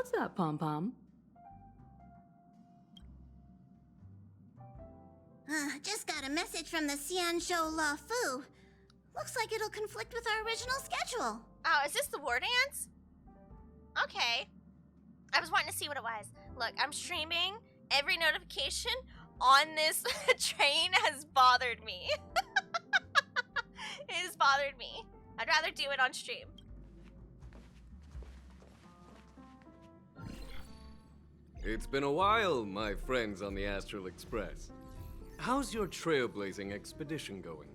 What's up, Pom Pom? Just got a message from the Xianzhou Loufu. Looks like it'll conflict with our original schedule. Oh, is this the war dance? Okay. I was wanting to see what it was. Look, I'm streaming. Every notification on this train has bothered me. It has bothered me. I'd rather do it on stream. It's been a while, my friends on the Astral Express. How's your trailblazing expedition going?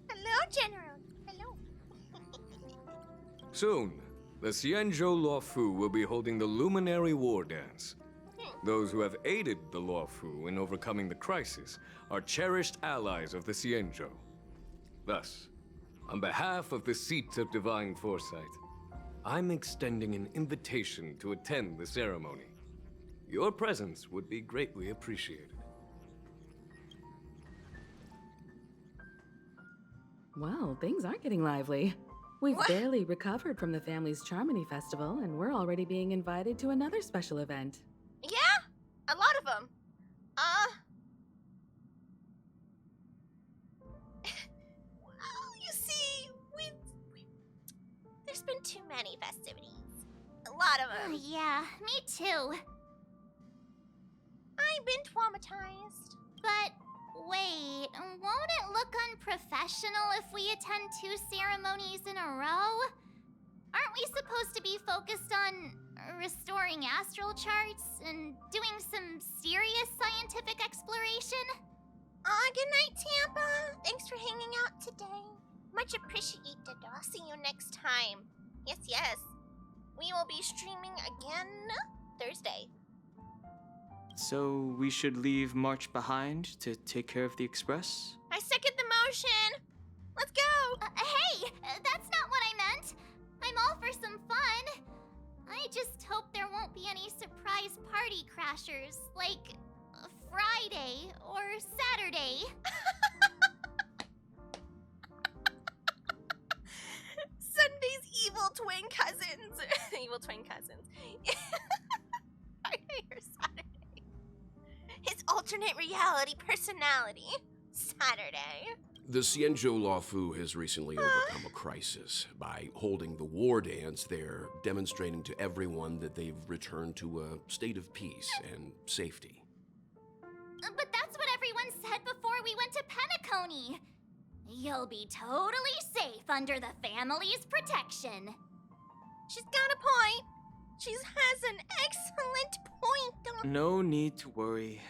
Hello, General. Hello. Soon, the Xianzhou Loufu will be holding the Luminary War Dance. Those who have aided the Loufu in overcoming the crisis are cherished allies of the Xianzhou. Thus, on behalf of the Seat of Divine Foresight, I'm extending an invitation to attend the ceremony. Your presence would be greatly appreciated. Well, things aren't getting lively. We've barely recovered from the family's Charmony Festival, and we're already being invited to another special event. Yeah, a lot of them. Well, you see, there's been too many festivities. A lot of them. Yeah, me too. I've been traumatized. But wait, won't it look unprofessional if we attend 2 ceremonies in a row? Aren't we supposed to be focused on restoring astral charts and doing some serious scientific exploration? Good night, Tampa. Thanks for hanging out today. Much appreciated. I'll see you next time. Yes, yes. We will be streaming again Thursday. So we should leave March behind to take care of the Express? I second the motion. Let's go. Hey, that's not what I meant. I'm all for some fun. I just hope there won't be any surprise party crashers, like Friday or Saturday. Sunday's evil twin cousins. Evil twin cousins. Friday or Saturday. His alternate reality personality. Saturday. The Xianzhou Loufu has recently overcome a crisis. By holding the war dance, they're demonstrating to everyone that they've returned to a state of peace and safety. But that's what everyone said before we went to Penacony. You'll be totally safe under the family's protection. She's got a point. She has an excellent point. No need to worry.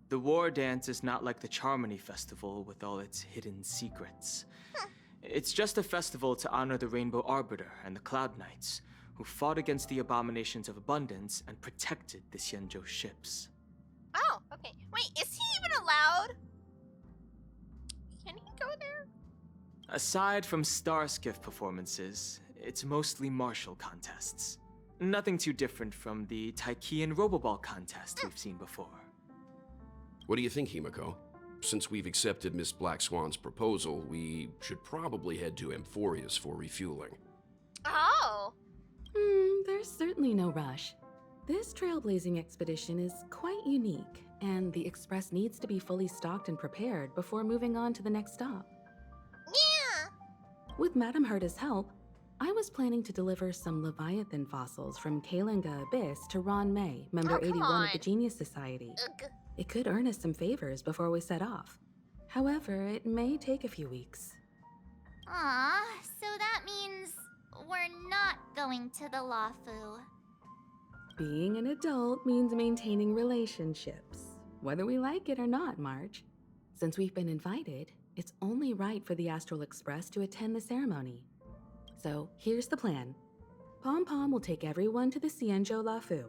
The war dance is not like the Charmony Festival with all its hidden secrets. It's just a festival to honor the Rainbow Arbiter and the Cloud Knights, who fought against the abominations of abundance and protected the Xianzhou ships. Oh, okay. Wait, is he even allowed? Can he go there? Aside from star skiff performances, it's mostly martial contests. Nothing too different from the Taiki and Roboball contest we've seen before. What do you think, Himiko? Since we've accepted Miss Black Swan's proposal, we should probably head to Amphorius for refueling. Oh. There's certainly no rush. This trailblazing expedition is quite unique, and the Express needs to be fully stocked and prepared before moving on to the next stop. Yeah. With Madame Herta's help, I was planning to deliver some Leviathan fossils from Kalinga Abyss to Ron May, member Oh, come 81 of on. the Genius Society. Ugh. It could earn us some favors before we set off. However, it may take a few weeks. Aw, so that means we're not going to the Loufu. Being an adult means maintaining relationships, whether we like it or not, Marge. Since we've been invited, it's only right for the Astral Express to attend the ceremony. So here's the plan. Pom Pom will take everyone to the Xianzhou Loufu.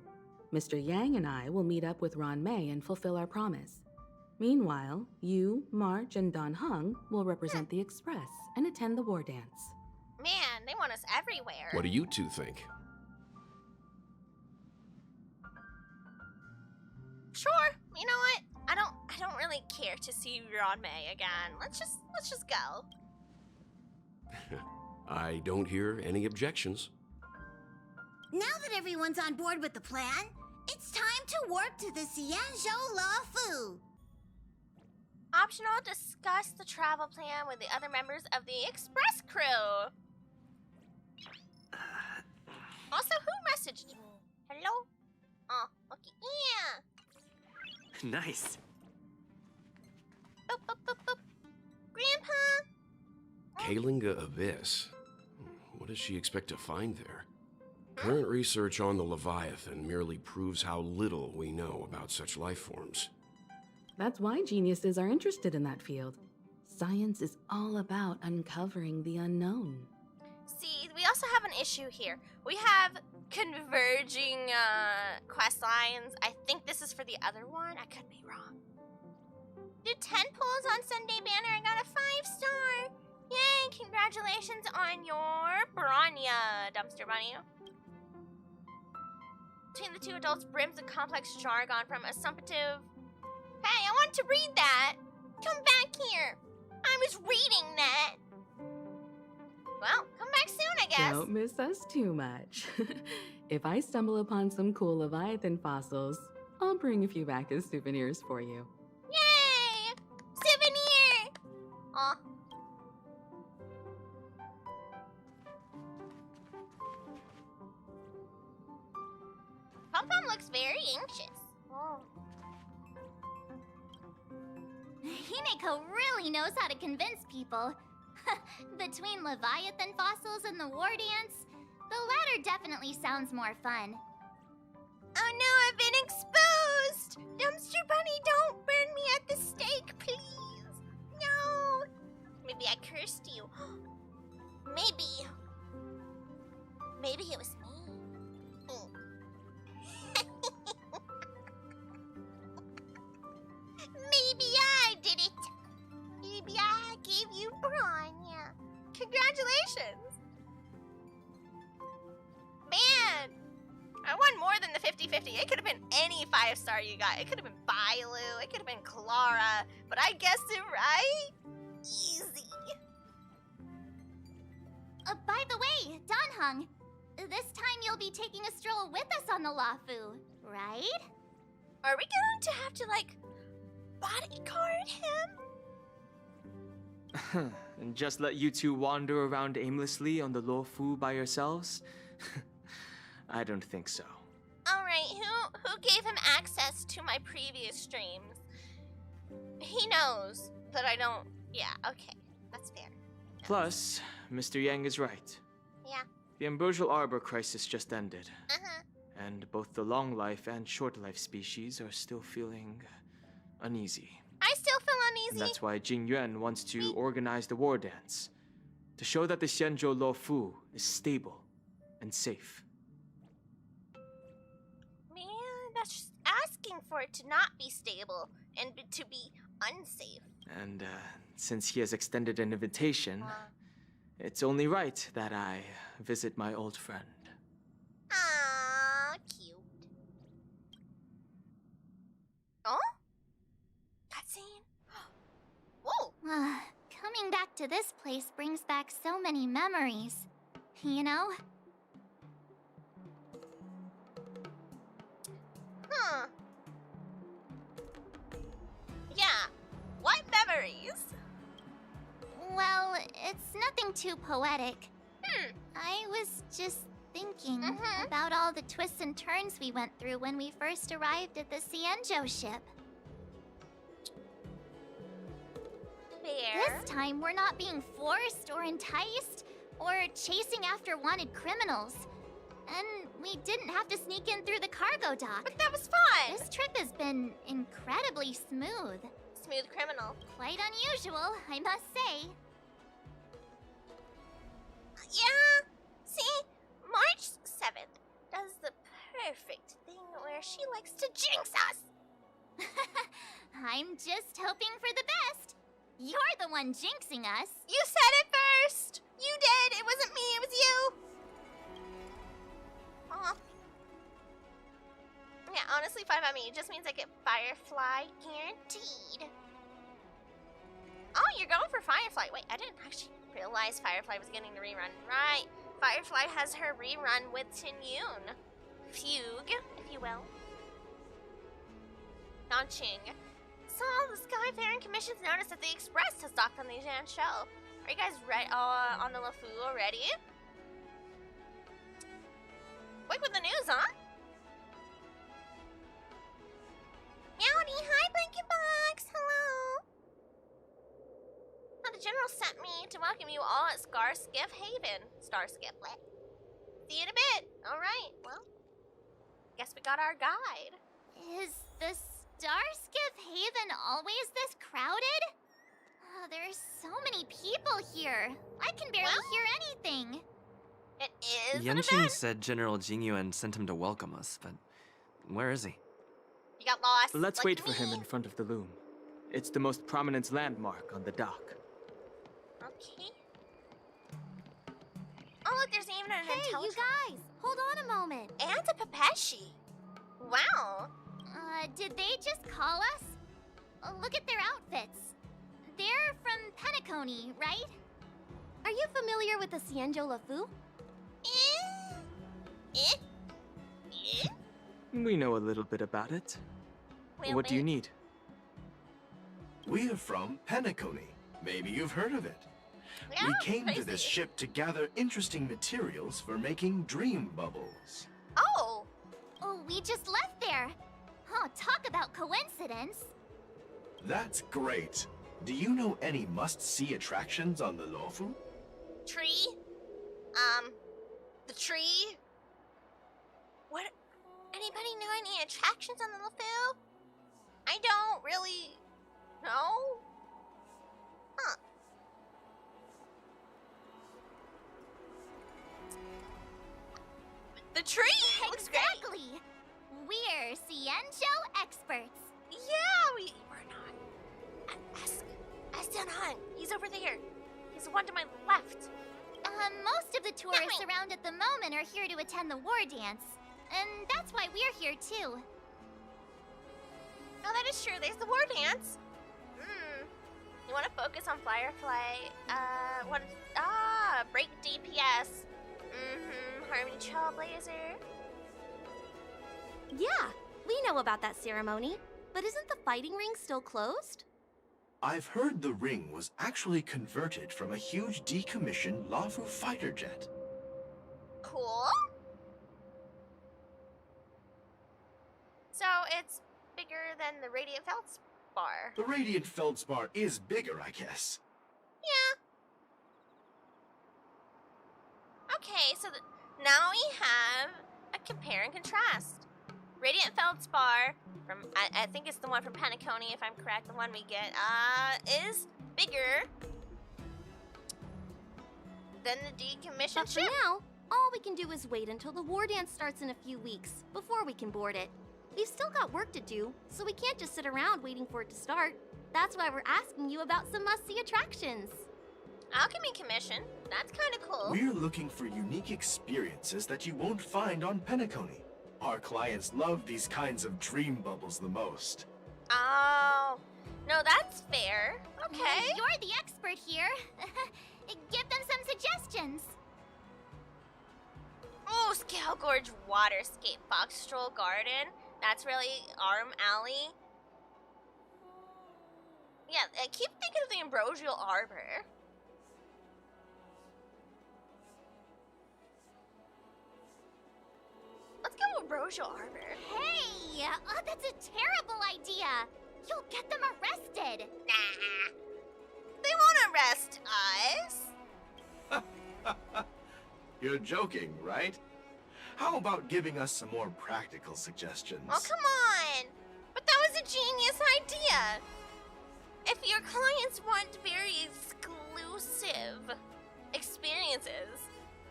Mr. Yang and I will meet up with Ron May and fulfill our promise. Meanwhile, you, March, and Don Hung will represent the Express and attend the war dance. Man, they want us everywhere. What do you two think? Sure. You know what? I don't really care to see Ron May again. Let's just go. I don't hear any objections. Now that everyone's on board with the plan, it's time to warp to the Xianzhou Loufu. Optional, discuss the travel plan with the other members of the express crew. Also, who messaged me? Hello? Oh, okay, yeah. Nice. Boop, boop, boop, boop. Grandpa? Kalinga Abyss. What does she expect to find there? Current research on the Leviathan merely proves how little we know about such life forms. That's why geniuses are interested in that field. Science is all about uncovering the unknown. See, we also have an issue here. We have converging quest lines. I think this is for the other one. I could be wrong. Did 10 pulls on Sunday Banner. I got a 5-star. Yay, congratulations on your Branya, Dumpster Bunny. Between the two adults brims a complex jargon from assumptive. Hey, I want to read that. Come back here. I was reading that. Well, come back soon, I guess. Don't miss us too much. If I stumble upon some cool Leviathan fossils, I'll bring a few back as souvenirs for you. Yay! Souvenir! Aw. Pom-Pom looks very anxious. Oh. Himeko really knows how to convince people. Between Leviathan fossils and the war dance, the latter definitely sounds more fun. Oh no, I've been exposed! Dumpster Bunny, don't burn me at the stake, please! No! Maybe I cursed you. Maybe it was me. Maybe I did it. Maybe I gave you Branya. Congratulations! Man! I won more than the 50-50. It could have been any 5-star you got. It could have been Bailu. It could have been Clara. But I guessed it right? Easy. By the way, Danheng, this time you'll be taking a stroll with us on the Loufu, right? Are we going to have to, like, bodyguard him? And just let you two wander around aimlessly on the Loufu by yourselves? I don't think so. Alright, who gave him access to my previous streams? He knows that I don't... Yeah, okay. That's fair. Plus, Mr. Yang is right. Yeah. The ambrosial arbor crisis just ended, Uh-huh. and both the long life and short life species are still feeling uneasy. I still feel And uneasy. that's why Jing Yuan wants to organize the war dance, to show that the Xianzhou Loufu is stable and safe. Man, that's just asking for it to not be stable and to be unsafe. And since he has extended an invitation, it's only right that I visit my old friend. Ah, cute. Oh? Cutscene? Whoa! Coming back to this place brings back so many memories. You know? Huh. Yeah. What memories? Well, it's nothing too poetic. Hmm. I was just thinking Mhm. about all the twists and turns we went through when we first arrived at the Xianzhou ship. Fair. This time, we're not being forced or enticed or chasing after wanted criminals. And we didn't have to sneak in through the cargo dock. But that was fun! This trip has been incredibly smooth. Smooth criminal. Quite unusual, I must say. Yeah. See, March 7th does the perfect thing where she likes to jinx us. I'm just hoping for the best. You're the one jinxing us. You said it first. You did. It wasn't me. It was you. Aw. Yeah, honestly, fine by me. It just means I get Firefly guaranteed. Oh, you're going for Firefly. Wait, I didn't actually realize Firefly was getting the rerun. Right. Firefly has her rerun with Tinyun. Fugue, if you will. Nanqing. So the Skyfaring Commission's noticed that the Express has docked on the Xianzhou. Are you guys on the Loufu already? Quick with the news, huh? Meowdy, hi Blanket Box, hello. Now the General sent me to welcome you all at Scarskiff Haven. Starskip, what? See you in a bit. Alright, well, guess we got our guide. Is the Starskiff Haven always this crowded? Oh, there's so many people here. I can barely hear anything. It is an Yanqing event. said General Jingyuan sent him to welcome us, but where is he? You got lost. Let's like wait for me. him in front of the loom. It's the most prominent landmark on the dock. Okay. Oh, look, there's even an Hey, you intelligent... guys, hold on a moment. And a Pepeshi. Wow. Did they just call us? Look at their outfits. They're from Penacony, right? Are you familiar with the Xianzhou Loufu? We know a little bit about it. Well, What do you need? We're from Penacony. Maybe you've heard of it. Yeah, We came to crazy. this ship to gather interesting materials for making dream bubbles. Oh, Oh, we just left there. Oh, talk about coincidence. That's great. Do you know any must-see attractions on the Loufu? tree. The tree. What? Anybody know any attractions on the Loufu? I don't really know. Huh. The tree looks great. Exactly. We're Xianzhou experts. Yeah, we're not. Ask Dunhan. He's over there. He's the one to my left. Most of the tourists me. around at the moment are here to attend the war dance. And that's why we're here too. Oh, that is true. There's the war dance. You want to focus on Firefly? Break DPS. Harmony Trailblazer. Yeah, we know about that ceremony. But isn't the fighting ring still closed? I've heard the ring was actually converted from a huge decommissioned Loufu fighter jet. Cool. So it's bigger than the Radiant Feldspar. The Radiant Feldspar is bigger, I guess. Yeah. Okay, so now we have a compare and contrast. Radiant Feldspar from I think it's the one from Penacony, if I'm correct. The one we get is bigger than the decommissioned But for ship. now, all we can do is wait until the war dance starts in a few weeks before we can board it. We've still got work to do, so we can't just sit around waiting for it to start. That's why we're asking you about some must-see attractions. Alchemy Commission. That's kind of cool. We're looking for unique experiences that you won't find on Penacony. Our clients love these kinds of dream bubbles the most. Oh, no, that's fair. Okay. Well, you're the expert here. Give them some suggestions. Oh, Scale Gorge Waterscape, Fox Stroll Garden. That's really Arm Alley. Yeah, I keep thinking of the Ambrosial Arbor. Let's go Ambrosial Arbor. Hey, that's a terrible idea. You'll get them arrested. Nah. They won't arrest us. You're joking, right? How about giving us some more practical suggestions? Oh, come on. But that was a genius idea. If your clients want very exclusive experiences,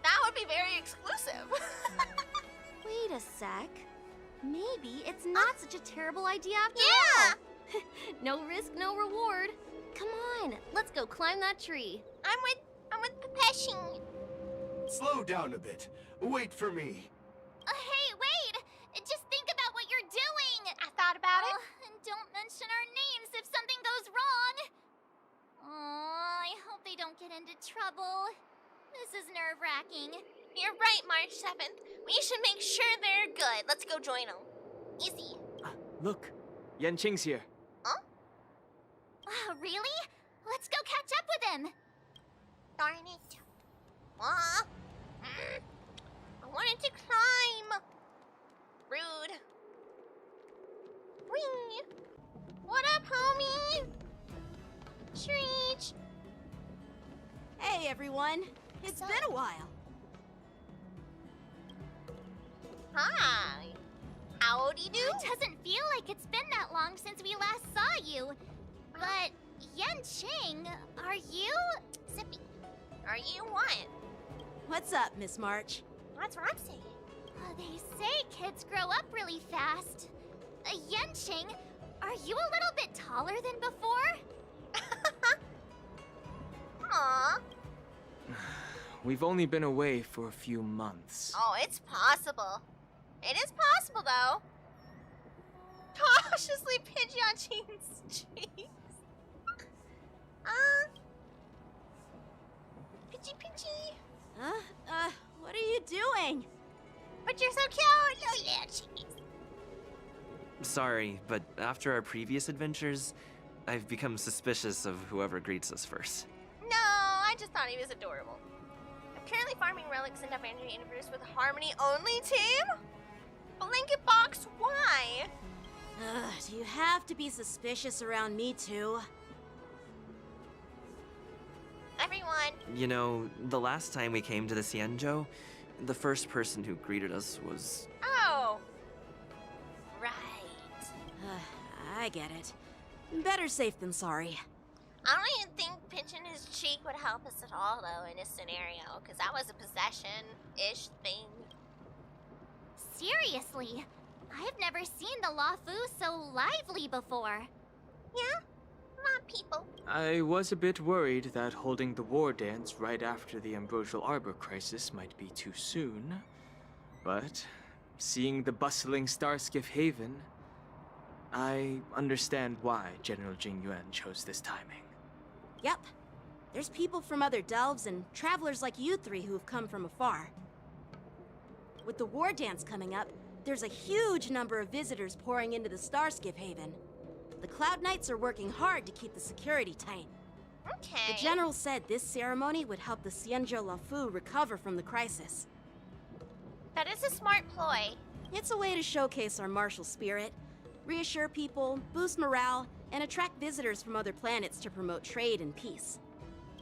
that would be very exclusive. Wait a sec. Maybe it's not such a terrible idea after Yeah. all. No risk, no reward. Come on, let's go climb that tree. I'm with Pepeshing. Slow down a bit. Wait for me. Hey, wait! Just think about what you're doing! I thought about it. And don't mention our names if something goes wrong! Oh, I hope they don't get into trouble. This is nerve-wracking. You're right, March 7th. We should make sure they're good. Let's go join them. Easy. Look, Yanqing's here. Huh? Really? Let's go catch up with him. Darn it. I wanted to climb. Rude. Whee! What up, homie? Treach. Hey, everyone. It's been a while. Hi. Howdy do? It doesn't feel like it's been that long since we last saw you. But, Yanqing, are you? Zippy. Are you what? What's up, Miss March? That's what I'm saying. They say kids grow up really fast. Yanqing, are you a little bit taller than before? Aw. We've only been away for a few months. Oh, it's possible. It is possible, though. Cautiously pinch Yanqing's cheeks. Pinchy, pinchy. Huh? What are you doing? But you're so cute. Oh, yeah, cheeks. Sorry, but after our previous adventures, I've become suspicious of whoever greets us first. No, I just thought he was adorable. I'm currently farming relics in Avenger Universe with a Harmony-only team? Blanket box, why? Do you have to be suspicious around me, too? Everyone. You know, the last time we came to the Xianzhou, the first person who greeted us was... Oh. Right. I get it. Better safe than sorry. I don't even think pinching his cheek would help us at all, though, in this scenario, because that was a possession-ish thing. Seriously, I've never seen the Loufu so lively before. Yeah? A lot of people. I was a bit worried that holding the war dance right after the Ambrosial Arbor crisis might be too soon. But seeing the bustling Starskiff Haven, I understand why General Jing Yuan chose this timing. Yep. There's people from other delves and travelers like you three who've come from afar. With the war dance coming up, there's a huge number of visitors pouring into the Starskiff Haven. The Cloud Knights are working hard to keep the security tight. Okay. The General said this ceremony would help the Xianzhou Loufu recover from the crisis. That is a smart ploy. It's a way to showcase our martial spirit, reassure people, boost morale, and attract visitors from other planets to promote trade and peace.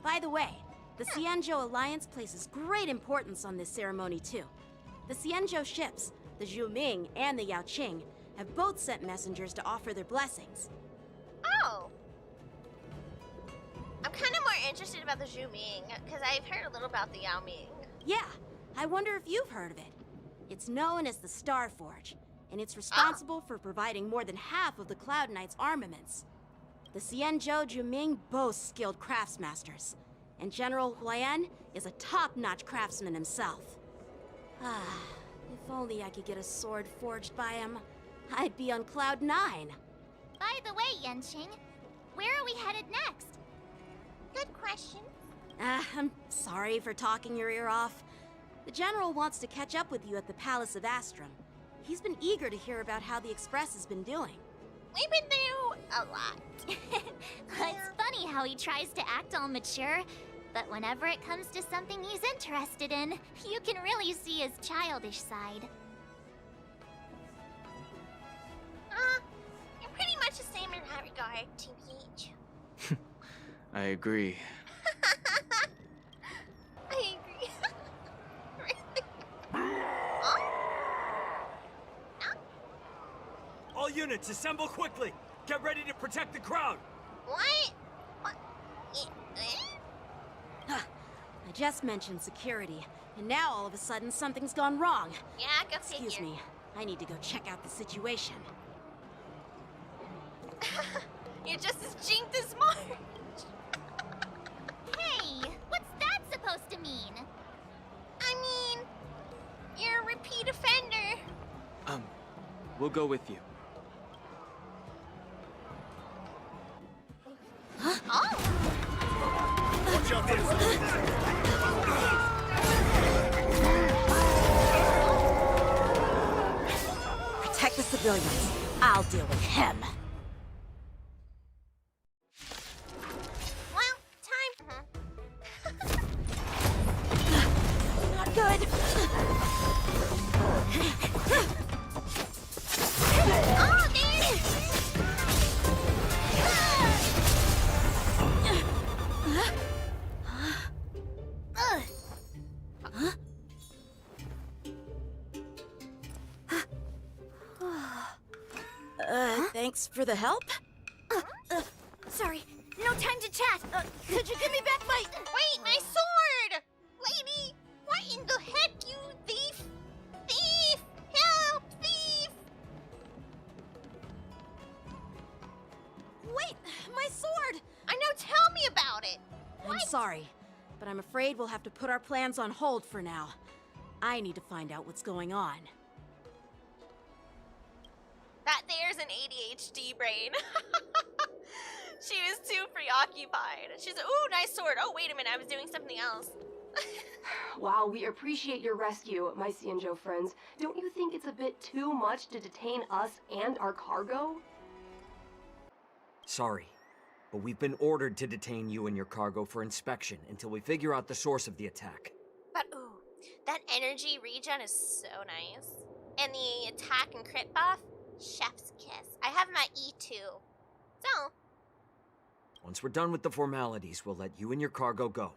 By the way, the Xianzhou Alliance places great importance on this ceremony too. The Xianzhou ships, the Zhuming and the Yaoqing, have both sent messengers to offer their blessings. Oh. I'm kind of more interested about the Zhuming, because I've heard a little about the Yao Ming. Yeah, I wonder if you've heard of it. It's known as the Star Forge, and it's responsible for providing more than half of the Cloud Knights' armaments. The Xianzhou Zhuming boasts skilled craftsmasters, and General Huayan is a top-notch craftsman himself. If only I could get a sword forged by him, I'd be on Cloud 9. By the way, Yanqing, where are we headed next? Good question. I'm sorry for talking your ear off. The General wants to catch up with you at the Palace of Astrum. He's been eager to hear about how the Express has been doing. We've been through a lot. It's funny how he tries to act all mature, but whenever it comes to something he's interested in, you can really see his childish side. You're pretty much the same in that regard, TBH. I agree. I agree. Really? All units, assemble quickly! Get ready to protect the crowd! What? I just mentioned security, and now all of a sudden something's gone wrong. Yeah, go figure. Excuse me, I need to go check out the situation. You're just as jinked as March. Hey, what's that supposed to mean? I mean, you're a repeat offender. We'll go with you. Watch out there! protect the civilians. I'll deal with him. Well, time. Not good. Oh, man! Thanks for the help. Sorry, no time to chat. Could you give me back my... Wait, my sword! Lady, what in the heck, you thief? Thief! Help, thief! Wait, my sword! I know, tell me about it. I'm sorry, but I'm afraid we'll have to put our plans on hold for now. I need to find out what's going on. That there's an ADHD brain. She was too preoccupied. She's, ooh, nice sword. Oh, wait a minute, I was doing something else. While we appreciate your rescue, my Xianzhou friends, don't you think it's a bit too much to detain us and our cargo? Sorry, but we've been ordered to detain you and your cargo for inspection until we figure out the source of the attack. But ooh, that energy regen is so nice. And the attack and crit buff, chef's kiss. I have my E2. So, Once we're done with the formalities, we'll let you and your cargo go.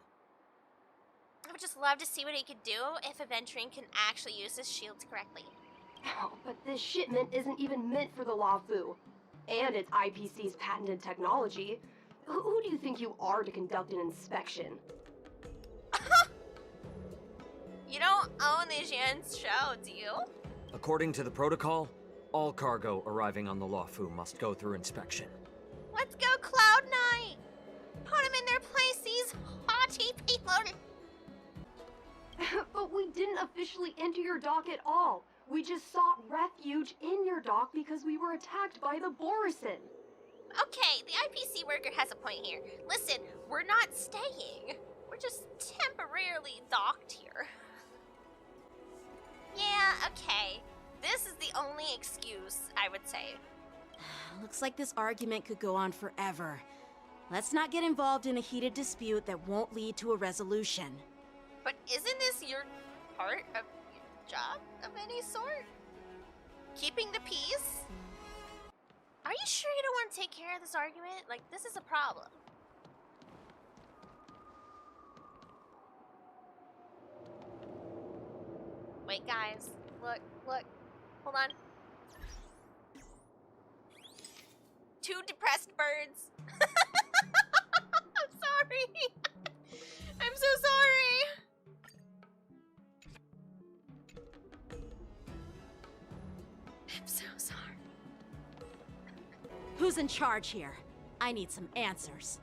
I would just love to see what he could do if Aventurine can actually use his shields correctly. Oh, but this shipment isn't even meant for the Loufu. And it's IPC's patented technology. Who do you think you are to conduct an inspection? You don't own the Xianzhou, do you? According to the protocol, all cargo arriving on the Loufu must go through inspection. Let's go, Cloud Knight! Put him in their place, these haughty people! But we didn't officially enter your dock at all. We just sought refuge in your dock because we were attacked by the Borison. Okay, the IPC worker has a point here. Listen, we're not staying. We're just temporarily docked here. Yeah, okay. This is the only excuse, I would say. Looks like this argument could go on forever. Let's not get involved in a heated dispute that won't lead to a resolution. But isn't this your part of your job of any sort? Keeping the peace? Are you sure you don't want to take care of this argument? Like, this is a problem. Wait, guys. Look, look. Hold on. Two depressed birds. I'm sorry. I'm so sorry. I'm so sorry. Who's in charge here? I need some answers.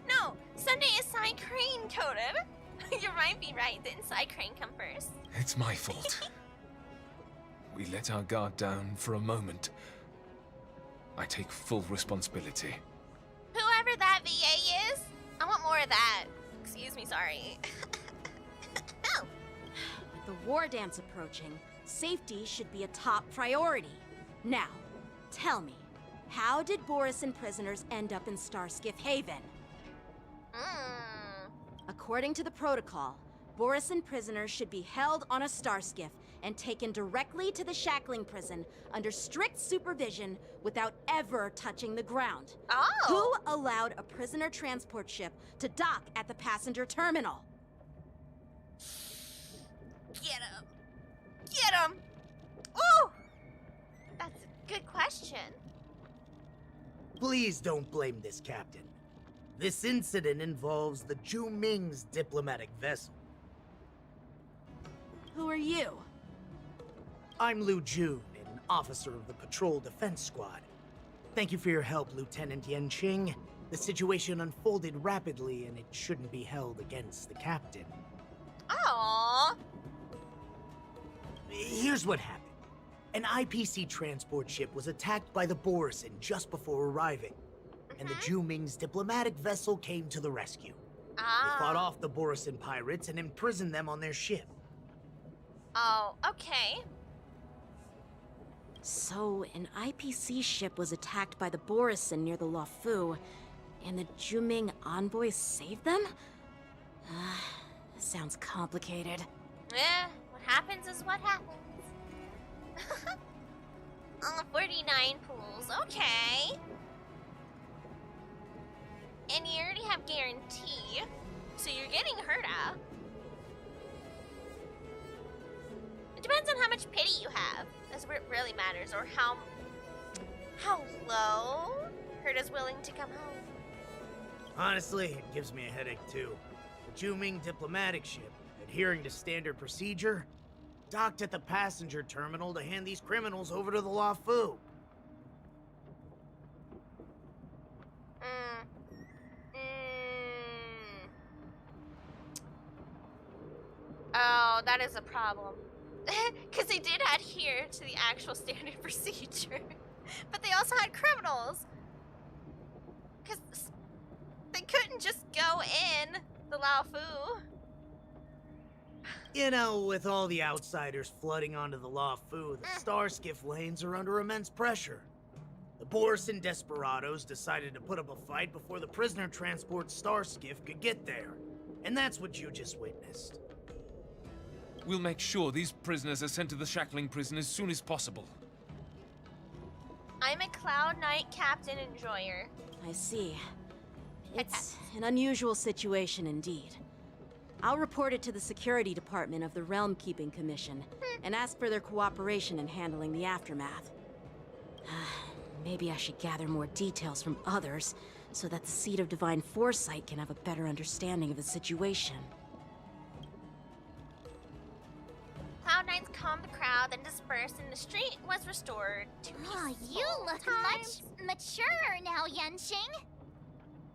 No, Sunday is Psy Crane coded. You might be right. Didn't Psy Crane come first? It's my fault. We let our guard down for a moment. I take full responsibility. Whoever that VA is, I want more of that. Excuse me, sorry. Oh. With the war dance approaching, safety should be a top priority. Now, tell me, how did Borison prisoners end up in Starskiff Haven? According to the protocol, Borison prisoners should be held on a starskiff and taken directly to the shackling prison under strict supervision without ever touching the ground. Oh! Who allowed a prisoner transport ship to dock at the passenger terminal? Get him. Get him. Ooh! That's a good question. Please don't blame this captain. This incident involves the Zhu Ming's diplomatic vessel. Who are you? I'm Lu Jun, an officer of the Patrol Defense Squad. Thank you for your help, Lieutenant Yanqing. The situation unfolded rapidly, and it shouldn't be held against the captain. Aww. Here's what happened. An IPC transport ship was attacked by the Borison just before arriving, and the Zhu Ming's diplomatic vessel came to the rescue. They fought off the Borison pirates and imprisoned them on their ship. Oh, okay. So, an IPC ship was attacked by the Borisin near the Loufu, and the Juming envoys saved them? Sounds complicated. What happens is what happens. 49 pools, okay. And you already have guarantee, so you're getting Herta. It depends on how much pity you have. That's where it really matters, or how low Herta's willing to come home. Honestly, it gives me a headache too. The Juming diplomatic ship, adhering to standard procedure, docked at the passenger terminal to hand these criminals over to the Loufu. Oh, that is a problem. Because they did adhere to the actual standard procedure. But they also had criminals. Because they couldn't just go in the Loufu. You know, with all the outsiders flooding onto the Loufu, the Starskiff lanes are under immense pressure. The Borisin desperados decided to put up a fight before the prisoner transport Starskiff could get there. And that's what you just witnessed. We'll make sure these prisoners are sent to the shackling prison as soon as possible. I'm a Cloud Knight Captain Enjoyer. I see. It's an unusual situation indeed. I'll report it to the security department of the Realm Keeping Commission and ask for their cooperation in handling the aftermath. Maybe I should gather more details from others so that the Seat of Divine Foresight can have a better understanding of the situation. Cloud Knights calmed the crowd, then dispersed, and the street was restored to peaceful You look times. much mature now, Yanqing.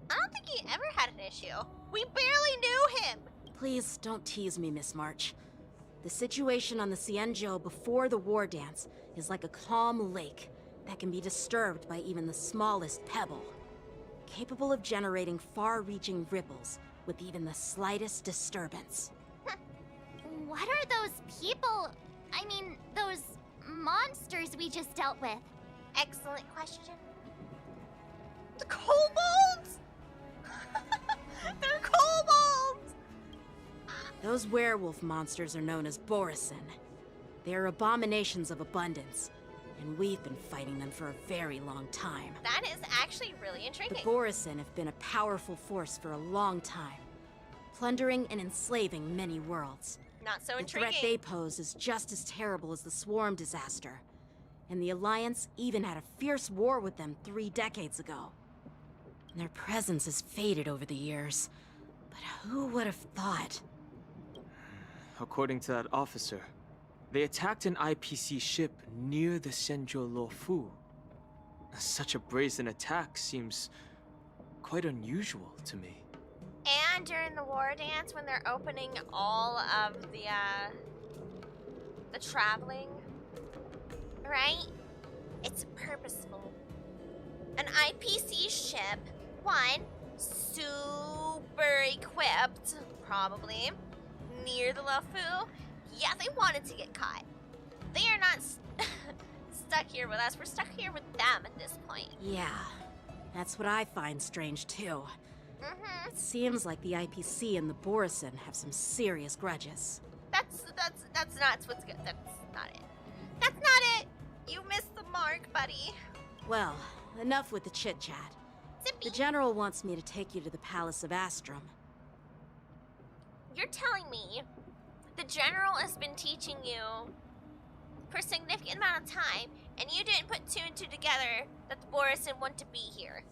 I don't think he ever had an issue. We barely knew him. Please don't tease me, Miss March. The situation on the Xianzhou before the war dance is like a calm lake that can be disturbed by even the smallest pebble, capable of generating far-reaching ripples with even the slightest disturbance. What are those people? I mean, those monsters we just dealt with? Excellent question. The kobolds? They're kobolds! Those werewolf monsters are known as Borisin. They are abominations of abundance, and we've been fighting them for a very long time. That is actually really The intriguing. Borisin have been a powerful force for a long time, plundering and enslaving many worlds. Not so The intriguing. threat they pose is just as terrible as the Swarm disaster, and the Alliance even had a fierce war with them 3 decades ago. Their presence has faded over the years, but who would have thought? According to that officer, they attacked an IPC ship near the Xianzhou Loufu. Such a brazen attack seems quite unusual to me. And during the war dance, when they're opening all of the traveling, right? It's purposeful. An IPC ship, one, super equipped, probably, near the Loufu. Yeah, they wanted to get caught. They are not stuck here with us. We're stuck here with them at this point. Yeah, that's what I find strange too. It seems like the IPC and the Borisin have some serious grudges. That's not what's good. That's not it. That's not it. You missed the mark, buddy. Well, enough with the chit-chat. The General wants me to take you to the Palace of Astrum. You're telling me the General has been teaching you for a significant amount of time, and you didn't put 2 and 2 together that the Borisin want to be here.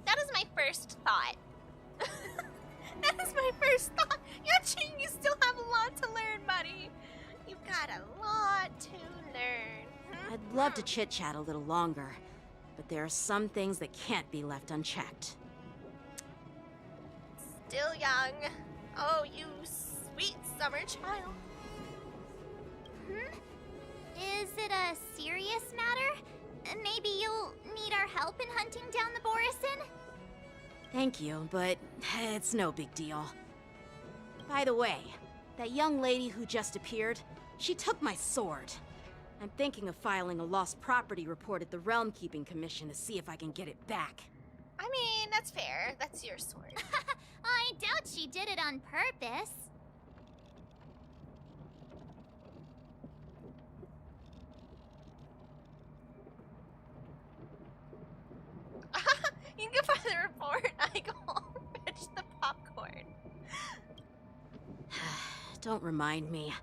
That is my first thought. That is my first thought. Yanqing, you still have a lot to learn, buddy. You've got a lot to learn. I'd love to chit-chat a little longer, but there are some things that can't be left unchecked. Still young. Oh, you sweet summer child. Is it a serious matter? Maybe you'll need our help in hunting down the Borisin? Thank you, but it's no big deal. By the way, That young lady who just appeared, she took my sword. I'm thinking of filing a lost property report at the Realm Keeping Commission to see if I can get it back. I mean, that's fair. That's your sword. I doubt she did it on purpose. You can find the report. I go home, fetch the popcorn. Don't remind me.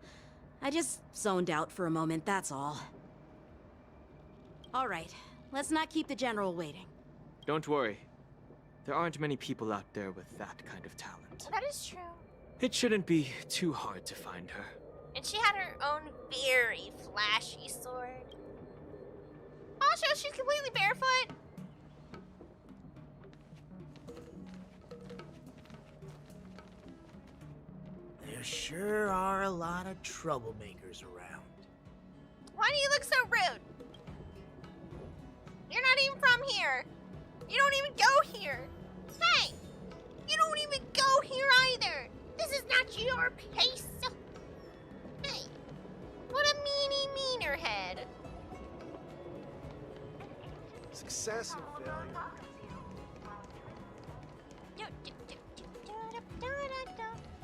I just zoned out for a moment, that's all. All right, let's not keep the General waiting. Don't worry. There aren't many people out there with that kind of talent. That is true. It shouldn't be too hard to find her. And she had her own very flashy sword. Also, she's completely barefoot. There sure are a lot of troublemakers around. Why do you look so rude? You're not even from here. You don't even go here. Hey, you don't even go here either. This is not your place. Hey, what a meanie meanerhead. Success and failure.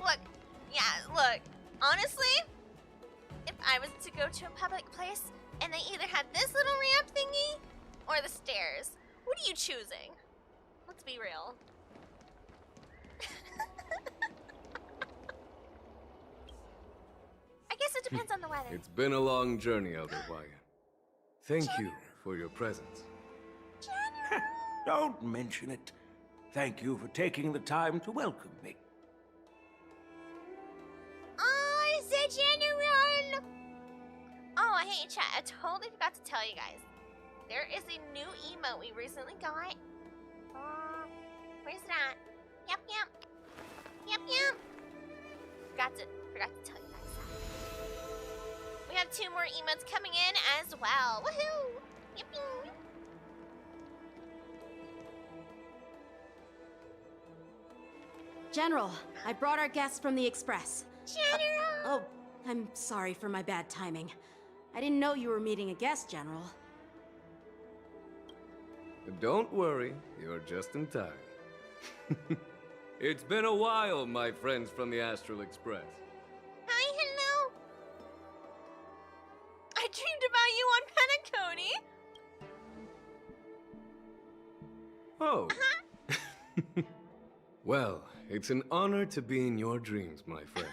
Look, yeah, look. Honestly, if I was to go to a public place and they either had this little ramp thingy or the stairs, what are you choosing? Let's be real. I guess it depends on the weather. It's been a long journey, Elder Wyatt. Thank you for your presence. Don't mention it. Thank you for taking the time to welcome me. Oh, the General! Oh, hey, chat, I totally forgot to tell you guys. There is a new emote we recently got. Where's that? Yep. Forgot to tell you guys that. We have 2 more emotes coming in as well. Woohoo! Yippee! General, I brought our guests from the Express. General! Oh, I'm sorry for my bad timing. I didn't know you were meeting a guest, General. Don't worry, you're just in time. It's been a while, my friends from the Astral Express. Hi, hello! I dreamed about you on Penacony. Oh. Well, it's an honor to be in your dreams, my friend.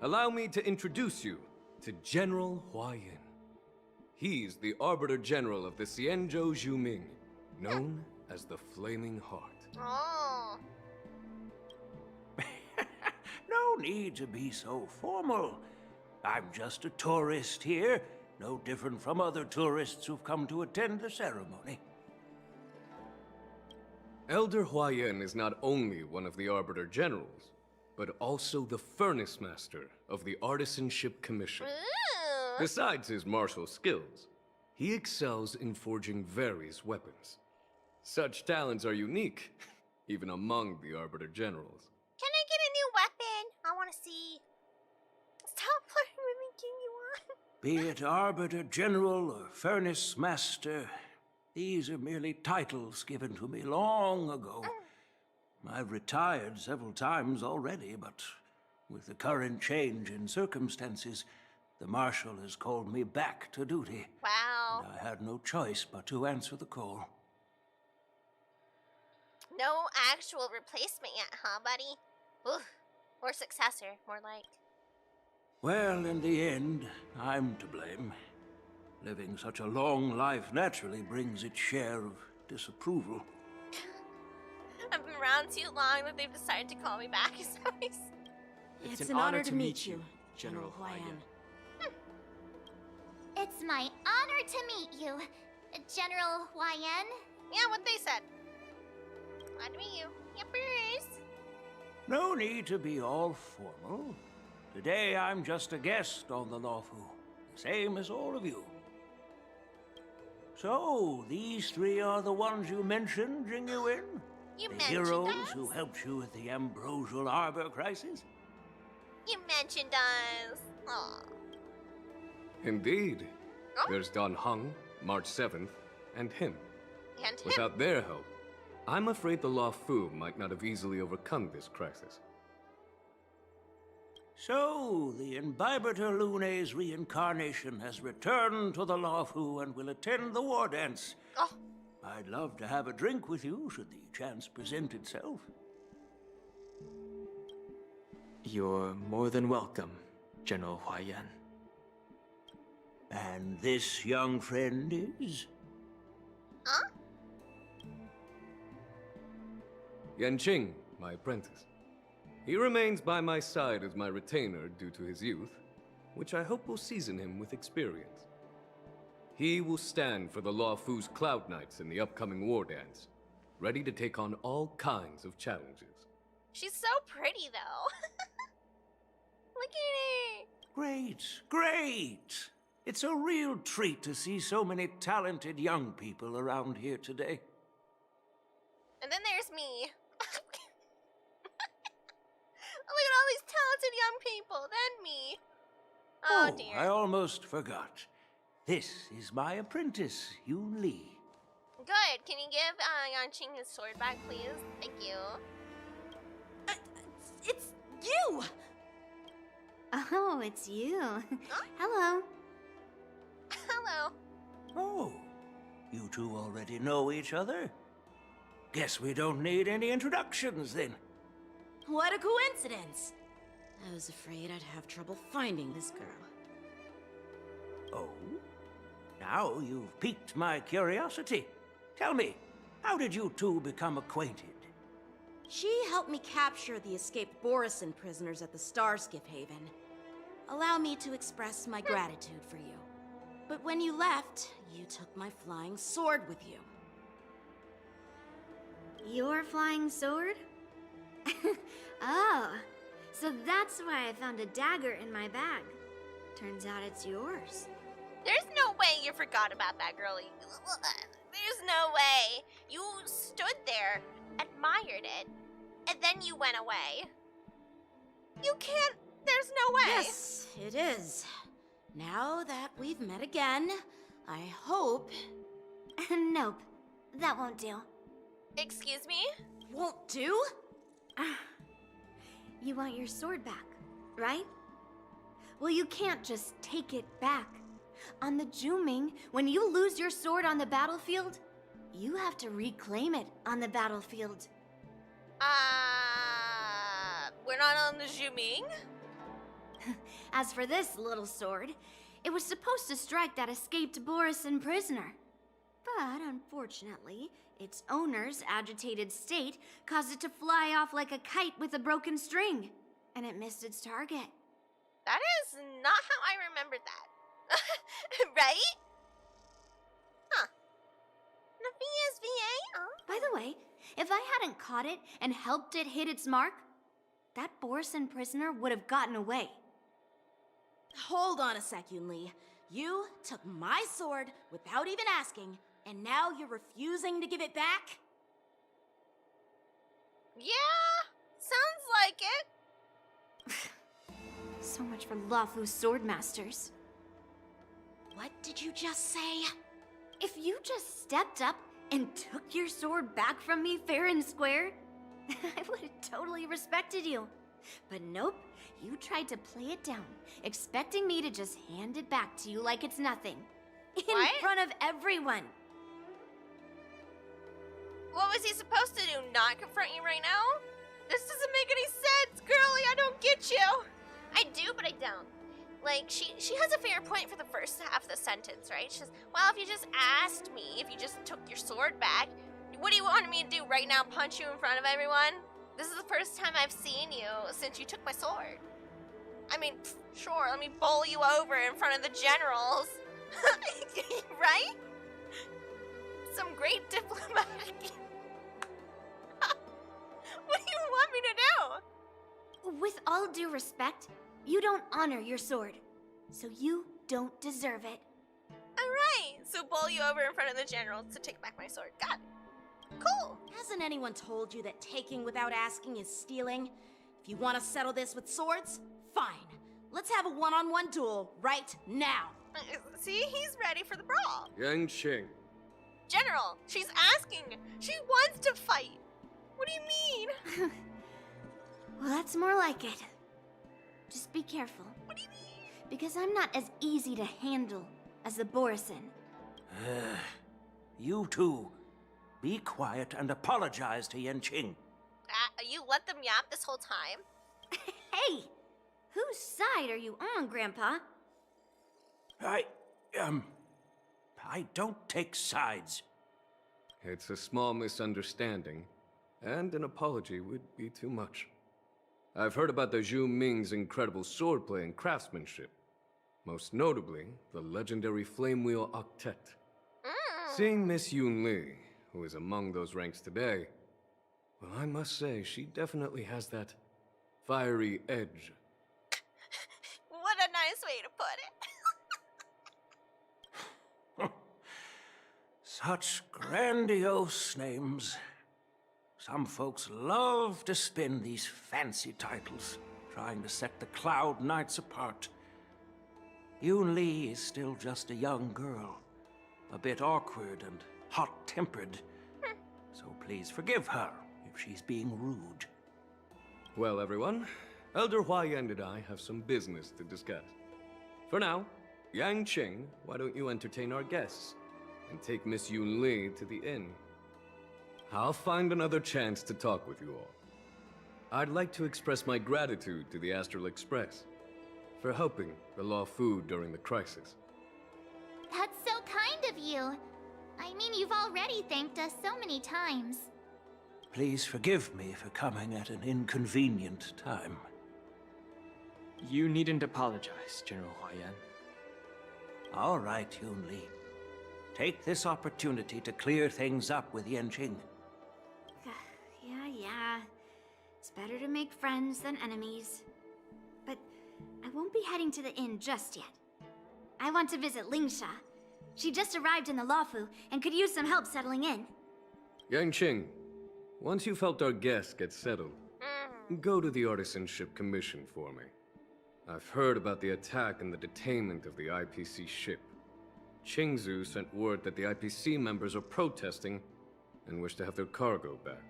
Allow me to introduce you to General Huayan. He's the Arbiter General of the Xianzhou Zhuming, known as the Flaming Heart. Oh. No need to be so formal. I'm just a tourist here, no different from other tourists who've come to attend the ceremony. Elder Huayan is not only one of the Arbiter Generals, but also the Furnace Master of the Artisanship Commission. Ooh. Besides his martial skills, he excels in forging various weapons. Such talents are unique, even among the Arbiter Generals. Can I get a new weapon? I want to see. Stop flirting with me, King Yuan. Be it Arbiter General or Furnace Master, these are merely titles given to me long ago. I've retired several times already, but with the current change in circumstances, the Marshal has called me back to duty. Wow. And I had no choice but to answer the call. No actual replacement yet, huh, buddy? Oof. Or successor, more like. Well, in the end, I'm to blame. Living such a long life naturally brings its share of disapproval. I've been around too long that they've decided to call me back. It's an honor to meet you, General Huayan. It's my honor to meet you, General Huayan. Yeah, what they said. Glad to meet you. Yippers. No need to be all formal. Today I'm just a guest on the Loufu, the same as all of you. So, these 3 are the ones you mentioned, Jingyuin? You The mentioned heroes us. who helped you with the Ambrosial Arbor crisis? You mentioned us. Aw. Indeed. Oh. There's Don Hung, March 7th, and him. And him. Without their help, I'm afraid the Loufu might not have easily overcome this crisis. So, the Imbibitor Lune's reincarnation has returned to the Loufu and will attend the war dance. Oh. I'd love to have a drink with you should the chance present itself. You're more than welcome, General Huaiyan. And this young friend is? Huh? Yanqing, my apprentice. He remains by my side as my retainer due to his youth, which I hope will season him with experience. He will stand for the Loufu's Cloud Knights in the upcoming war dance, ready to take on all kinds of challenges. She's so pretty, though. Look at her. Great, great! It's a real treat to see so many talented young people around here today. And then there's me. Look at all these talented young people. Then me. Oh, dear. I almost forgot. This is my apprentice, Yoon Lee. Good. Can you give Yanqing his sword back, please? Thank you. It's you! Oh, it's you. Hello. Hello. Oh, you two already know each other? Guess we don't need any introductions then. What a coincidence! I was afraid I'd have trouble finding this girl. Oh? Now you've piqued my curiosity. Tell me, how did you two become acquainted? She helped me capture the escaped Borisin prisoners at the Starskiff Haven. Allow me to express my gratitude for you. But when you left, you took my flying sword with you. Your flying sword? Oh, so that's why I found a dagger in my bag. Turns out it's yours. There's no way you forgot about that, girlie. There's no way. You stood there, admired it, and then you went away. You can't. There's no way. Yes, it is. Now that we've met again, I hope... Nope, that won't do. Excuse me? Won't do? You want your sword back, right? Well, you can't just take it back. On the Juming, when you lose your sword on the battlefield, you have to reclaim it on the battlefield. We're not on the Juming? As for this little sword, it was supposed to strike that escaped Borisin prisoner. But unfortunately, its owner's agitated state caused it to fly off like a kite with a broken string, and it missed its target. That is not how I remembered that. Right? Huh. Navia's VA? Oh. By the way, if I hadn't caught it and helped it hit its mark, that Borisin prisoner would have gotten away. Hold on a sec, Yoon Lee. You took my sword without even asking, and now you're refusing to give it back? Yeah, sounds like it. So much for Loufu swordmasters. What did you just say? If you just stepped up and took your sword back from me fair and square, I would have totally respected you. But nope, you tried to play it down, expecting me to just hand it back to you like it's nothing. In front of everyone. What was he supposed to do? Not confront you right now? This doesn't make any sense, girlie. I don't get you. I do, but I don't. Like, she has a fair point for the first half of the sentence, right? She says, well, if you just asked me, if you just took your sword back, what do you want me to do right now? Punch you in front of everyone? This is the first time I've seen you since you took my sword. I mean, sure, let me bowl you over in front of the generals. Right? Some great diplomatic. What do you want me to do? With all due respect, you don't honor your sword, so you don't deserve it. Alright, so bowl you over in front of the generals to take back my sword. Got it. Cool. Hasn't anyone told you that taking without asking is stealing? If you want to settle this with swords, fine. Let's have a one-on-one duel right now. See, he's ready for the brawl. Yanqing, General, she's asking. She wants to fight. What do you mean? Well, that's more like it. Just be careful. What do you mean? Because I'm not as easy to handle as the Borisin. You two, be quiet and apologize to Yanqing. You let them yap this whole time? Hey! Whose side are you on, Grandpa? I don't take sides. it's a small misunderstanding, and an apology would be too much. I've heard about the Zhu Ming's incredible swordplay and craftsmanship. Most notably, the legendary Flame Wheel Octet. Seeing Miss Yun Li, who is among those ranks today, well, I must say, she definitely has that fiery edge. What a nice way to put it. Such grandiose names. Some folks love to spin these fancy titles, trying to set the Cloud Knights apart. Yun Li is still just a young girl, a bit awkward and hot-tempered. So please forgive her if she's being rude. Well, everyone, Elder Huayan and I have some business to discuss. For now, Yanqing, why don't you entertain our guests and take Miss Yun Li to the inn? I'll find another chance to talk with you all. I'd like to express my gratitude to the Astral Express for helping the Loufu during the crisis. That's so kind of you. I mean, you've already thanked us so many times. Please forgive me for coming at an inconvenient time. You needn't apologize, General Huayan. All right, Yun Li. Take this opportunity to clear things up with Yanqing. Yeah. It's better to make friends than enemies. But I won't be heading to the inn just yet. I want to visit Lingsha. She just arrived in the Loufu and could use some help settling in. Yanqing, once you've helped our guests get settled, go to the Artisanship Commission for me. I've heard about the attack and the detainment of the IPC ship. Xianzhou sent word that the IPC members are protesting and wish to have their cargo back.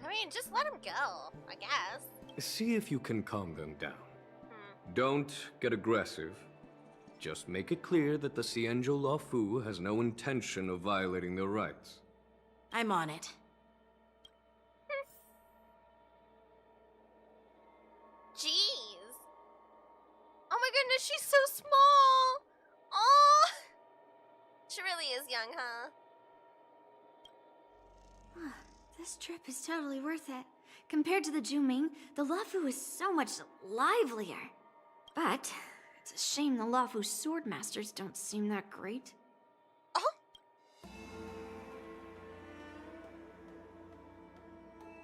I mean, just let him go, I guess. See if you can calm them down. Don't get aggressive. Just make it clear that the Xianzhou Loufu has no intention of violating their rights. I'm on it. Jeez. Oh my goodness, she's so small. Oh. She really is young, huh? This trip is totally worth it. Compared to the Juming, the Loufu is so much livelier. But it's a shame the Loufu swordmasters don't seem that great.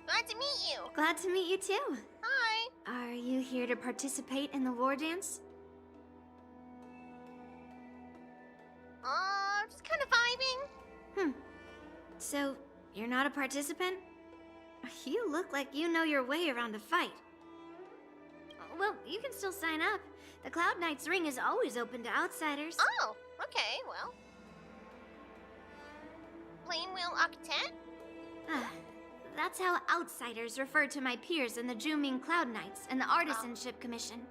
Glad to meet you. Glad to meet you too. Hi. Are you here to participate in the war dance? Just kind of vibing. So, you're not a participant? You look like you know your way around a fight. Well, you can still sign up. The Cloud Knight's ring is always open to outsiders. Oh, okay, well. Flame Wheel Octet? That's how outsiders refer to my peers in the Juming Cloud Knights and the Artisanship Commission.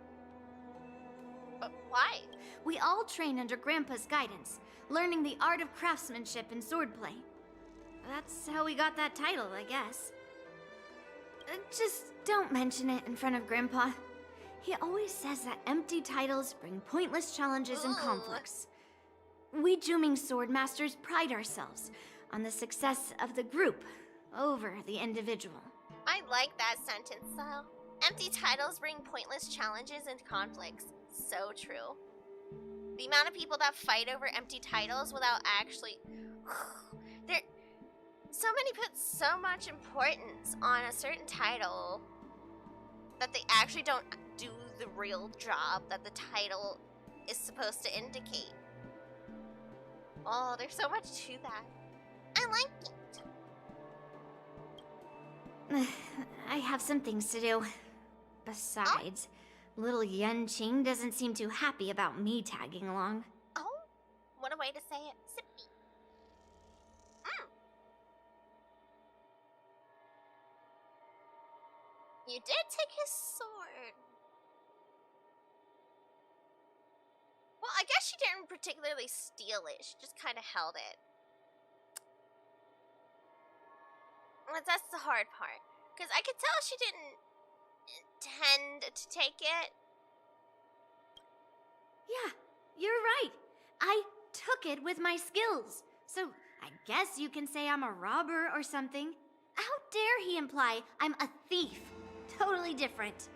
Why? We all train under Grandpa's guidance, learning the art of craftsmanship and swordplay. That's how we got that title, I guess. Just don't mention it in front of Grandpa. He always says that empty titles bring pointless challenges and conflicts. We Juming Swordmasters pride ourselves on the success of the group over the individual. I like that sentence, though. Empty titles bring pointless challenges and conflicts. So true. The amount of people that fight over empty titles without actually... So many put so much importance on a certain title that they actually don't do the real job that the title is supposed to indicate. Oh, there's so much to that. I like it. I have some things to do. Besides, little Yanqing doesn't seem too happy about me tagging along. Oh, what a way to say it. Sippy. You did take his sword. Well, I guess she didn't particularly steal it. She just kind of held it. Well, that's the hard part. Because I could tell she didn't intend to take it. Yeah, you're right. I took it with my skills. So I guess you can say I'm a robber or something. How dare he imply I'm a thief? Totally different.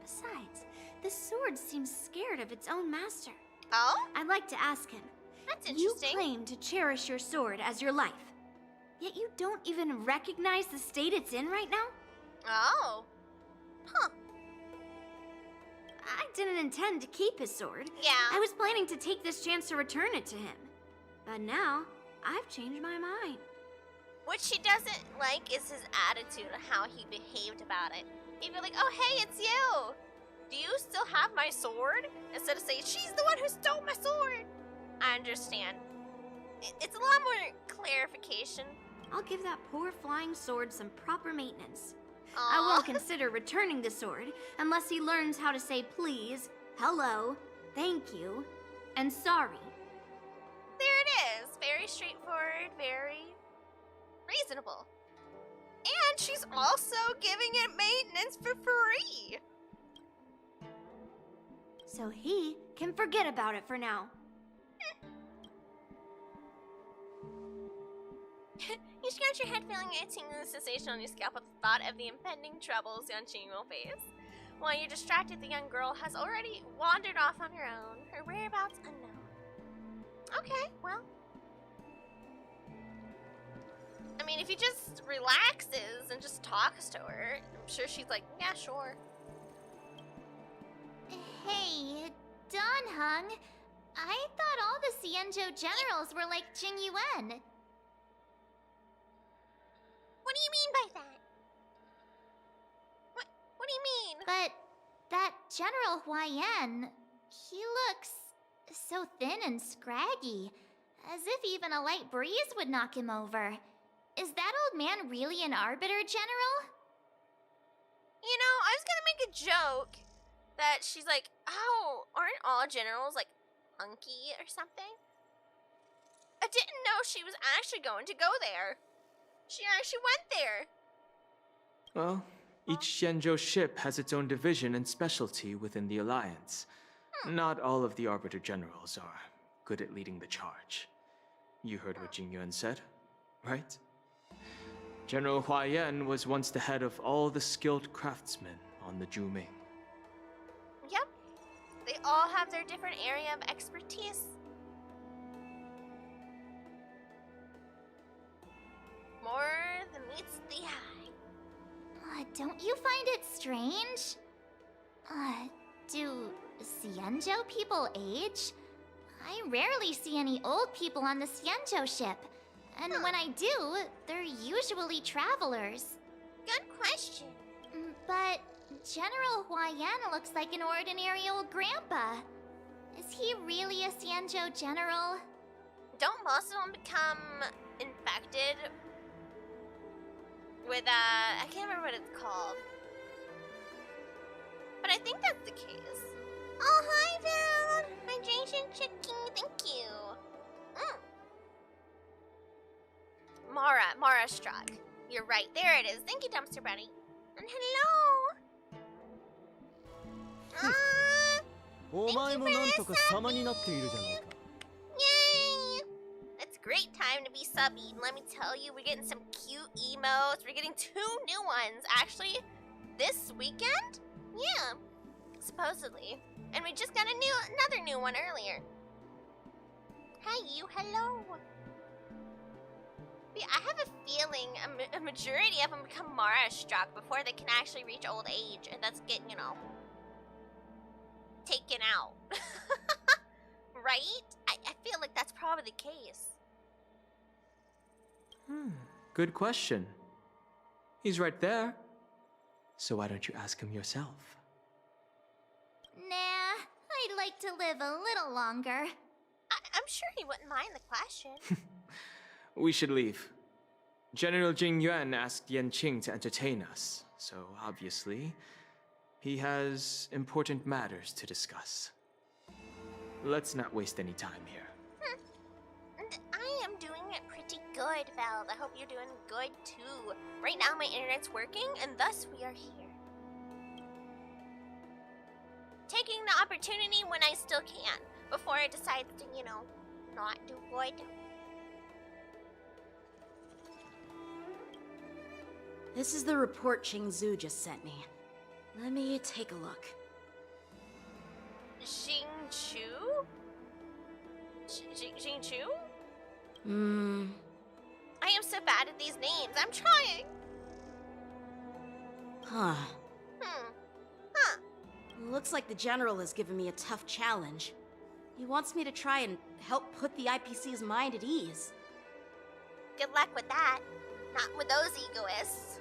Besides, the sword seems scared of its own master. Oh? I'd like to ask him. That's interesting. You claim to cherish your sword as your life, yet you don't even recognize the state it's in right now? Oh. Huh. I didn't intend to keep his sword. Yeah. I was planning to take this chance to return it to him. But now, I've changed my mind. What she doesn't like is his attitude and how he behaved about it. He'd be like, oh, hey, it's you. Do you still have my sword? Instead of saying, she's the one who stole my sword. I understand. It's a lot more clarification. I'll give that poor flying sword some proper maintenance. Aww. I won't consider returning the sword unless he learns how to say please, hello, thank you, and sorry. There it is. Very straightforward, very reasonable. And she's also giving it maintenance for free. So he can forget about it for now. You scratch your head, feeling a tingling sensation on your scalp at the thought of the impending troubles Xianzhou will face. While you're distracted, the young girl has already wandered off on her own, her whereabouts unknown. Okay, well. I mean, if he just relaxes and just talks to her, I'm sure she's like, yeah, sure. Hey, Don Hung. I thought all the Xianzhou generals were like Jing Yuan. What do you mean by that? What do you mean? But that General Huayan, he looks so thin and scraggy, as if even a light breeze would knock him over. Is that old man really an Arbiter General? You know, I was gonna make a joke that she's like, oh, aren't all generals like hunky or something? I didn't know she was actually going to go there. She actually went there. Well, each Xianzhou ship has its own division and specialty within the Alliance. Not all of the Arbiter Generals are good at leading the charge. You heard what Jing Yuan said, right? General Huayan was once the head of all the skilled craftsmen on the Zhuming. Yep. They all have their different area of expertise. More than meets the eye. Don't you find it strange? Do Xianzhou people age? I rarely see any old people on the Xianzhou ship. And when I do, they're usually travelers. Good question. But General Huayan looks like an ordinary old grandpa. Is he really a Xianzhou general? Don't most of them become infected with, I can't remember what it's called. But I think that's the case. Oh, hi, Val! Hydration chicken, thank you. Mara struck. You're right, there it is. Thank you, Dumpster Buddy. And hello! Yay! It's a great time to be subby. Let me tell you, we're getting some cute emotes. We're getting 2 new ones, actually, this weekend? Yeah, supposedly. And we just got another new one earlier. Hi, you. Hello. Yeah, I have a feeling a majority of them become Mara-struck before they can actually reach old age, and that's get, taken out. Right? I feel like that's probably the case. Good question. He's right there. So why don't you ask him yourself? Nah, I'd like to live a little longer. I'm sure he wouldn't mind the question. We should leave. General Jing Yuan asked Yan Qing to entertain us, so obviously, he has important matters to discuss. Let's not waste any time here. And I am doing it pretty good, Valve. I hope you're doing good too. Right now my internet's working, and thus we are here. Taking the opportunity when I still can, before it decides to, not do good. This is the report Xianzhou just sent me. Let me take a look. Xianzhou? Xianzhou? I am so bad at these names. I'm trying. Huh. Looks like the General has given me a tough challenge. He wants me to try and help put the IPC's mind at ease. Good luck with that. Not with those egoists.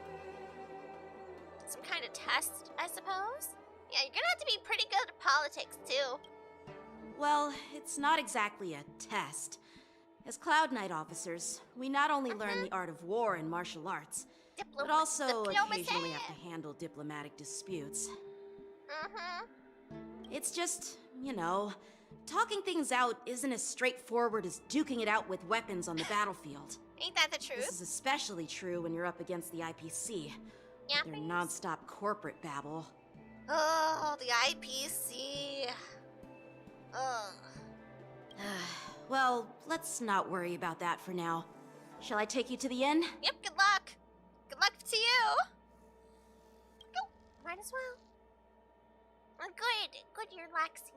Some kind of test, I suppose? Yeah, you're gonna have to be pretty good at politics, too. Well, it's not exactly a test. As Cloud Knight officers, we not only learn the art of war and martial arts, but also occasionally have to handle diplomatic disputes. It's just, talking things out isn't as straightforward as duking it out with weapons on the battlefield. Ain't that the truth? This is especially true when you're up against the IPC. Yeah, Their non-stop corporate babble. Oh, the IPC. Ugh. Well, let's not worry about that for now. Shall I take you to the inn? Yep, good luck. Good luck to you. Go. Might as well. Good, you're relaxing.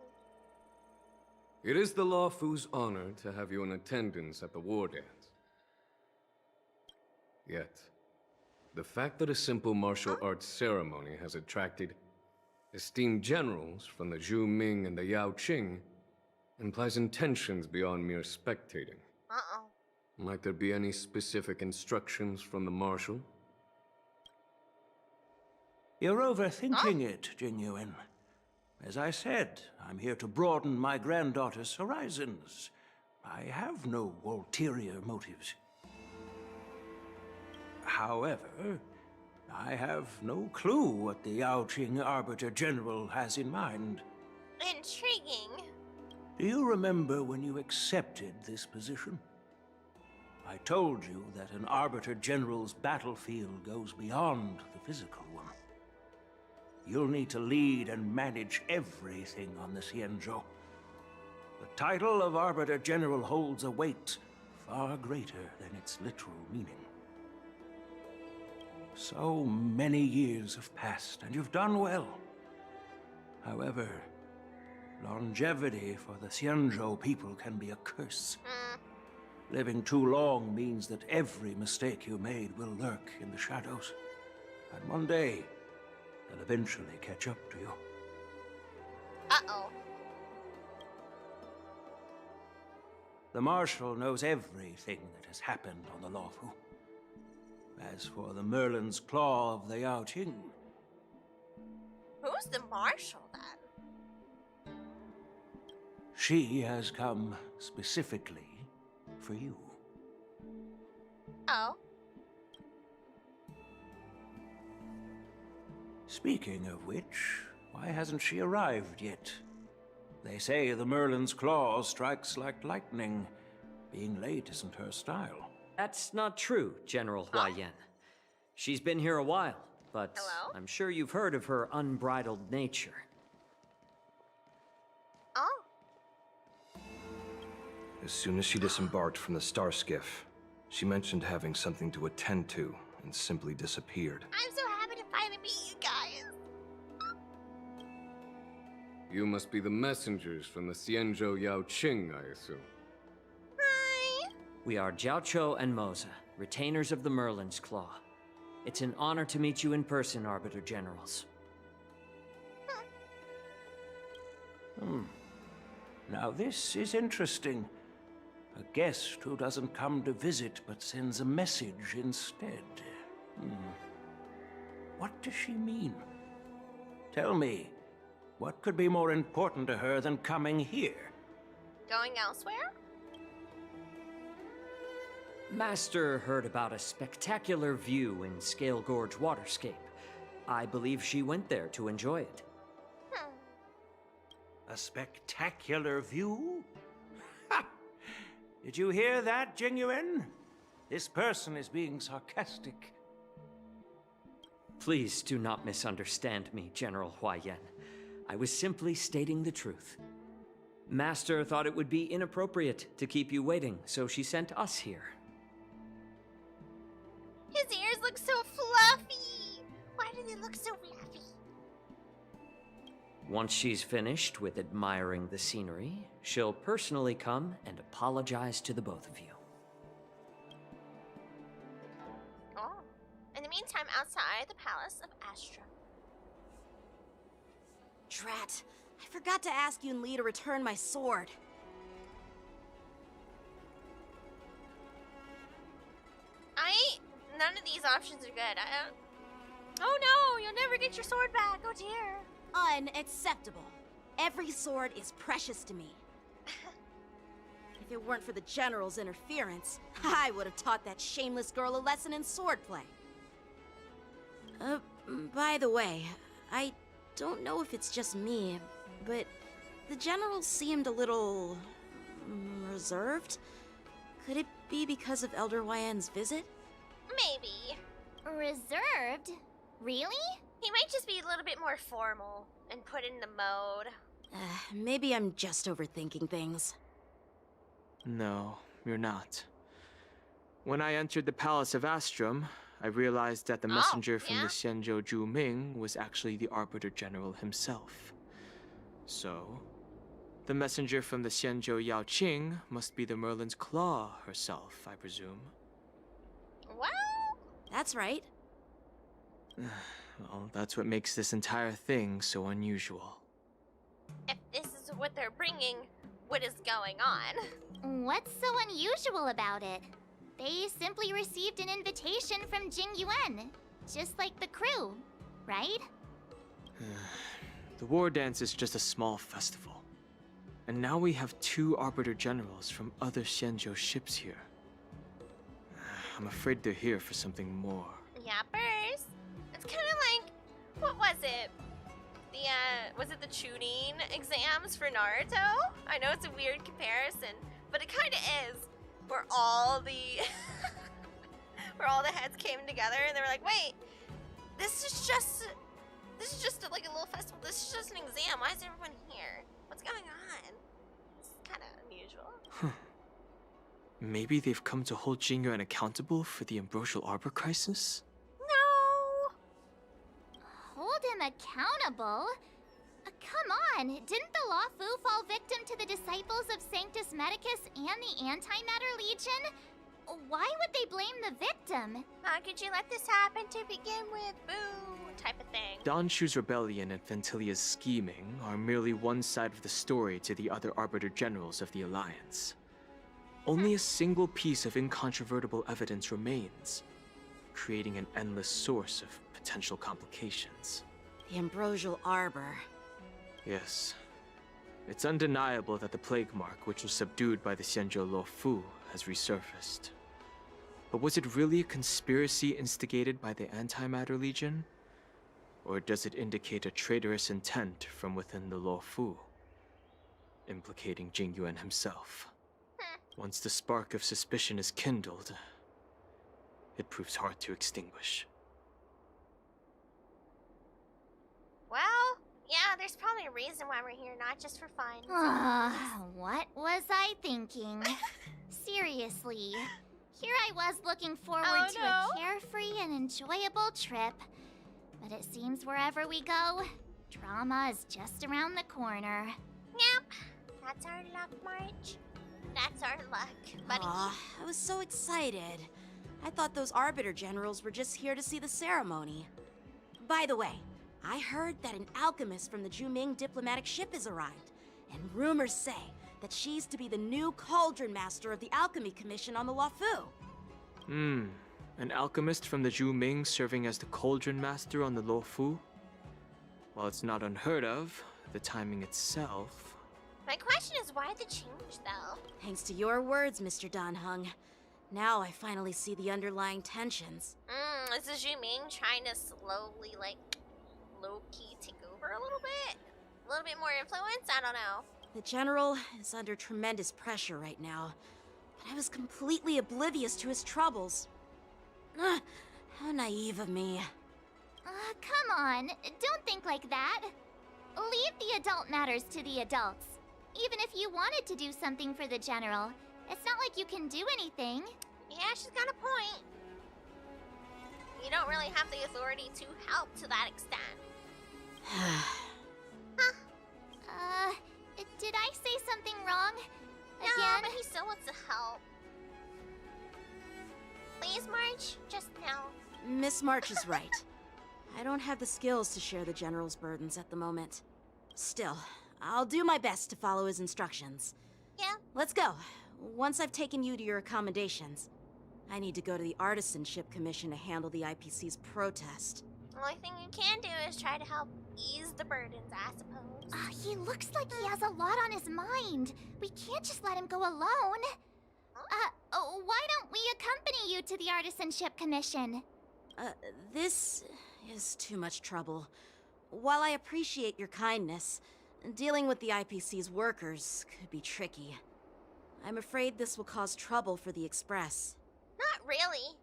It is the Loufu's honor to have you in attendance at the war dance. Yet, the fact that a simple martial arts ceremony has attracted esteemed generals from the Zhu Ming and the Yao Qing implies intentions beyond mere spectating. Might there be any specific instructions from the marshal? You're overthinking it, Jing Yuan. As I said, I'm here to broaden my granddaughter's horizons. I have no ulterior motives. However, I have no clue what the Yao Qing Arbiter General has in mind. Intriguing. Do you remember when you accepted this position? I told you that an Arbiter General's battlefield goes beyond the physical one. You'll need to lead and manage everything on the Xianzhou. The title of Arbiter General holds a weight far greater than its literal meaning. So many years have passed, and you've done well. However, longevity for the Xianzhou people can be a curse. Living too long means that every mistake you made will lurk in the shadows. And one day, they'll eventually catch up to you. Uh-oh. The Marshal knows everything that has happened on the Loufu. As for the Merlin's Claw of the Yao Qing... Who's the Marshal, then? She has come specifically for you. Oh. Speaking of which, why hasn't she arrived yet? They say the Merlin's Claw strikes like lightning. Being late isn't her style. That's not true, General Hua Yan. She's been here a while, but I'm sure you've heard of her unbridled nature. Oh. As soon as she disembarked from the star skiff, she mentioned having something to attend to and simply disappeared. I'm so happy to finally meet you guys. You must be the messengers from the Xianzhou Yao Qing, I assume. Hi. We are Jiaoqiu and Moza, retainers of the Merlin's Claw. It's an honor to meet you in person, Arbiter Generals. Now this is interesting. A guest who doesn't come to visit but sends a message instead. What does she mean? Tell me, what could be more important to her than coming here? Going elsewhere? Master heard about a spectacular view in Scale Gorge Waterscape. I believe she went there to enjoy it. A spectacular view? Ha! Did you hear that, Jingyuan? This person is being sarcastic. Please do not misunderstand me, General Huayan. I was simply stating the truth. Master thought it would be inappropriate to keep you waiting, so she sent us here. His ears look so fluffy. Why do they look so fluffy? Once she's finished with admiring the scenery, she'll personally come and apologize to the both of you. Oh. In the meantime, outside the Palace of Astra. Drat, I forgot to ask Yun Li to return my sword. None of these options are good. Oh no, you'll never get your sword back. Oh dear. Unacceptable. Every sword is precious to me. If it weren't for the General's interference, I would have taught that shameless girl a lesson in swordplay. By the way, I don't know if it's just me, but the General seemed a little reserved. Could it be because of Elder Huayan's visit? Maybe. Reserved? Really? He might just be a little bit more formal and put in the mode. Maybe I'm just overthinking things. No, you're not. When I entered the Palace of Astrum, I realized that the messenger from the Xianzhou Zhu Ming was actually the Arbiter General himself. So, the messenger from the Xianzhou Yao Qing must be the Merlin's Claw herself, I presume. Well, that's right. Well, that's what makes this entire thing so unusual. If this is what they're bringing, what is going on? What's so unusual about it? They simply received an invitation from Jingyuan, just like the crew, right? The war dance is just a small festival. And now we have 2 Arbiter Generals from other Xianzhou ships here. I'm afraid they're here for something more. Yappers. It's kind of like, what was it? Was it the Chunin exams for Naruto? I know it's a weird comparison, but it kind of is. Where all the heads came together and they were like, wait, this is just like a little festival. This is just an exam. Why is everyone here? What's going on? It's kind of unusual. Maybe they've come to hold Jingyuan accountable for the Ambrosial Arbor crisis? No! Hold him accountable? Come on, didn't the Loufu fall victim to the disciples of Sanctus Medicus and the Antimatter Legion? Why would they blame the victim? How could you let this happen to begin with? Boo! Type of thing. Don Shu's rebellion and Ventilia's scheming are merely one side of the story to the other Arbiter Generals of the Alliance. Only a single piece of incontrovertible evidence remains, creating an endless source of potential complications. The Ambrosial Arbor. Yes. It's undeniable that the plague mark, which was subdued by the Xianzhou Loufu, has resurfaced. But was it really a conspiracy instigated by the Antimatter Legion? Or does it indicate a traitorous intent from within the Loufu, implicating Jingyuan himself? Once the spark of suspicion is kindled, it proves hard to extinguish. Well, yeah, there's probably a reason why we're here, not just for fun. What was I thinking? Seriously. Here I was looking forward to a carefree and enjoyable trip. But it seems wherever we go, drama is just around the corner. Yep, that's our luck, March. That's our luck, buddy. Aw, I was so excited. I thought those Arbiter Generals were just here to see the ceremony. By the way, I heard that an alchemist from the Zhuming diplomatic ship has arrived, and rumors say that she's to be the new Cauldron Master of the Alchemy Commission on the Loufu. An alchemist from the Zhu Ming serving as the cauldron master on the Loufu? While it's not unheard of, the timing itself... My question is, why the change, though? Thanks to your words, Mr. Dan Heng. Now I finally see the underlying tensions. Is the Zhu Ming trying to slowly, like, low-key take over a little bit? A little bit more influence? I don't know. The General is under tremendous pressure right now, but I was completely oblivious to his troubles. How naive of me. Come on, don't think like that. Leave the adult matters to the adults. Even if you wanted to do something for the General, it's not like you can do anything. Yeah, she's got a point. You don't really have the authority to help to that extent. Did I say something wrong? No, Again? but he still wants to help. Please, March, just now. Miss March is right. I don't have the skills to share the General's burdens at the moment. Still, I'll do my best to follow his instructions. Yeah. Let's go. Once I've taken you to your accommodations, I need to go to the Artisanship Commission to handle the IPC's protest. The only thing you can do is try to help ease the burdens, I suppose. He looks like he has a lot on his mind. We can't just let him go alone. Why don't we accompany you to the Artisanship Commission? This is too much trouble. While I appreciate your kindness, dealing with the IPC's workers could be tricky. I'm afraid this will cause trouble for the Express. Not really.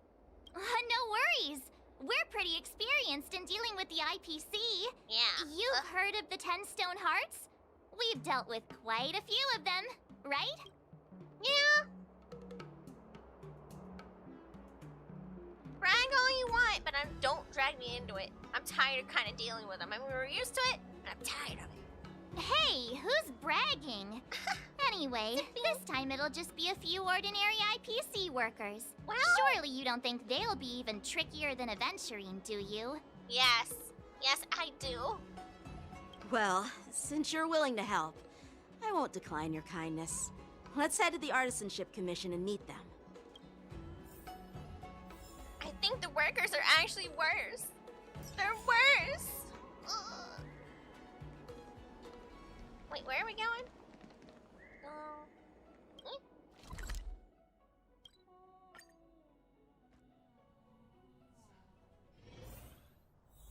No worries. We're pretty experienced in dealing with the IPC. Yeah. You've heard of the 10 Stone Hearts? We've dealt with quite a few of them, right? Yeah. Brag all you want, but don't drag me into it. I'm tired of kind of dealing with them. I mean, we were used to it, and I'm tired of it. Hey, who's bragging? Anyway, this time it'll just be a few ordinary IPC workers. Well, surely you don't think they'll be even trickier than Aventurine, do you? Yes. Yes, I do. Well, since you're willing to help, I won't decline your kindness. Let's head to the Artisanship Commission and meet them. I think the workers are actually worse. They're worse. Ugh. Wait, where are we going?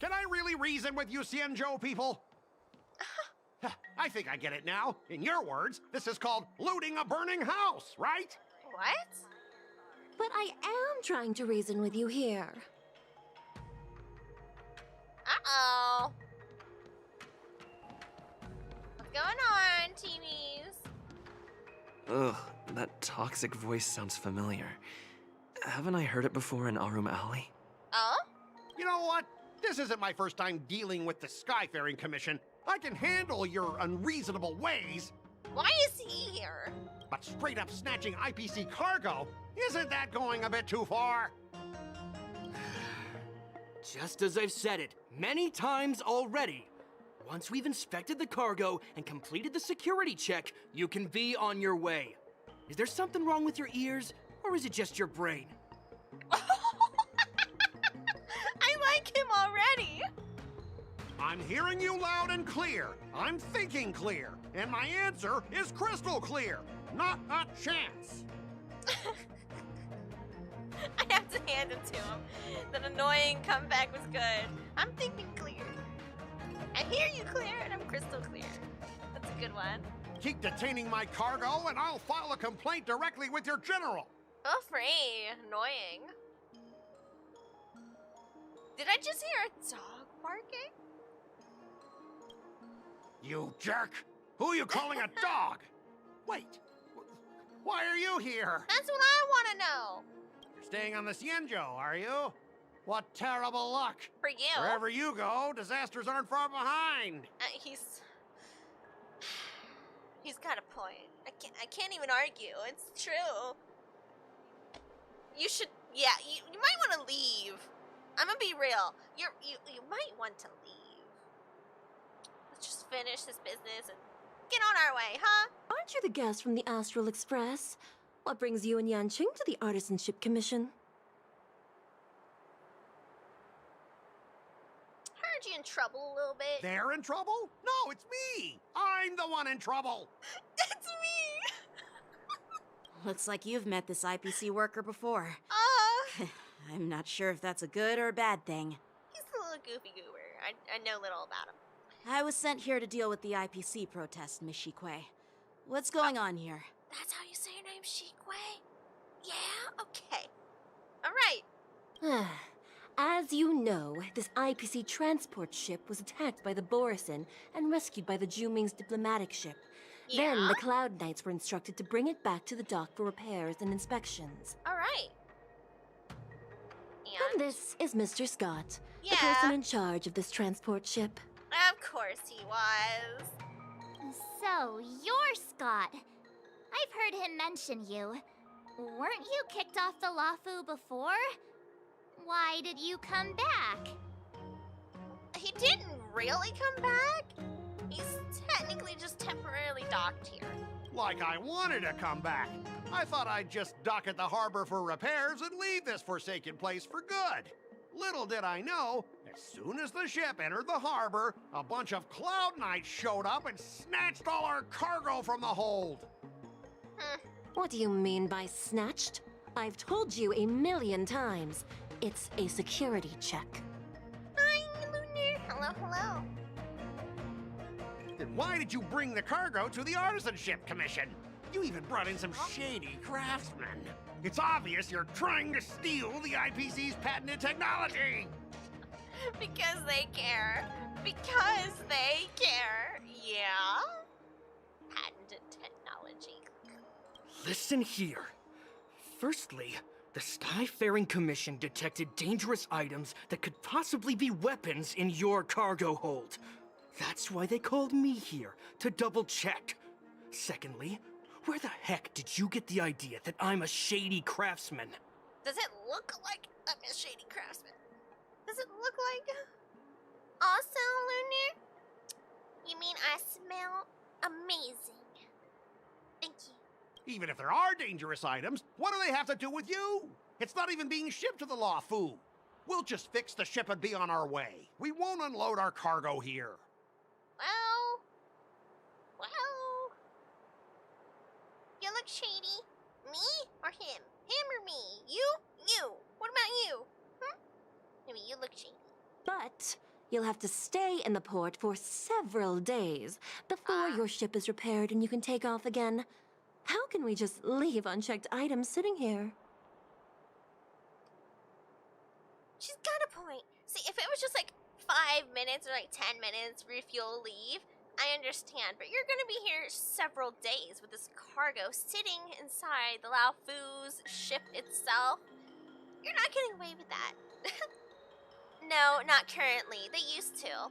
Can I really reason with you, Xianzhou people? I think I get it now. In your words, this is called looting a burning house, right? What? But I am trying to reason with you here. Uh-oh. What's going on, teamies? Ugh, that toxic voice sounds familiar. Haven't I heard it before in Arum Alley? Oh? You know what? This isn't my first time dealing with the Skyfaring Commission. I can handle your unreasonable ways. Why is he here? But straight up snatching IPC cargo? Isn't that going a bit too far? Just as I've said it many times already. Once we've inspected the cargo and completed the security check, you can be on your way. Is there something wrong with your ears, or is it just your brain? I like him already. I'm hearing you loud and clear. I'm thinking clear. And my answer is crystal clear. Not a chance. I have to hand it to him. That annoying comeback was good. I'm thinking clear. I hear you clear, and I'm crystal clear. That's a good one. Keep detaining my cargo, and I'll file a complaint directly with your general. Oh, free. Annoying. Did I just hear a dog barking? You jerk! Who are you calling a dog? Wait, why are you here? That's what I want to know. You're staying on the Xianzhou, are you? What terrible luck. For you. Wherever you go, disasters aren't far behind. He's got a point. I can't even argue. It's true. You should, yeah, you might want to leave. I'm gonna be real. You might want to leave. Let's just finish this business and get on our way, huh? Aren't you the guest from the Astral Express? What brings you and Yanqing to the Artisanship Commission? in trouble a little bit? They're in trouble? No, it's me! I'm the one in trouble! It's me! Looks like you've met this IPC worker before. Oh! I'm not sure if that's a good or a bad thing. He's a little goofy goober. I know little about him. I was sent here to deal with the IPC protest, Miss Shikwe. What's going on here? That's how you say your name, Shikwe? Yeah? Okay. Alright. As you know, this IPC transport ship was attacked by the Borisin and rescued by the Juming's diplomatic ship. Yeah? Then the Cloud Knights were instructed to bring it back to the dock for repairs and inspections. Alright. And this is Mr. Scott, Yeah. the person in charge of this transport ship. Of course he was. So, you're Scott. I've heard him mention you. Weren't you kicked off the Loufu before? Why did you come back? He didn't really come back. He's technically just temporarily docked here. Like I wanted to come back. I thought I'd just dock at the harbor for repairs and leave this forsaken place for good. Little did I know, as soon as the ship entered the harbor, a bunch of Cloud Knights showed up and snatched all our cargo from the hold. What do you mean by snatched? I've told you 1,000,000 times. It's a security check. Hi, Lunar. Hello, hello. Then why did you bring the cargo to the Artisanship Commission? You even brought in some shady craftsmen. It's obvious you're trying to steal the IPC's patented technology. Because they care. Because they care. Yeah? Patented technology. Listen here. Firstly, the Skyfaring Commission detected dangerous items that could possibly be weapons in your cargo hold. That's why they called me here, to double check. Secondly, where the heck did you get the idea that I'm a shady craftsman? Does it look like I'm a shady craftsman? Does it look like... Also, Lunar? You mean I smell amazing? Thank you. Even if there are dangerous items, what do they have to do with you? It's not even being shipped to the Loufu. We'll just fix the ship and be on our way. We won't unload our cargo here. Well... You look shady. Me or him? Him or me? You. What about you? Maybe you look shady. But you'll have to stay in the port for several days before your ship is repaired and you can take off again. How can we just leave unchecked items sitting here? She's got a point. See, if it was just like 5 minutes or like 10 minutes, refuel, leave, I understand. But you're gonna be here several days with this cargo sitting inside the Loufu's ship itself. You're not getting away with that. No, not currently. They used to.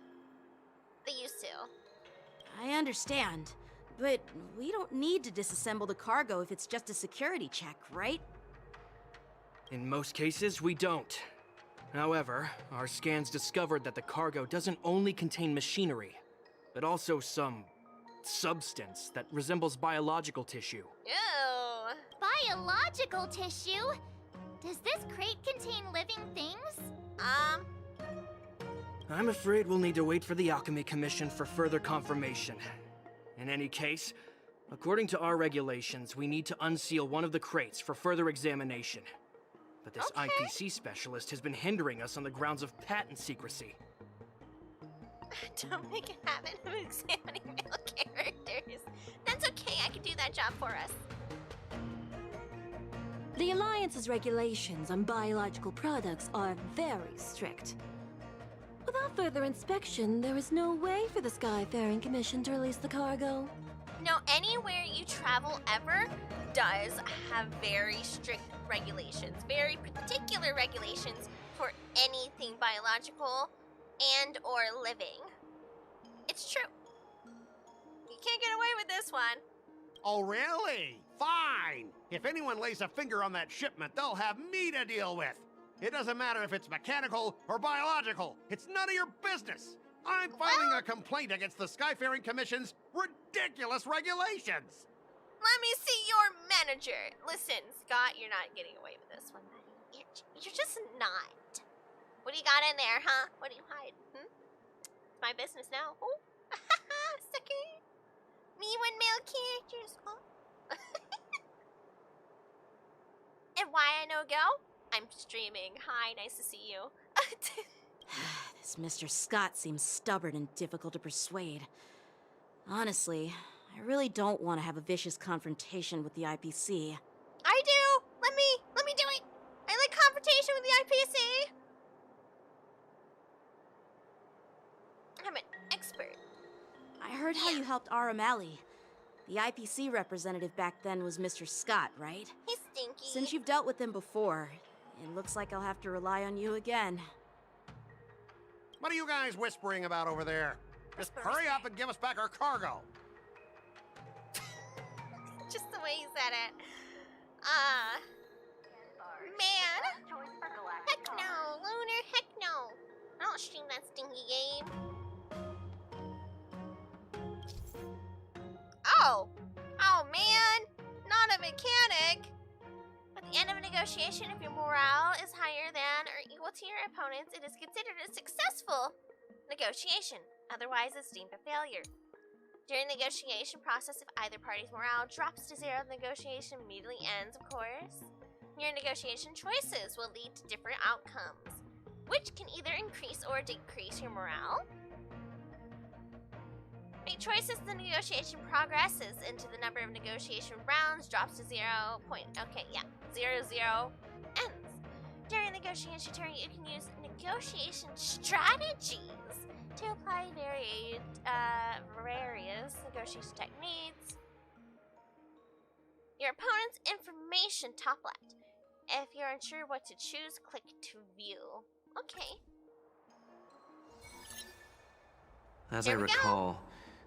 I understand, but we don't need to disassemble the cargo if it's just a security check, right? In most cases, we don't. However, our scans discovered that the cargo doesn't only contain machinery, but also some substance that resembles biological tissue. Ew. Biological tissue? Does this crate contain living things? I'm afraid we'll need to wait for the Alchemy Commission for further confirmation. In any case, according to our regulations, we need to unseal one of the crates for further examination. But this IPC specialist has been hindering us on the grounds of patent secrecy. Don't make a habit of examining male characters. That's okay, I can do that job for us. The Alliance's regulations on biological products are very strict. Without further inspection, there is no way for the Skyfaring Commission to release the cargo. No, anywhere you travel ever does have very strict regulations, very particular regulations for anything biological and or living. It's true. You can't get away with this one. Oh, really? Fine. If anyone lays a finger on that shipment, they'll have me to deal with. It doesn't matter if it's mechanical or biological. It's none of your business. I'm filing a complaint against the Skyfaring Commission's ridiculous regulations. Let me see your manager. Listen, Scott, you're not getting away with this one, buddy. You're just not. What do you got in there, huh? What are you hiding? It's my business now. Oh, sucker. Me when male characters. Oh. And why I no go? I'm streaming. Hi, nice to see you. This Mr. Scott seems stubborn and difficult to persuade. Honestly, I really don't want to have a vicious confrontation with the IPC. I do. Let me do it. I like confrontation with the IPC. I'm an expert. I heard how you helped Aramali. The IPC representative back then was Mr. Scott, right? He's stinky. Since you've dealt with him before, it looks like I'll have to rely on you again. What are you guys whispering about over there? Just hurry up and give us back our cargo. Just the way he said it. Man. Heck no. Lunar, heck no. I don't stream that stinky game. Oh man, not a mechanic. At the end of a negotiation, if your morale is higher than or equal to your opponent's, it is considered a successful negotiation. Otherwise, it's deemed a failure. During the negotiation process, if either party's morale drops to zero, the negotiation immediately ends, of course. Your negotiation choices will lead to different outcomes, which can either increase or decrease your morale. Make choices as the negotiation progresses into the number of negotiation rounds drops to 0. Okay, yeah, 0 ends. During the negotiation turn, you can use negotiation strategies to apply various negotiation techniques. Your opponent's information top left. If you're unsure what to choose, click to view. Okay. As I recall,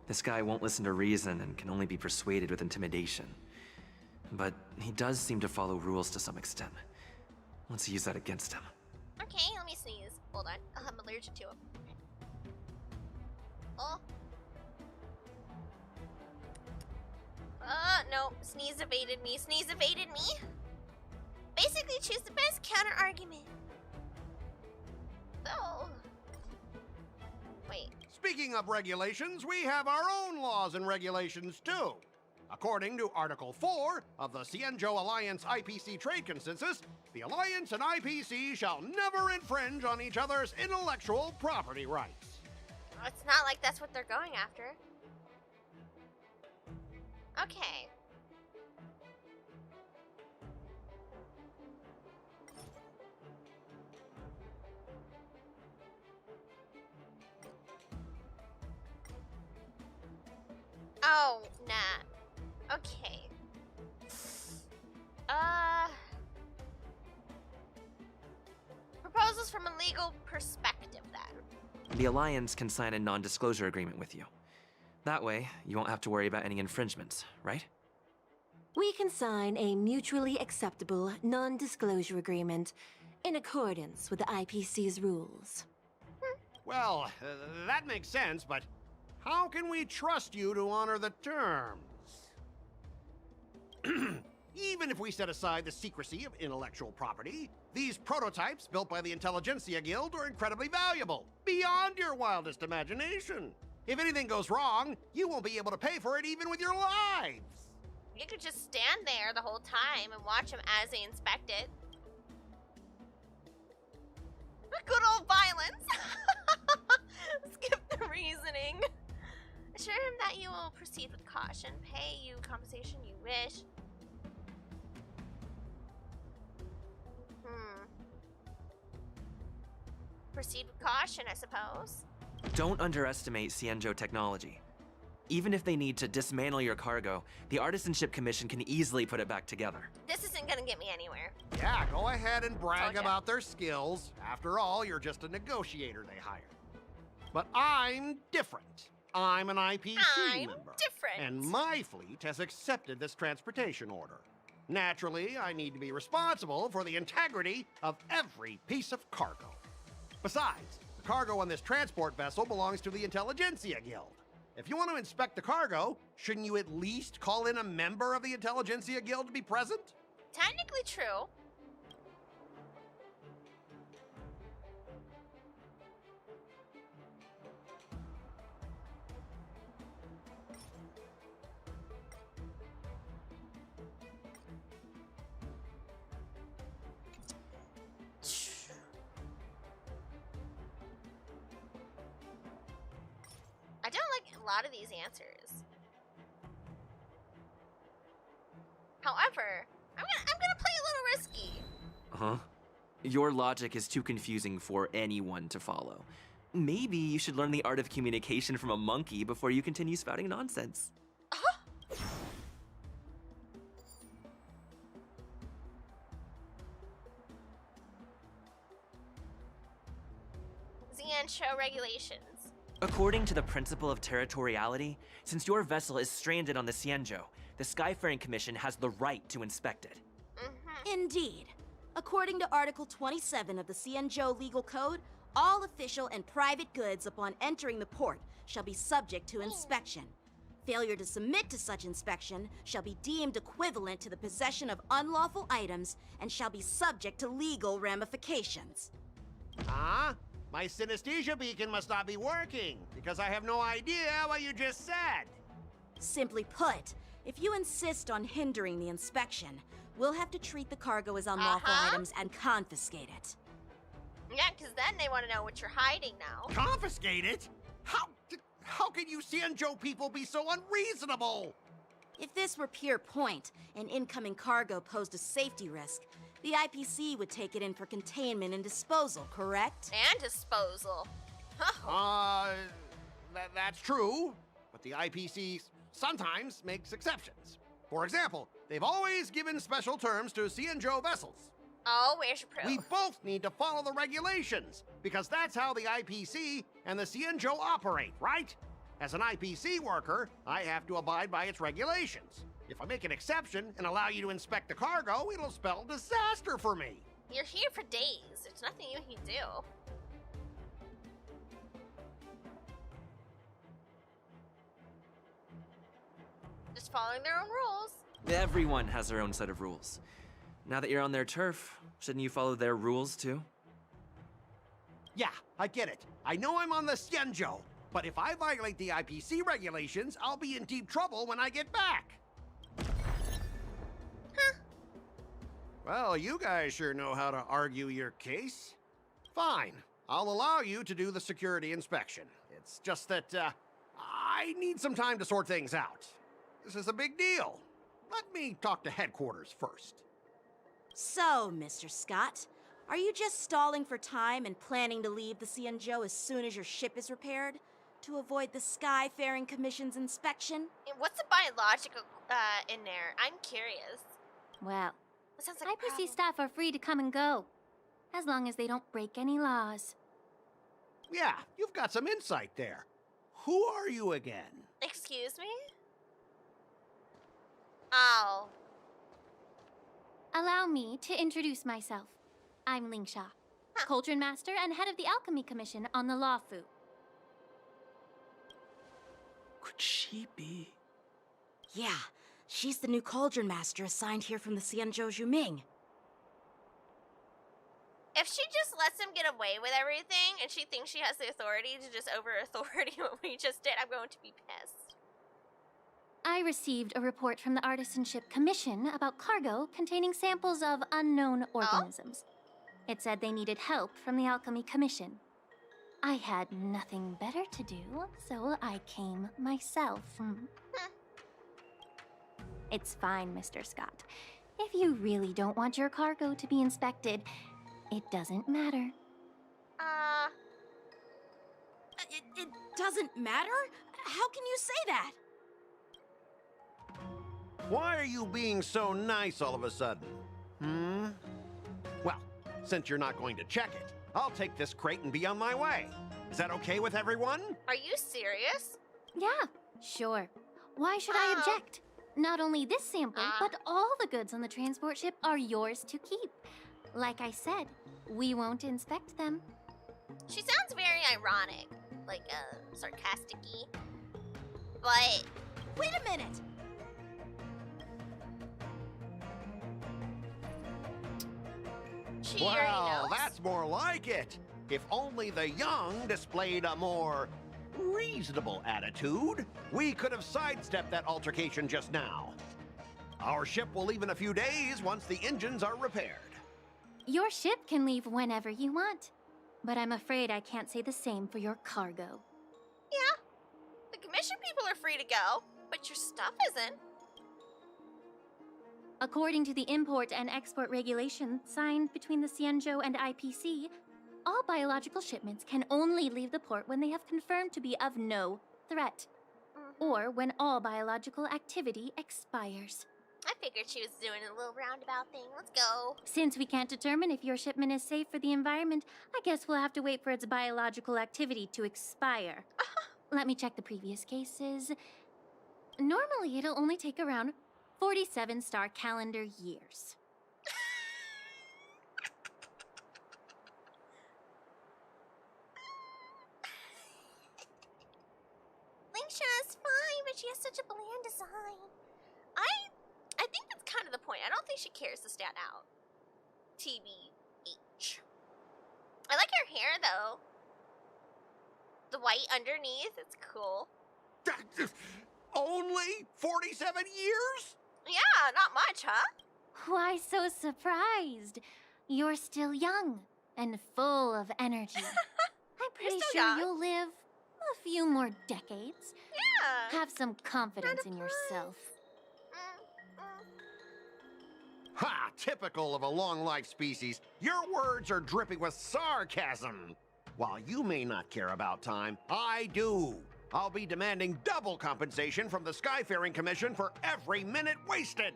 this guy won't listen to reason and can only be persuaded with intimidation. But he does seem to follow rules to some extent. Let's use that against him. Okay, let me sneeze. Hold on. I'm allergic to him. Oh. No. Sneeze evaded me. Sneeze evaded me. Basically, choose the best counter argument. Oh. Wait. Speaking of regulations, we have our own laws and regulations too. According to Article 4 of the Xianzhou Alliance IPC Trade Consensus, the Alliance and IPC shall never infringe on each other's intellectual property rights. It's not like that's what they're going after. Okay. Oh, nah. Okay. Proposals from a legal perspective, then. The Alliance can sign a non-disclosure agreement with you. That way, you won't have to worry about any infringements, right? We can sign a mutually acceptable non-disclosure agreement in accordance with the IPC's rules. Well, that makes sense, but how can we trust you to honor the terms? Even if we set aside the secrecy of intellectual property, these prototypes built by the Intelligentsia Guild are incredibly valuable, beyond your wildest imagination. If anything goes wrong, you won't be able to pay for it even with your lives. You could just stand there the whole time and watch them as they inspect it. Good old violence. Skip the reasoning. Assure him that you will proceed with caution. Pay you compensation you wish. Proceed with caution, I suppose. Don't underestimate Xianzhou technology. Even if they need to dismantle your cargo, the Artisanship Commission can easily put it back together. This isn't gonna get me anywhere. Yeah, go ahead and brag about their skills. After all, you're just a negotiator they hired. But I'm different. I'm an IPC member. Different. And my fleet has accepted this transportation order. Naturally, I need to be responsible for the integrity of every piece of cargo. Besides, the cargo on this transport vessel belongs to the Intelligentsia Guild. If you want to inspect the cargo, shouldn't you at least call in a member of the Intelligentsia Guild to be present? Technically true. a lot of these answers. However, I'm gonna play a little risky. Huh? Your logic is too confusing for anyone to follow. Maybe you should learn the art of communication from a monkey before you continue spouting nonsense. Xianzhou regulations. According to the principle of territoriality, since your vessel is stranded on the Xianzhou, the Skyfaring Commission has the right to inspect it. Indeed. According to Article 27 of the Xianzhou Legal Code, all official and private goods upon entering the port shall be subject to inspection. Failure to submit to such inspection shall be deemed equivalent to the possession of unlawful items and shall be subject to legal ramifications. Huh? My synesthesia beacon must not be working, because I have no idea what you just said. Simply put, if you insist on hindering the inspection, we'll have to treat the cargo as unlawful items and confiscate it. Yeah, because then they want to know what you're hiding now. Confiscate it? How can you Xianzhou people be so unreasonable? If this were pure point and incoming cargo posed a safety risk, the IPC would take it in for containment and disposal, correct? And disposal. That's true, but the IPC sometimes makes exceptions. For example, they've always given special terms to Xianzhou vessels. Oh, where's your proof? We both need to follow the regulations, because that's how the IPC and the Xianzhou operate, right? As an IPC worker, I have to abide by its regulations. If I make an exception and allow you to inspect the cargo, it'll spell disaster for me. You're here for days. There's nothing you can do. Just following their own rules. Everyone has their own set of rules. Now that you're on their turf, shouldn't you follow their rules too? Yeah, I get it. I know I'm on the Xianzhou, but if I violate the IPC regulations, I'll be in deep trouble when I get back. Well, you guys sure know how to argue your case. Fine, I'll allow you to do the security inspection. It's just that, I need some time to sort things out. This is a big deal. Let me talk to headquarters first. So, Mr. Scott, are you just stalling for time and planning to leave the Xianzhou as soon as your ship is repaired? To avoid the Skyfaring Commission's inspection? What's the biological, in there? I'm curious. Well, that sounds like IPC staff are free to come and go, as long as they don't break any laws. Yeah, you've got some insight there. Who are you again? Excuse me? Oh. Allow me to introduce myself. I'm Lingsha, Cauldron Master and head of the Alchemy Commission on the Loufu. Could she be? Yeah, she's the new Cauldron Master assigned here from the Xianzhou Zhuming. If she just lets him get away with everything and she thinks she has the authority to just over-authority what we just did, I'm going to be pissed. I received a report from the Artisanship Commission about cargo containing samples of unknown organisms. It said they needed help from the Alchemy Commission. I had nothing better to do, so I came myself. It's fine, Mr. Scott. If you really don't want your cargo to be inspected, it doesn't matter. It doesn't matter? How can you say that? Why are you being so nice all of a sudden? Well, since you're not going to check it, I'll take this crate and be on my way. Is that okay with everyone? Are you serious? Yeah, sure. Why should I object? Not only this sample, but all the goods on the transport ship are yours to keep. Like I said, we won't inspect them. She sounds very ironic, like, sarcastic-y. But... Wait a minute! She already knows. That's more like it. If only the young displayed a more reasonable attitude, we could have sidestepped that altercation just now. Our ship will leave in a few days once the engines are repaired. Your ship can leave whenever you want, but I'm afraid I can't say the same for your cargo. Yeah, the commission mission people are free to go, but your stuff isn't. According to the import and export regulation signed between the Xianzhou and IPC, all biological shipments can only leave the port when they have confirmed to be of no threat, or when all biological activity expires. I figured she was doing a little roundabout thing. Let's go. Since we can't determine if your shipment is safe for the environment, I guess we'll have to wait for its biological activity to expire. Let me check the previous cases. Normally, it'll only take around 47 star calendar years. Lingsha's fine, but she has such a bland design. I think that's kind of the point. I don't think she cares to stand out. TBH. I like her hair, though. The white underneath, it's cool. Only 47 years? Yeah, not much, huh? Why so surprised? You're still young and full of energy. I'm pretty still sure young. you'll live a few more decades. Yeah. Have some confidence in yourself. Ha! Typical of a long-life species. Your words are dripping with sarcasm. While you may not care about time, I do. I'll be demanding double compensation from the Skyfaring Commission for every minute wasted.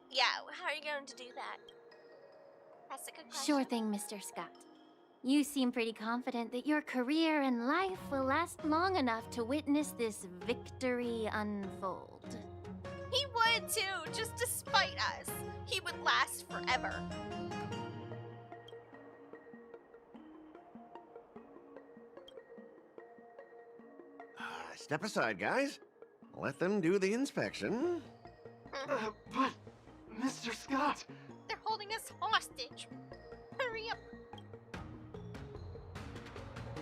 Yeah, how are you going to do that? That's a good question. Sure thing, Mr. Scott. You seem pretty confident that your career and life will last long enough to witness this victory unfold. He would too, just to spite us. He would last forever. Step aside, guys. Let them do the inspection. But, Mr. Scott... They're holding us hostage. Hurry up.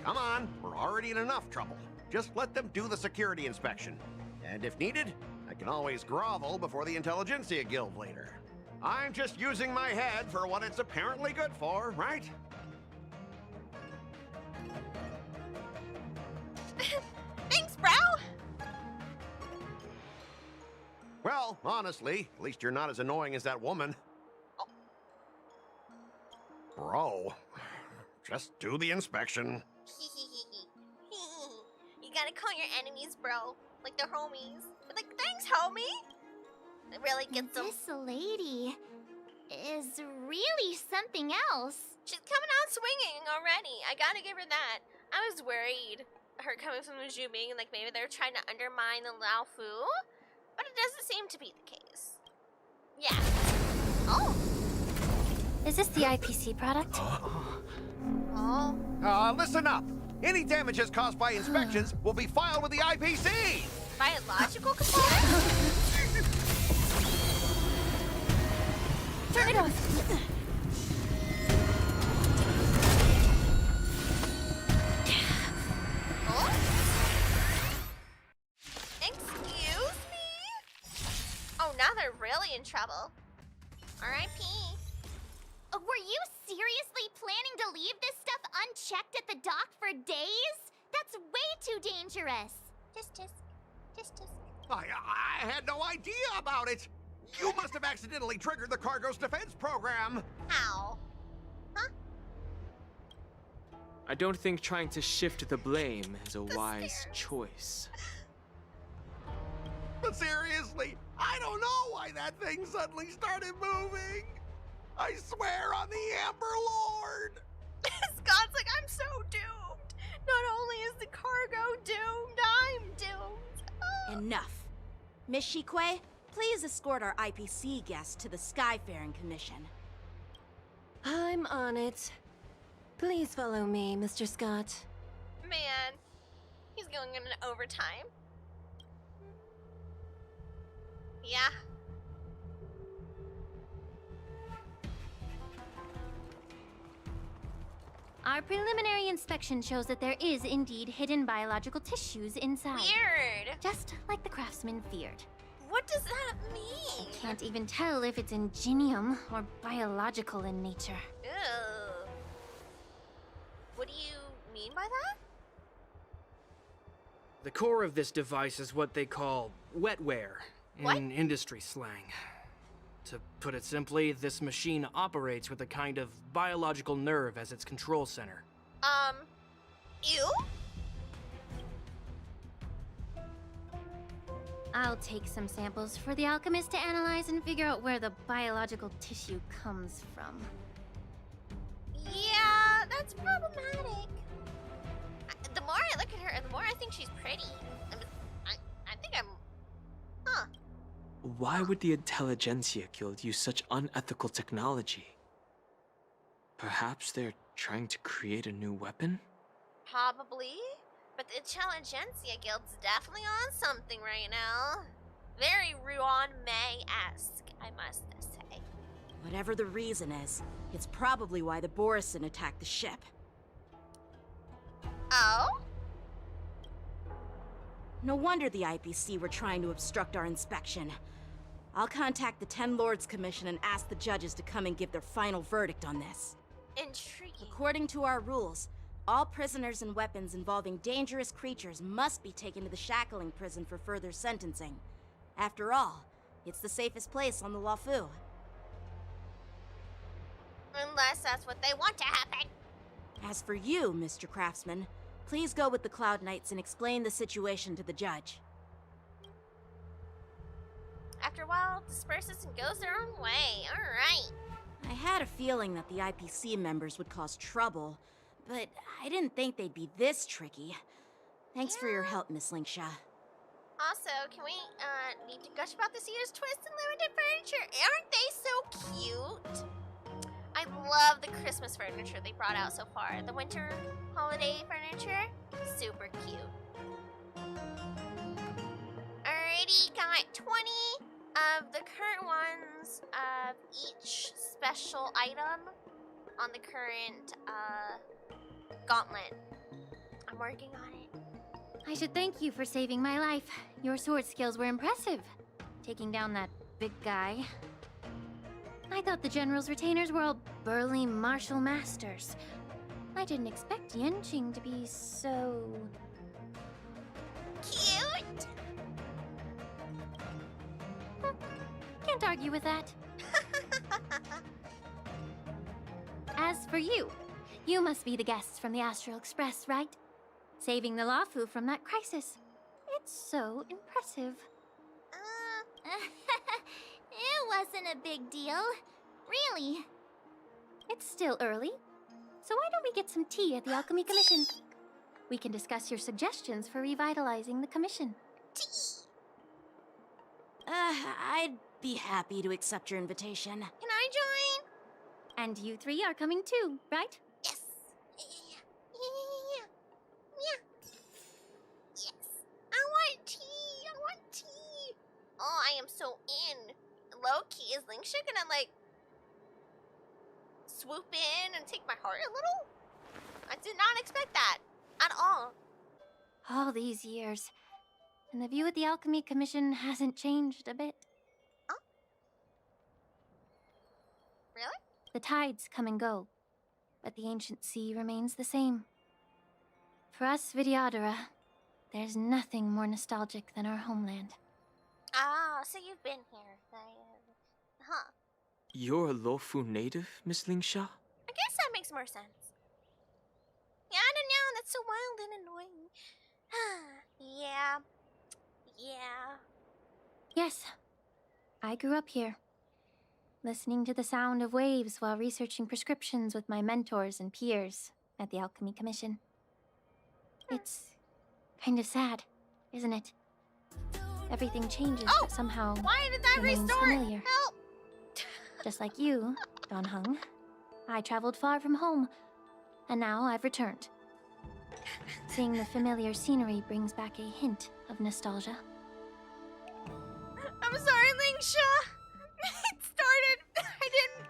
Come on, we're already in enough trouble. Just let them do the security inspection. And if needed, I can always grovel before the Intelligentsia Guild later. I'm just using my head for what it's apparently good for, right? Thanks, bro! Well, honestly, at least you're not as annoying as that woman. Oh. Bro, just do the inspection. You gotta call your enemies, bro. Like they're homies. But like, thanks, homie! It really gets them. This lady is really something else. She's coming out swinging already. I gotta give her that. I was worried. Her coming from the Zhu being like maybe they're trying to undermine the Loufu. But it doesn't seem to be the case. Yeah. Oh. Is this the IPC product? Oh. Listen up. Any damages caused by inspections will be filed with the IPC. Biological component? Turn it off. Oh? Excuse me? Oh, now they're really in trouble. R.I.P. Were you seriously planning to leave this stuff unchecked at the dock for days? That's way too dangerous. Just. I had no idea about it. You must have accidentally triggered the cargo's defense program. How? Huh? I don't think trying to shift the blame is a wise choice. But seriously, I don't know why that thing suddenly started moving. I swear on the Amber Lord. Scott's like, I'm so doomed. Not only is the cargo doomed, I'm doomed. Enough. Miss Shikue, please escort our IPC guest to the Skyfaring Commission. I'm on it. Please follow me, Mr. Scott. Man, he's going in an overtime. Yeah. Our preliminary inspection shows that there is indeed hidden biological tissues inside. Weird. Just like the craftsman feared. What does that mean? Can't even tell if it's ingenium or biological in nature. Ew. What do you mean by that? The core of this device is what they call wetware in industry slang. To put it simply, this machine operates with a kind of biological nerve as its control center. Ew? I'll take some samples for the alchemist to analyze and figure out where the biological tissue comes from. Yeah, that's problematic. The more I look at her, the more I think she's pretty. I think I'm... Huh. Why would the Intelligentsia Guild use such unethical technology? Perhaps they're trying to create a new weapon? Probably. But the Intelligentsia Guild's definitely on something right now. Very Ruan May-esque, I must say. Whatever the reason is, it's probably why the Borisin attacked the ship. Oh? No wonder the IPC were trying to obstruct our inspection. I'll contact the Ten Lords Commission and ask the judges to come and give their final verdict on this. Intriguing. According to our rules, all prisoners and weapons involving dangerous creatures must be taken to the shackling prison for further sentencing. After all, it's the safest place on the Loufu. Unless that's what they want to happen. As for you, Mr. Craftsman, please go with the Cloud Knights and explain the situation to the judge. After a while, disperses and goes their own way. Alright. I had a feeling that the IPC members would cause trouble, but I didn't think they'd be this tricky. Thanks for your help, Miss Linksha. Also, can we, need to gush about this year's twist and limited furniture? Aren't they so cute? I love the Christmas furniture they brought out so far. The winter holiday furniture, super cute. Alrighty, got 20 of the current ones of each special item on the current, gauntlet. I'm working on it. I should thank you for saving my life. Your sword skills were impressive. Taking down that big guy. I thought the General's retainers were all burly martial masters. I didn't expect Yanqing to be so... cute? Can't argue with that. As for you, you must be the guests from the Astral Express, right? Saving the Loufu from that crisis. It's so impressive. It wasn't a big deal. Really. It's still early, so why don't we get some tea at the Alchemy Commission? We can discuss your suggestions for revitalizing the commission. Tea! I'd be happy to accept your invitation. Can I join? And you three are coming too, right? Yes. Yeah. Yes. I want tea. I want tea. Oh, I am so in. Low key, is Linksha gonna, like, swoop in and take my heart a little? I did not expect that. At all. All these years, and the view at the Alchemy Commission hasn't changed a bit. Oh? Really? The tides come and go, but the ancient sea remains the same. For us Vidyadhara, there's nothing more nostalgic than our homeland. Ah, so you've been here. Huh. You're a Loufu native, Miss Linksha? I guess that makes more sense. Yeah, I don't know. That's so wild and annoying. Yeah. Yes, I grew up here, listening to the sound of waves while researching prescriptions with my mentors and peers at the Alchemy Commission. It's kind of sad, isn't it? Everything changes, but somehow why did that remains restart? familiar. Help! Just like you, Don Hung, I traveled far from home, and now I've returned. Seeing the familiar scenery brings back a hint of nostalgia. I'm sorry, Linksha. It started.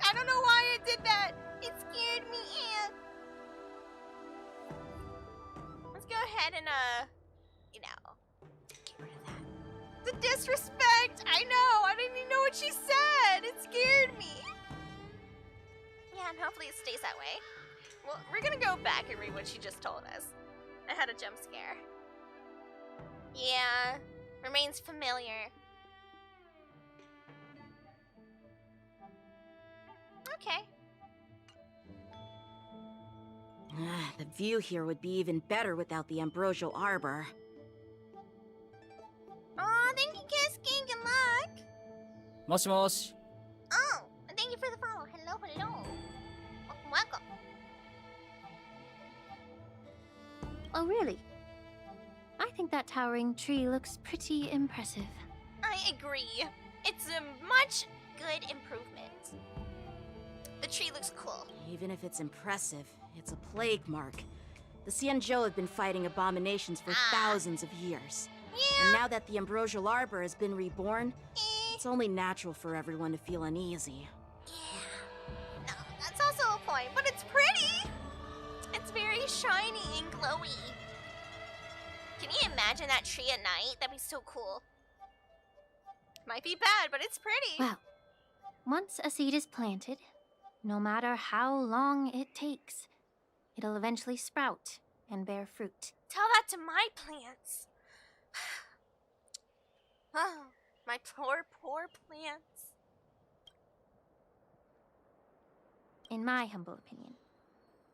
I don't know why it did that. It scared me, and let's go ahead and get rid of that. The disrespect. I know. I didn't even know what she said. It scared me. Yeah, and hopefully it stays that way. Well, we're gonna go back and read what she just told us. I had a jump scare. Yeah, remains familiar. Okay. The view here would be even better without the ambrosial arbor. Aw, thank you, Kisky. Good luck. もしもし。 Oh, thank you for the follow. Hello, hello. Welcome. Oh, really? I think that towering tree looks pretty impressive. I agree. It's a much good improvement. The tree looks cool. Even if it's impressive, it's a plague mark. The Xianzhou have been fighting abominations for thousands of years. Yeah. And now that the ambrosial arbor has been reborn, it's only natural for everyone to feel uneasy. Yeah. No, that's also a point, but it's pretty. It's very shiny and glowy. Can you imagine that tree at night? That'd be so cool. Might be bad, but it's pretty. Well, once a seed is planted, no matter how long it takes, it'll eventually sprout and bear fruit. Tell that to my plants. Oh, my poor, poor plants. In my humble opinion,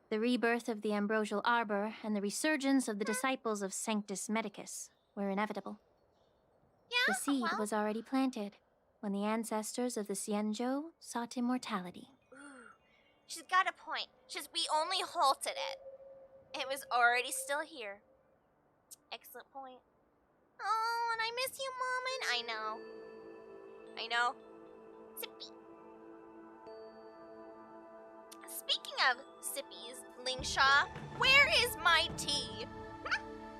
the rebirth of the ambrosial arbor and the resurgence of the disciples of Sanctus Medicus were inevitable. Yeah, The seed was already planted when the ancestors of the Xianzhou sought immortality. Ooh, she's got a point. We only halted it. It was already still here. Excellent point. Oh, and I miss you, Mom, and I know. Sippy. Speaking of sippies, Lingsha, where is my tea?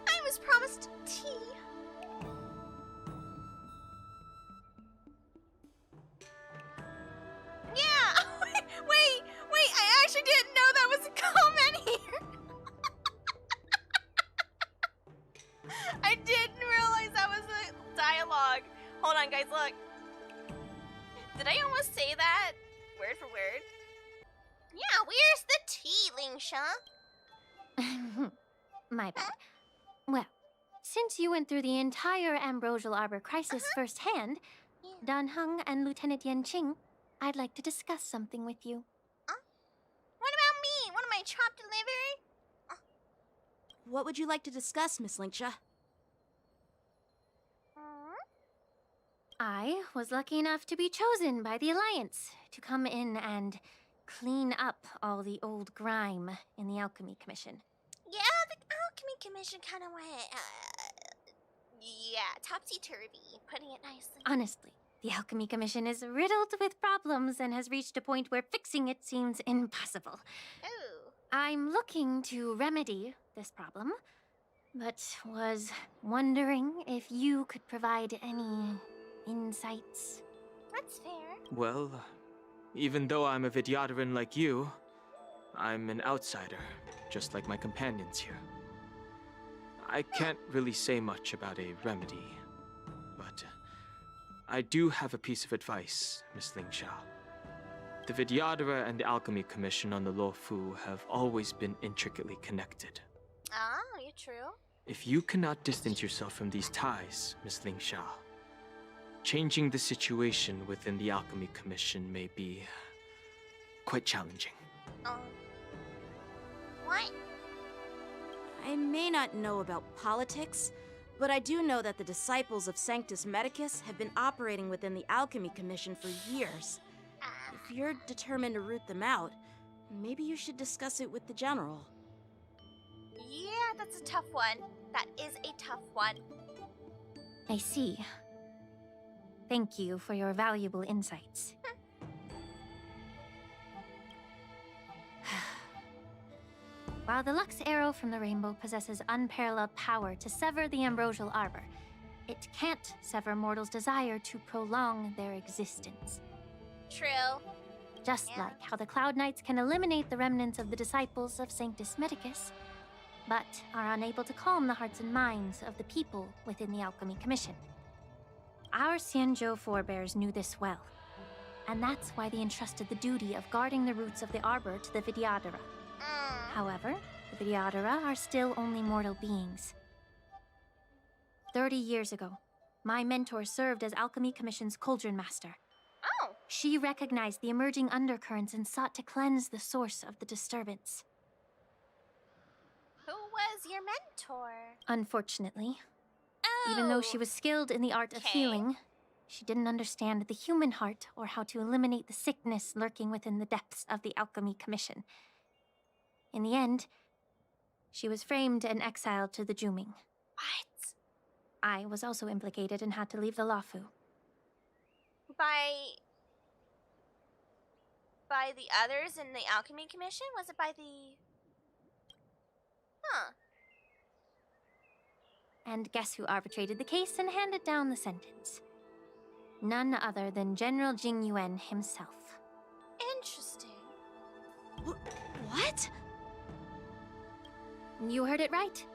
I was promised tea. Yeah! wait, I actually didn't know that was a comment here. I didn't realize that was a dialogue. Hold on, guys, look. Did I almost say that? Word for word? Yeah, where's the tea, Lingsha? My bad. Well, since you went through the entire ambrosial arbor crisis firsthand, Dan Heng and Lieutenant Yanqing, I'd like to discuss something with you. What about me? What am I, chopped liver? What would you like to discuss, Miss Lingsha? I was lucky enough to be chosen by the Alliance to come in and clean up all the old grime in the Alchemy Commission. Yeah, the Alchemy Commission kind of went, yeah, topsy-turvy, putting it nicely. Honestly, the Alchemy Commission is riddled with problems and has reached a point where fixing it seems impossible. Ooh. I'm looking to remedy this problem, but was wondering if you could provide any insights. That's fair. Well, even though I'm a Vidyadharan like you, I'm an outsider, just like my companions here. I can't really say much about a remedy, but I do have a piece of advice, Miss Lingsha. The Vidyadhara and the Alchemy Commission on the Loufu have always been intricately connected. Ah, you're true. If you cannot distance yourself from these ties, Miss Lingsha, changing the situation within the Alchemy Commission may be quite challenging. What? I may not know about politics, but I do know that the disciples of Sanctus Medicus have been operating within the Alchemy Commission for years. If you're determined to root them out, maybe you should discuss it with the General. Yeah, that's a tough one. That is a tough one. I see. Thank you for your valuable insights. While the Lux Arrow from the Rainbow possesses unparalleled power to sever the ambrosial arbor, it can't sever mortals' desire to prolong their existence. True. Just like how the Cloud Knights can eliminate the remnants of the disciples of Sanctus Medicus, but are unable to calm the hearts and minds of the people within the Alchemy Commission. Our Xianzhou forebears knew this well, and that's why they entrusted the duty of guarding the roots of the arbor to the Vidyadhara. However, the Vidyadhara are still only mortal beings. 30 years ago, my mentor served as Alchemy Commission's Cauldron Master. Oh. She recognized the emerging undercurrents and sought to cleanse the source of the disturbance. Who was your mentor? Unfortunately, Oh. even though she was skilled in the art of healing, she didn't understand the human heart or how to eliminate the sickness lurking within the depths of the Alchemy Commission. In the end, she was framed and exiled to the Juming. What? I was also implicated and had to leave the Loufu. By the others in the Alchemy Commission? Was it by the... Huh. And guess who arbitrated the case and handed down the sentence? None other than General Jing Yuan himself. Interesting. What? You heard it right.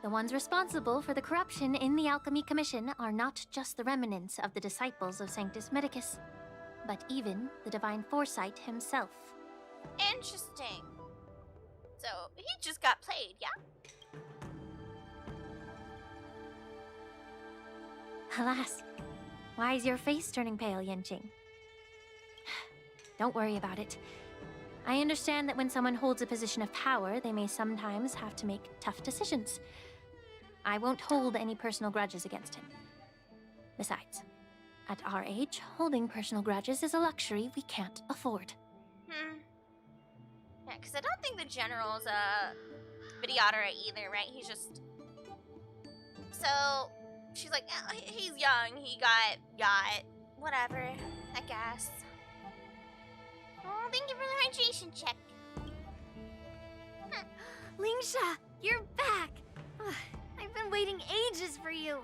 The ones responsible for the corruption in the Alchemy Commission are not just the remnants of the disciples of Sanctus Medicus, but even the Divine Foresight himself. Interesting. So, he just got played, yeah? Alas, why is your face turning pale, Yanqing? Don't worry about it. I understand that when someone holds a position of power, they may sometimes have to make tough decisions. I won't hold any personal grudges against him. Besides, at our age, holding personal grudges is a luxury we can't afford. Yeah, because I don't think the General's a Vidyadhara either, right? He's just... So, she's like, oh, he's young, he got whatever, I guess. Oh, thank you for the hydration check. Lingsha, you're back! I've been waiting ages for you.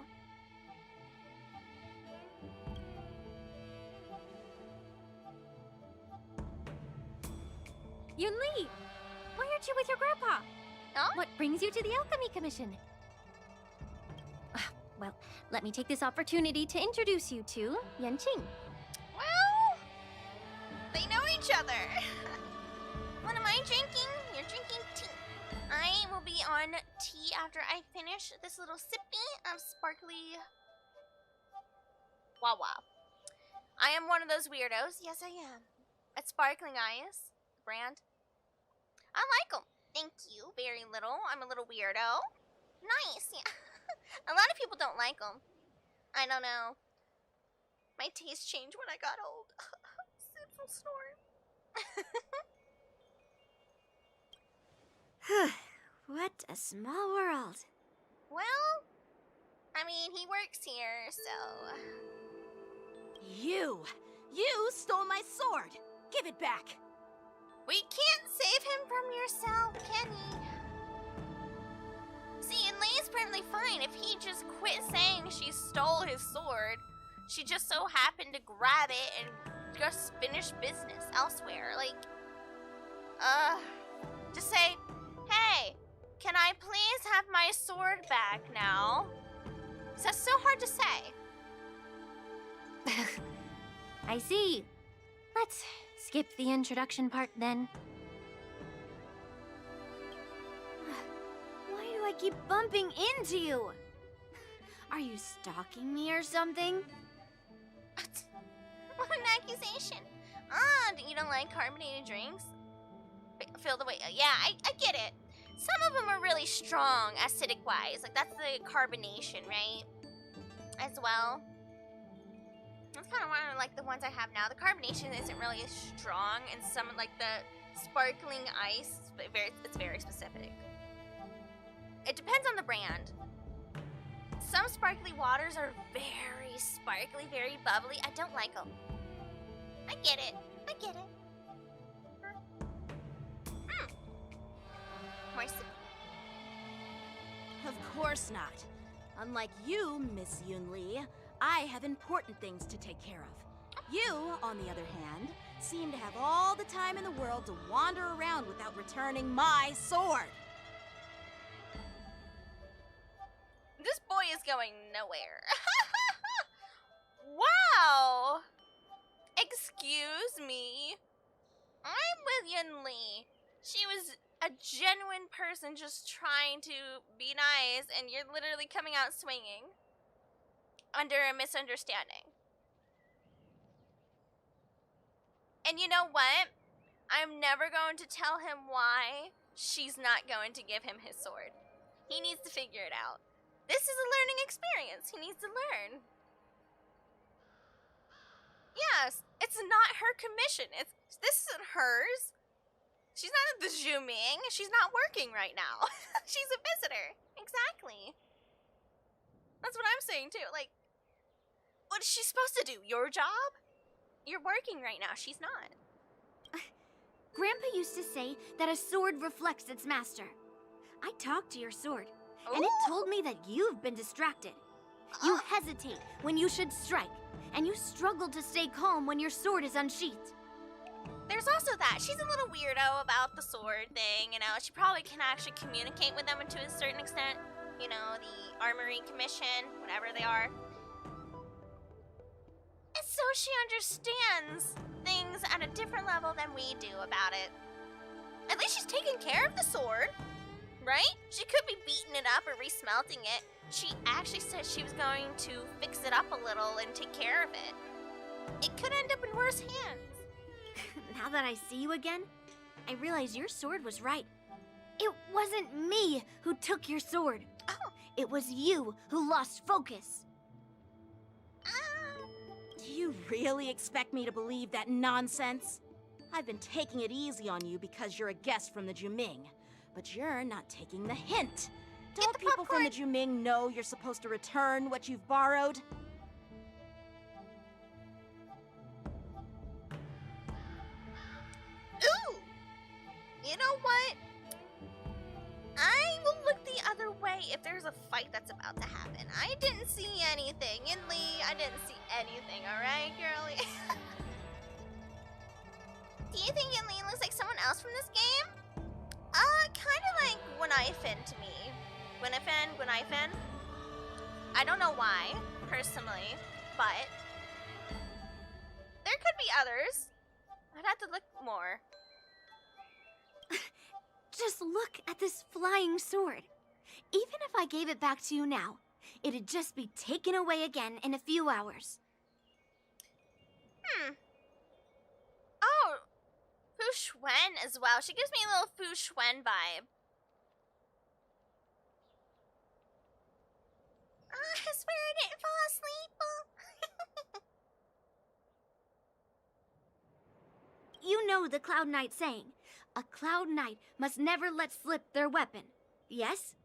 Yunli, why aren't you with your grandpa? Huh? What brings you to the Alchemy Commission? Well, let me take this opportunity to introduce you to Yanqing. Well, they know each other. What am I drinking? You're drinking tea. I will be on tea after I finish this little sippy of sparkly Wawa. I am one of those weirdos. Yes, I am. At Sparkling Ice brand. I like them. Thank you. Very little. I'm a little weirdo. Nice. Yeah. A lot of people don't like them. I don't know. My taste changed when I got old. Sinful snore. What a small world. Well, I mean, he works here, so... You stole my sword! Give it back! We can't save him from yourself, can we? See, and Lay's apparently fine if he just quit saying she stole his sword. She just so happened to grab it and just finish business elsewhere. Like, just say, hey, can I please have my sword back now? 'Cause that's so hard to say. I see. Let's skip the introduction part then. Why do I keep bumping into you? Are you stalking me or something? What an accusation. You don't like carbonated drinks? Feel the way, yeah, I get it. Some of them are really strong, acidic-wise. Like, that's the carbonation, right? As well. That's kind of why I like the ones I have now. The carbonation isn't really as strong, and some, like, the sparkling ice, it's very specific. It depends on the brand. Some sparkly waters are very sparkly, very bubbly. I don't like them. I get it. I get it. More sip. Of course not. Unlike you, Miss Yunli, I have important things to take care of. You, on the other hand, seem to have all the time in the world to wander around without returning my sword. This boy is going nowhere. Wow! Excuse me. I'm with Yunli. She was a genuine person just trying to be nice, and you're literally coming out swinging. under a misunderstanding. And you know what? I'm never going to tell him why she's not going to give him his sword. He needs to figure it out. This is a learning experience. He needs to learn. Yes, it's not her commission. This isn't hers. She's not at the Zhuming. She's not working right now. She's a visitor. Exactly. That's what I'm saying too. Like, what is she supposed to do? Your job? You're working right now. She's not. Grandpa used to say that a sword reflects its master. I talked to your sword, and it told me that you've been distracted. You hesitate when you should strike, and you struggle to stay calm when your sword is unsheathed. There's also that. She's a little weirdo about the sword thing, you know. She probably can actually communicate with them to a certain extent. You know, the Armory Commission, whatever they are. And so she understands things at a different level than we do about it. At least she's taking care of the sword, right? She could be beating it up or resmelting it. She actually said she was going to fix it up a little and take care of it. It could end up in worse hands. Now that I see you again, I realize your sword was right. It wasn't me who took your sword. Oh. It was you who lost focus. Do you really expect me to believe that nonsense? I've been taking it easy on you because you're a guest from the Juming, but you're not taking the hint. Don't people from the Juming know you're supposed to return what you've borrowed? Ooh! You know what? I will look the other way if there's a fight that's about to happen. I didn't see anything. Yinli, I didn't see anything, alright, girlie? Do you think Yinli looks like someone else from this game? Kind of like Gwenifin to me. Gwenifin. I don't know why, personally, but there could be others. I'd have to look more. Just look at this flying sword. Even if I gave it back to you now, it'd just be taken away again in a few hours. Oh, Fu Xuan as well. She gives me a little Fu Xuan vibe. I swear I didn't fall asleep. You know the Cloud Knight saying, a Cloud Knight must never let slip their weapon. Yes?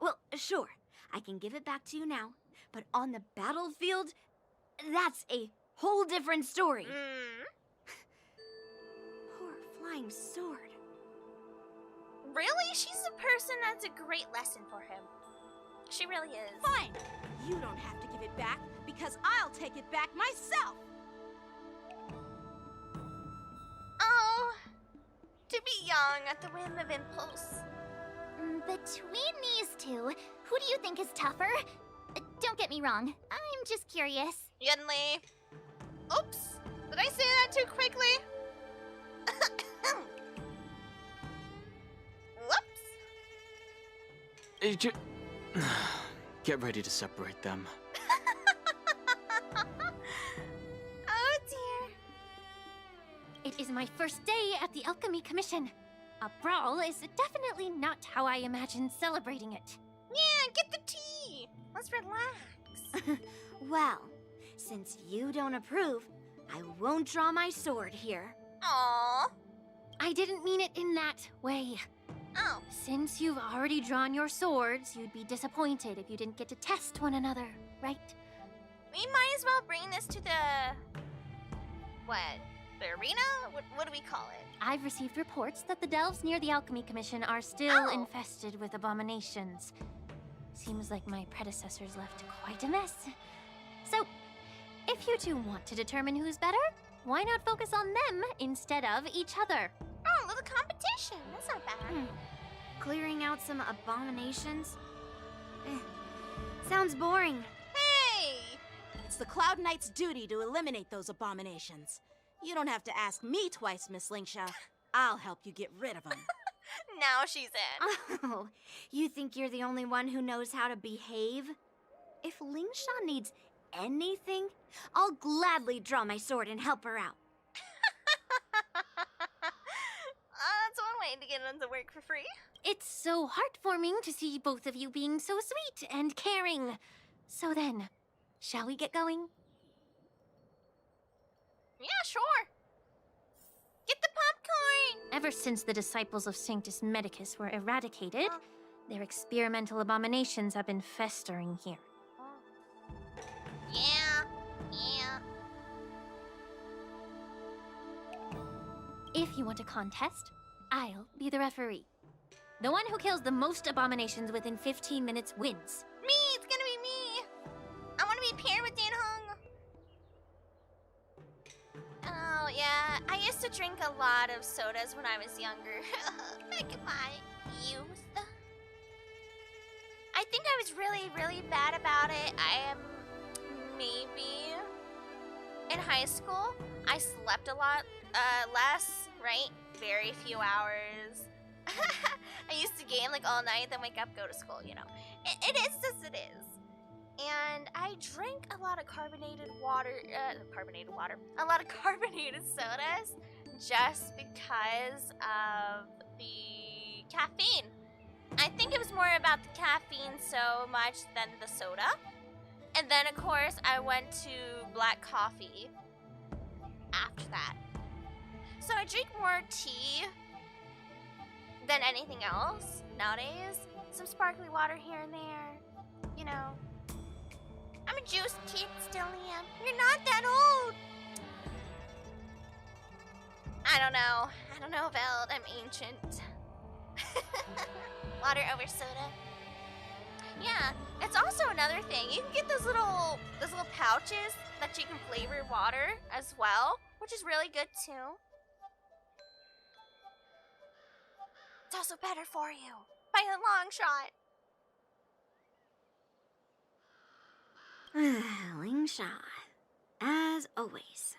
Well, sure, I can give it back to you now, but on the battlefield, that's a whole different story. Poor flying sword. Really? She's a person that's a great lesson for him. She really is. Fine! You don't have to give it back, because I'll take it back myself! Oh, to be young at the whim of impulse. Between these two, who do you think is tougher? Don't get me wrong, I'm just curious. Yunli. Oops, did I say that too quickly? Whoops. Get ready to separate them. Oh dear. It is my first day at the Alchemy Commission. A brawl is definitely not how I imagined celebrating it. Yeah, get the tea. Let's relax. Well, since you don't approve, I won't draw my sword here. Aww. I didn't mean it in that way. Oh. Since you've already drawn your swords, you'd be disappointed if you didn't get to test one another, right? We might as well bring this to the... what? The arena? What do we call it? I've received reports that the delves near the Alchemy Commission are still infested with abominations. Seems like my predecessors left quite a mess. So, if you two want to determine who's better, why not focus on them instead of each other? Oh, a little competition. That's not bad. Clearing out some abominations? Sounds boring. Hey! It's the Cloud Knight's duty to eliminate those abominations. You don't have to ask me twice, Miss Lingsha. I'll help you get rid of them. Now she's in. Oh, you think you're the only one who knows how to behave? If Lingsha needs anything, I'll gladly draw my sword and help her out. That's one way to get into work for free. It's so heartwarming to see both of you being so sweet and caring. So then, shall we get going? Yeah, sure. Get the popcorn! Ever since the disciples of Sanctus Medicus were eradicated, their experimental abominations have been festering here. Yeah. If you want a contest, I'll be the referee. The one who kills the most abominations within 15 minutes wins. Me! It's gonna be me! I wanna be paired with Dan Hung. Oh, yeah. I used to drink a lot of sodas when I was younger. Back in my youth. I think I was really, really bad about it. I am maybe in high school. I slept a lot less, right? Very few hours. I used to game like all night, then wake up, go to school, you know. It is as it is. And I drank a lot of carbonated water, a lot of carbonated sodas just because of the caffeine. I think it was more about the caffeine so much than the soda. And then, of course, I went to black coffee after that. So I drink more tea than anything else nowadays. Some sparkly water here and there, you know. I'm a juice kid, still am. You're not that old. I don't know, Veld. I'm ancient. Water over soda. Yeah, it's also another thing. You can get those little pouches that you can flavor water as well, which is really good too. It's also better for you by a long shot. Lingsha, as always,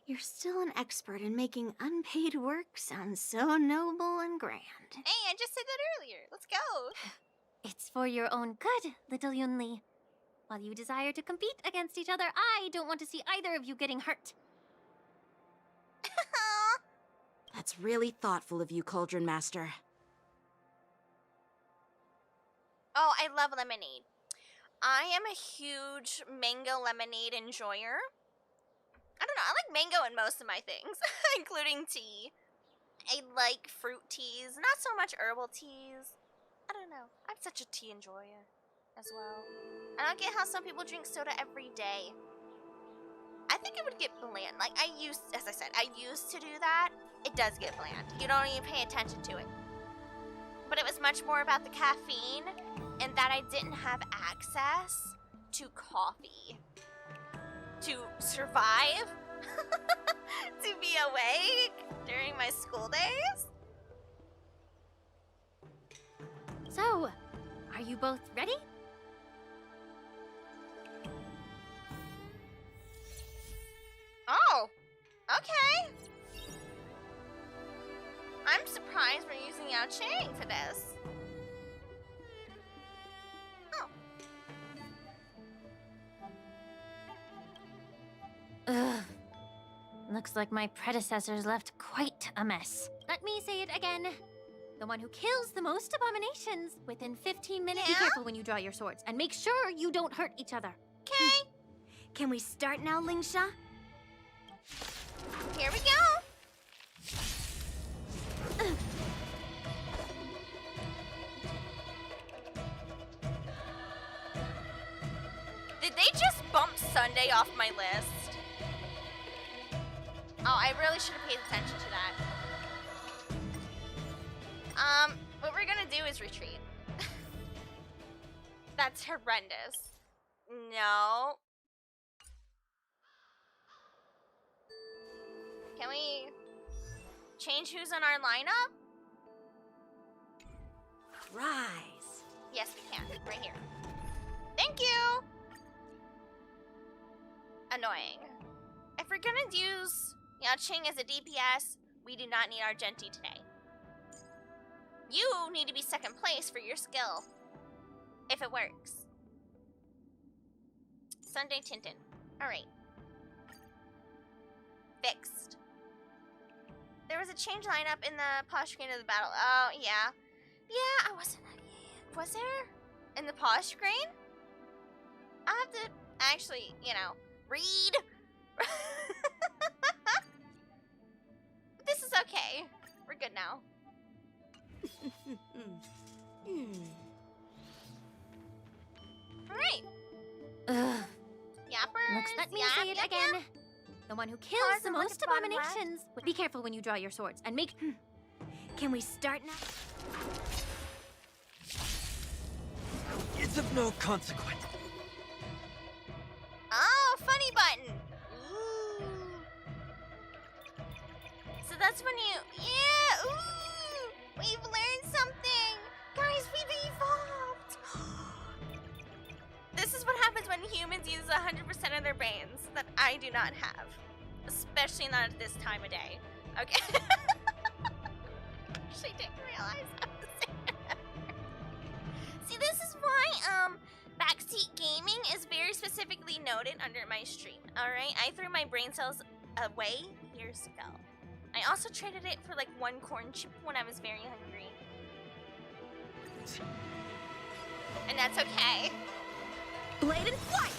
you're still an expert in making unpaid work sound so noble and grand. Hey, I just said that earlier. Let's go. It's for your own good, little Yunli. While you desire to compete against each other, I don't want to see either of you getting hurt. That's really thoughtful of you, Cauldron Master. Oh, I love lemonade. I am a huge mango lemonade enjoyer. I don't know, I like mango in most of my things, including tea. I like fruit teas, not so much herbal teas. I don't know, I'm such a tea enjoyer as well. I don't get how some people drink soda every day. I think it would get bland. Like, as I said, I used to do that. It does get bland. You don't even pay attention to it. But it was much more about the caffeine and that I didn't have access to coffee to survive, to be awake during my school days. So, are you both ready? Oh, okay. I'm surprised we're using Yao Chang for this. Oh. Ugh. Looks like my predecessors left quite a mess. Let me say it again. The one who kills the most abominations within 15 minutes. Yeah? Be careful when you draw your swords, and make sure you don't hurt each other. Okay. Can we start now, Lingsha? Here we go. Did they just bump Sunday off my list? Oh, I really should have paid attention to that. What we're gonna do is retreat. That's horrendous. No. Can we change who's in our lineup? Rise. Yes, we can. Right here. Thank you! Annoying. If we're gonna use Yao Ching as a DPS, we do not need our Genti today. You need to be second place for your skill. If it works. Sunday Tintin. Alright. Fixed. There was a change lineup in the posh screen of the battle. Oh, yeah. Yeah, I wasn't... Was there? In the posh screen? I have to actually, you know, read. But this is okay. We're good now. Alright. Yappers. Let me say it again. The one who kills Pause the and look most at the bottom left. abominations. Be careful when you draw your swords and make. Can we start now? It's of no consequence. Oh, funny button. Ooh. So that's when you, yeah, ooh, we've learned something. Guys, we've evolved. This is what happens when humans use 100% of their brains that I do not have. Especially not at this time of day. Okay. Actually didn't realize I was saying that. See, this is why, backseat gaming is very specifically noted under my stream, alright? I threw my brain cells away years ago. I also traded it for like 1 corn chip when I was very hungry. And that's okay. Blade and flight!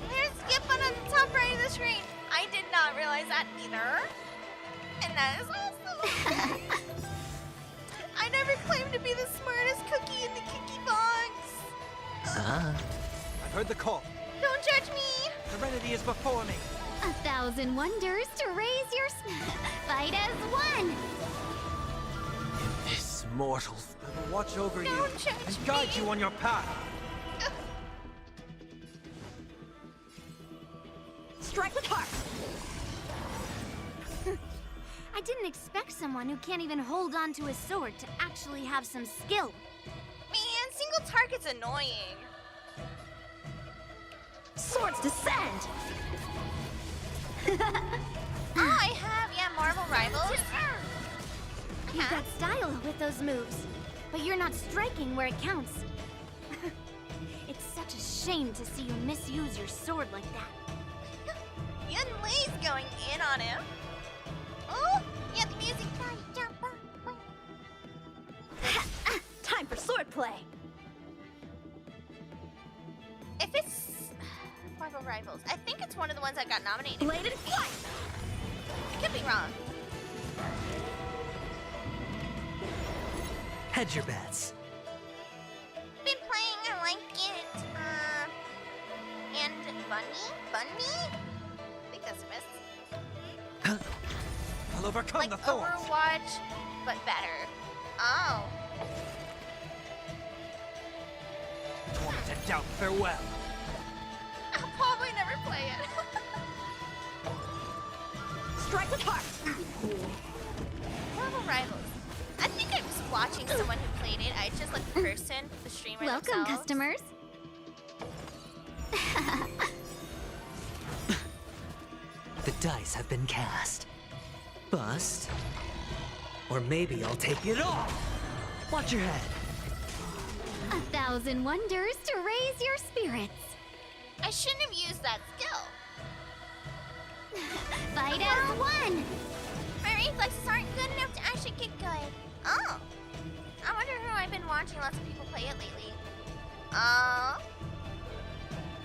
There's skip button on the top right of the screen. I did not realize that either. And that is awesome. I never claimed to be the smartest cookie in the cookie box. I've heard the call. Don't judge me. Serenity is before me. 1,000 wonders to raise your fight as one. This mortals will watch over you Don't judge and guide you on your path. Strike with heart. I didn't expect someone who can't even hold on to his sword to actually have some skill. Man, single target's annoying. Swords descend. Oh, I have, yeah, Marvel Rivals. You've got style with those moves, but you're not striking where it counts. It's such a shame to see you misuse your sword like that. Yun Lee's going in on him. Oh, yeah, the music. Time for swordplay. If it's Marvel Rivals, I think it's one of the ones that got nominated. Blade and flight. I could be wrong. Hedge your bets. Been playing, I like it. And Bunny? I think that's a miss. I'll overcome Like the thorns. Overwatch, but better. Oh. Tormented doubt, farewell. I'll probably never play it. Strike with heart. Marvel Rivals. I think I was watching someone who played it. I just like the person, the streamer Welcome, themselves. customers. The dice have been cast. Bust. Or maybe I'll take it all. Watch your head. 1,000 wonders to raise your spirits. I shouldn't have used that skill. Fight as one. My reflexes aren't good enough to actually get good. Oh. I wonder who I've been watching lots of people play it lately.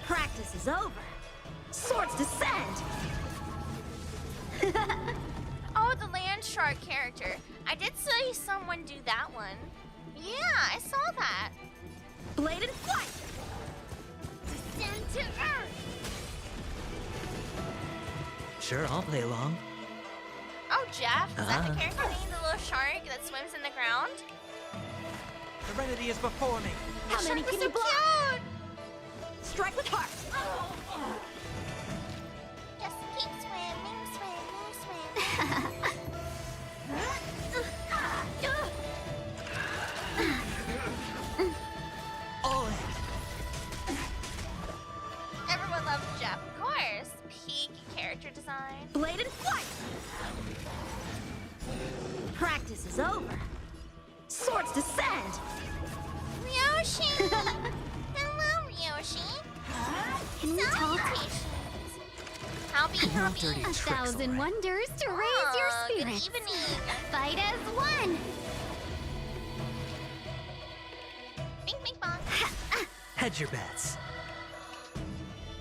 Practice is over. Swords descend. Oh, the land shark character. I did see someone do that one. Yeah, I saw that. Blade and flight. Descend to earth. Sure, I'll play along. Oh, Jeff. Is that the character name? The little shark that swims in the ground? Serenity is before me. How many Shark can was you so block? cute. Strike with heart. Just keep swimming. All in. Everyone loves Jeff, of course. Peak character design. Blade and flight. Practice is over. Swords descend. Ryoshi! Hello, Ryoshi. Can we talk? Salutations. Howdy. A thousand wonders to raise your spirits. Good evening. Fight as one. Bing, bing, bong. Hedge your bets.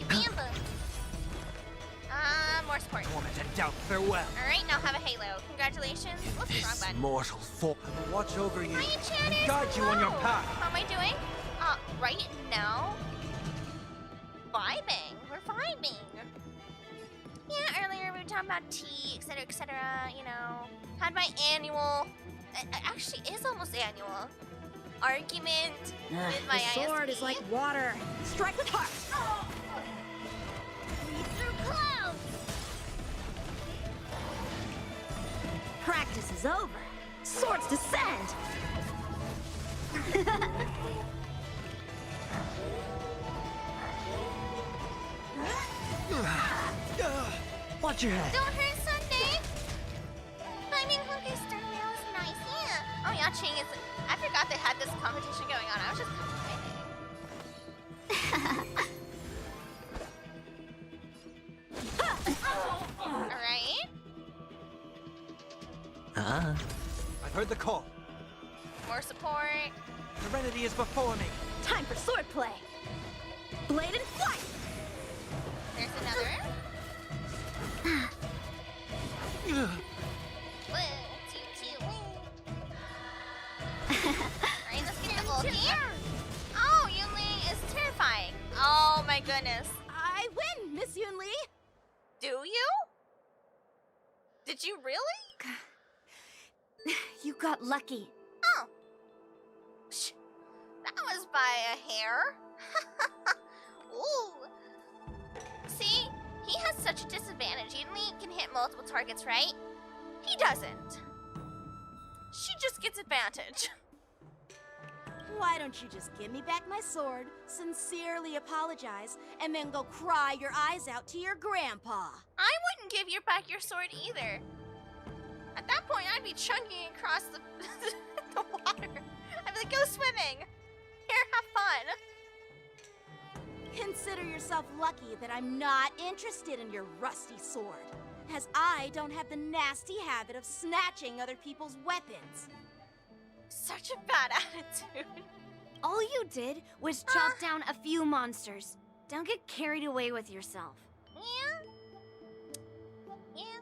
Bamboo. More support. Torment and doubt, farewell. Alright, now have a halo. Congratulations. What's wrong, bud? Mortal form will watch over you Hi, Janice. and guide you on your path. How am I doing? Right now? Vibing. We're vibing. Yeah, earlier we were talking about tea, etc., you know. Had my annual, it actually is almost annual, argument with my The sword ISP. is like water. Strike with heart. Breathe through clouds. Practice is over. Swords descend. Watch your head. Don't hurt Sunday! I mean, Honkai starting out is nice, yeah. Oh yeah, Ching is, I forgot they had this competition going on. I was just Alright. I've heard the call. More support. Serenity is before me. Time for sword play. Blade and flight. There's another. Alright, let's get the ulti. Oh, Yunli is terrifying. Oh my goodness. I win, Miss Yunli. Do you? Did you really? You got lucky. Oh. Shh. That was by a hair. Ooh. See? He has such a disadvantage. Yunli can hit multiple targets, right? He doesn't. She just gets advantage. Why don't you just give me back my sword, sincerely apologize, and then go cry your eyes out to your grandpa? I wouldn't give you back your sword either. At that point, I'd be chunking across the, the water. I'd be like, go swimming. Here, have fun. Consider yourself lucky that I'm not interested in your rusty sword, as I don't have the nasty habit of snatching other people's weapons. Such a bad attitude. All you did was chop down a few monsters. Don't get carried away with yourself. Yeah. Yeah.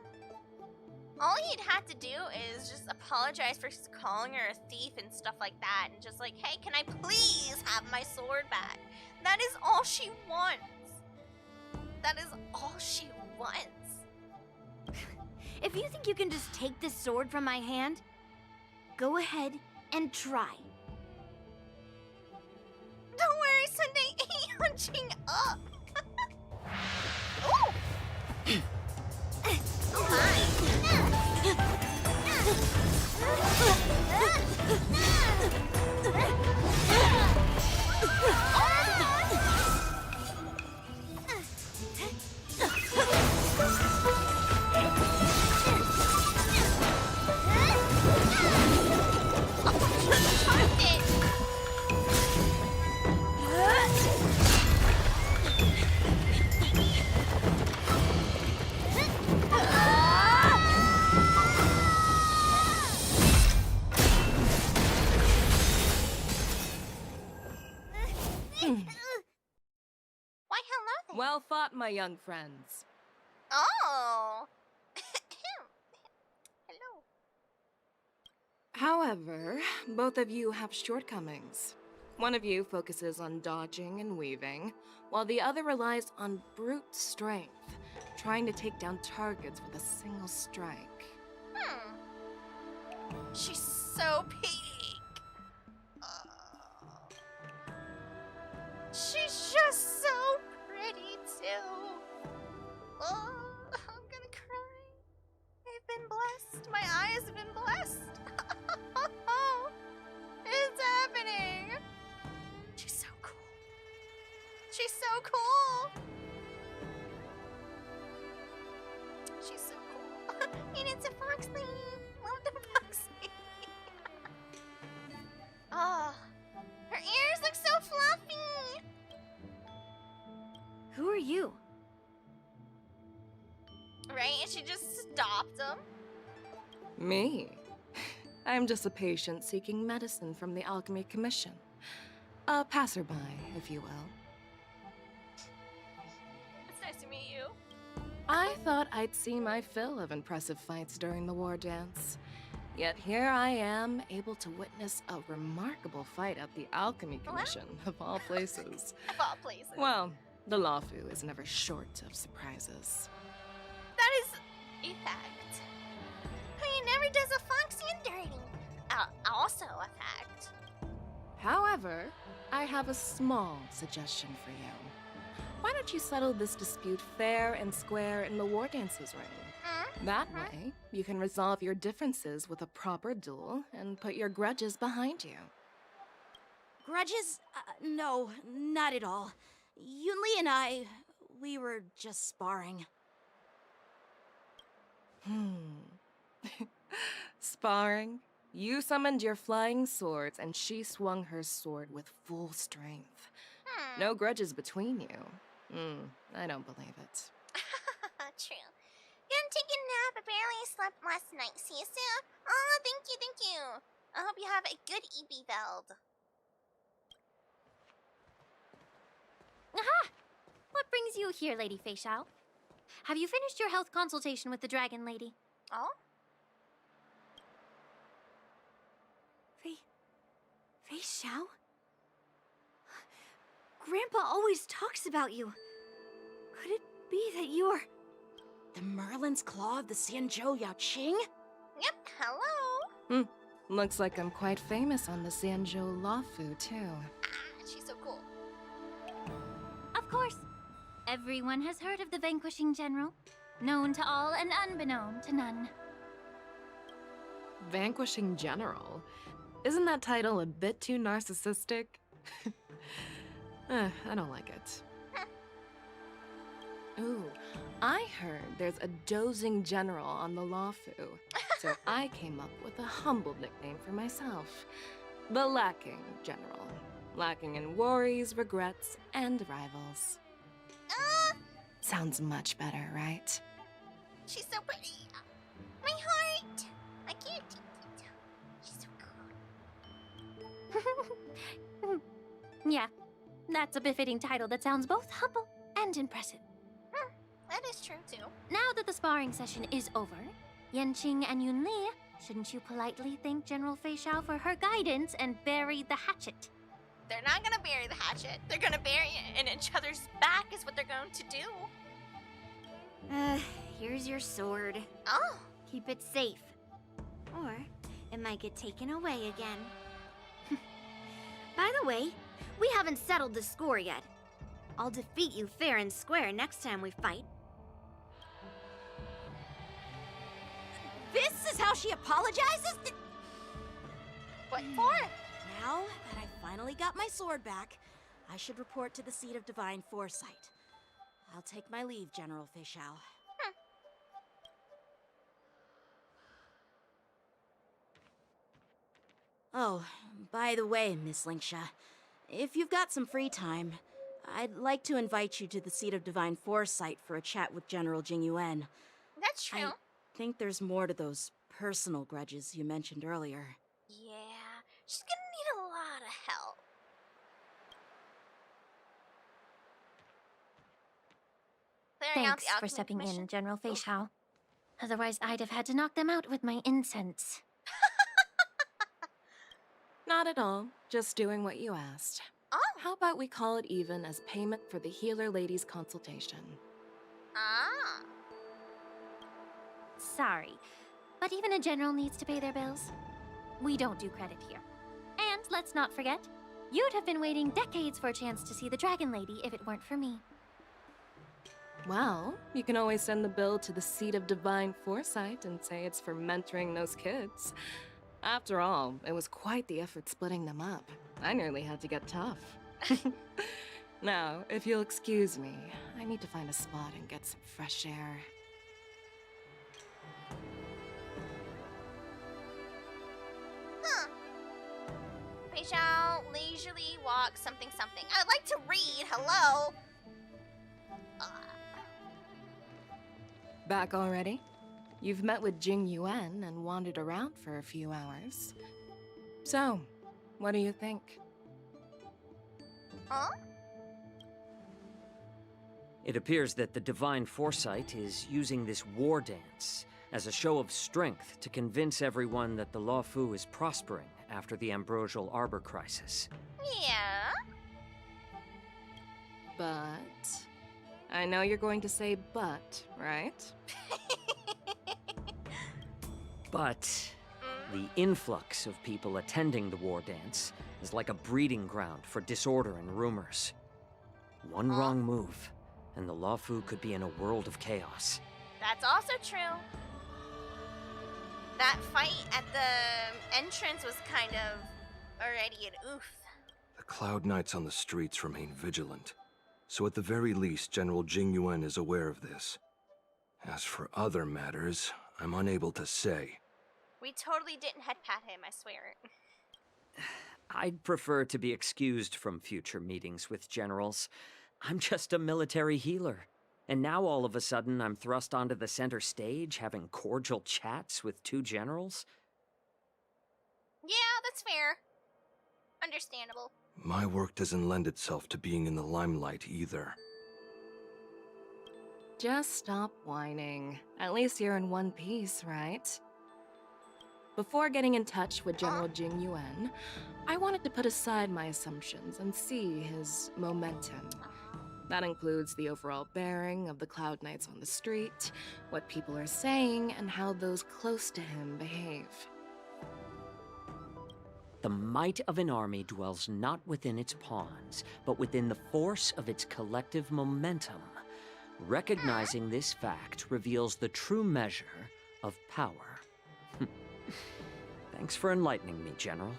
All he'd have to do is just apologize for calling her a thief and stuff like that, and just like, hey, can I please have my sword back? That is all she wants. That is all she wants. If you think you can just take this sword from my hand, go ahead and try. Don't worry, Sunday ain't hunching up. Ooh. Oh my. Why, hello. Well fought, my young friends. Oh. Hello. However, both of you have shortcomings. One of you focuses on dodging and weaving, while the other relies on brute strength, trying to take down targets with a single strike. She's so pink. She's just so pretty too. Oh, I'm gonna cry. I've been blessed. My eyes have been blessed. It's happening. She's so cool. She's so cool. She's so cool. And it's a foxly. Love the foxly. Oh, her ears look so fluffy. Right? And she just stopped him. Me? I'm just a patient seeking medicine from the Alchemy Commission. A passerby, if you will. It's nice to meet you. I thought I'd see my fill of impressive fights during the war dance. Yet here I am, able to witness a remarkable fight at the Alchemy Commission, of all places. Of all places. Well, the Loufu is never short of surprises. That is a fact. He never does a foxy and dirty. Also a fact. However, I have a small suggestion for you. Why don't you settle this dispute fair and square in the war dances ring? That way, you can resolve your differences with a proper duel and put your grudges behind you. Grudges? No, not at all. Yunli and I, we were just sparring. Sparring? You summoned your flying swords and she swung her sword with full strength. No grudges between you. I don't believe it. True. Gonna take a nap. I barely slept last night. See you soon. Oh, thank you. I hope you have a good EP Veld. Aha! What brings you here, Lady Fei Xiao? Have you finished your health consultation with the Dragon Lady? Oh? Fei Xiao? Grandpa always talks about you. Could it be that you're... The Merlin's Claw of the Xianzhou Yaoqing? Yep, hello. Looks like I'm quite famous on the Xianzhou Loufu, too. She's so cool. Of course. Everyone has heard of the Vanquishing General. Known to all and unbeknown to none. Vanquishing General? Isn't that title a bit too narcissistic? I don't like it. Ooh, I heard there's a dozing general on the Loufu, so I came up with a humble nickname for myself. The Lacking General. Lacking in worries, regrets, and rivals. Sounds much better, right? She's so pretty. My heart. I can't take it. She's so cool. Yeah, that's a befitting title that sounds both humble and impressive. That is true, too. Now that the sparring session is over, Yanqing and Yunli, shouldn't you politely thank General Fei Xiao for her guidance and bury the hatchet? They're not gonna bury the hatchet. They're gonna bury it in each other's back is what they're going to do. Here's your sword. Oh. Keep it safe. Or it might get taken away again. By the way, we haven't settled the score yet. I'll defeat you fair and square next time we fight. This is how she apologizes? What for? Now that I finally got my sword back, I should report to the seat of divine foresight. I'll take my leave, General Fei Xiao. Oh, by the way, Miss Linksha, if you've got some free time, I'd like to invite you to the seat of divine foresight for a chat with General Jing Yuan. That's true. I think there's more to those personal grudges you mentioned earlier. Yeah, she's gonna need a lot of help. Clearing out Thanks the for alchemy stepping commission. in, General Fei Xiao. Otherwise, I'd have had to knock them out with my incense. Not at all. Just doing what you asked. Oh. How about we call it even as payment for the healer lady's consultation? Ah. Sorry, but even a general needs to pay their bills. We don't do credit here. And let's not forget, you'd have been waiting decades for a chance to see the Dragon Lady if it weren't for me. Well, you can always send the bill to the seat of divine foresight and say it's for mentoring those kids. After all, it was quite the effort splitting them up. I nearly had to get tough. Now, if you'll excuse me, I need to find a spot and get some fresh air. Huh. Fei Xiao leisurely walk something something. I'd like to read. Hello. Back already? You've met with Jing Yuan and wandered around for a few hours. So, what do you think? Huh? It appears that the Divine Foresight is using this war dance as a show of strength to convince everyone that the Loufu is prospering after the Ambrosial Arbor crisis. Yeah. But... I know you're going to say but, right? But the influx of people attending the war dance is like a breeding ground for disorder and rumors. One wrong move, and the Loufu could be in a world of chaos. That's also true. That fight at the entrance was kind of already an oof. The Cloud Knights on the streets remain vigilant. So at the very least, General Jing Yuan is aware of this. As for other matters, I'm unable to say. We totally didn't head pat him, I swear. I'd prefer to be excused from future meetings with generals. I'm just a military healer. And now all of a sudden I'm thrust onto the center stage having cordial chats with two generals? Yeah, that's fair. Understandable. My work doesn't lend itself to being in the limelight either. Just stop whining. At least you're in one piece, right? Before getting in touch with General Jing Yuan, I wanted to put aside my assumptions and see his momentum. That includes the overall bearing of the Cloud Knights on the street, what people are saying, and how those close to him behave. The might of an army dwells not within its pawns, but within the force of its collective momentum. Recognizing this fact reveals the true measure of power. Thanks for enlightening me, General.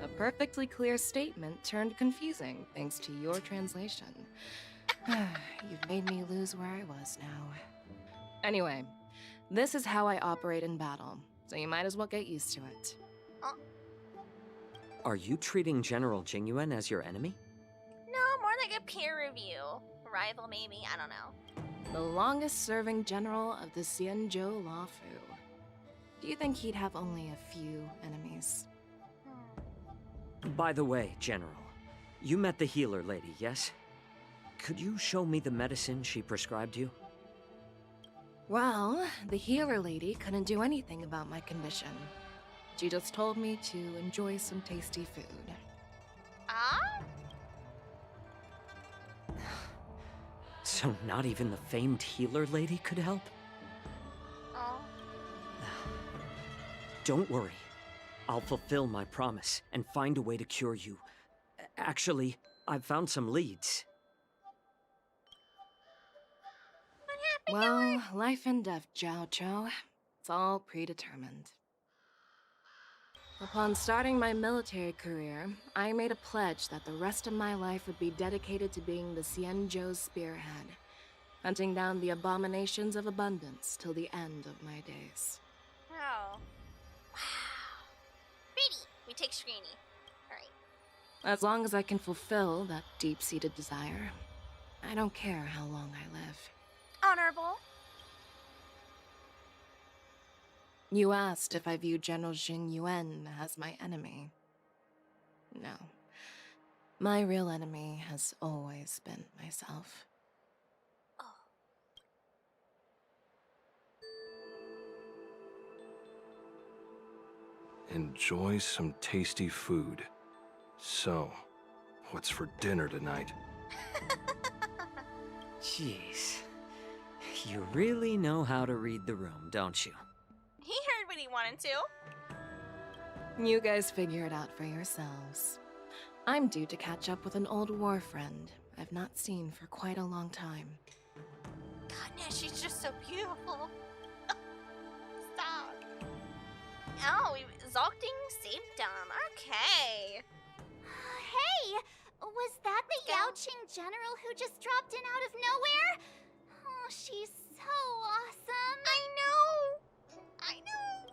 A perfectly clear statement turned confusing thanks to your translation. You've made me lose where I was now. Anyway, this is how I operate in battle, so you might as well get used to it. Are you treating General Jing Yuan as your enemy? No, more like a peer review. Rival, maybe, I don't know. The longest-serving general of the Xianzhou Loufu. Do you think he'd have only a few enemies? By the way, General, you met the healer lady, yes? Could you show me the medicine she prescribed you? Well, the healer lady couldn't do anything about my condition. She just told me to enjoy some tasty food. Ah? So not even the famed healer lady could help? Oh. Don't worry. I'll fulfill my promise and find a way to cure you. Actually, I've found some leads. Well, life and death, Zhao Zhou. It's all predetermined. Upon starting my military career, I made a pledge that the rest of my life would be dedicated to being the Xianzhou spearhead, hunting down the abominations of abundance till the end of my days. Oh. Wow. Pretty. We take screeny. Alright. As long as I can fulfill that deep-seated desire, I don't care how long I live. Honorable. You asked if I view General Jing Yuan as my enemy. No. My real enemy has always been myself. Enjoy some tasty food. So, what's for dinner tonight? Jeez. You really know how to read the room, don't you? He heard what he wanted to. You guys figure it out for yourselves. I'm due to catch up with an old war friend I've not seen for quite a long time. Goodness, she's just so beautiful. Stop. Oh, Zolting saved them. Okay. Hey! Was that the Yaoqing general who just dropped in out of nowhere? Oh, she's so awesome. I know.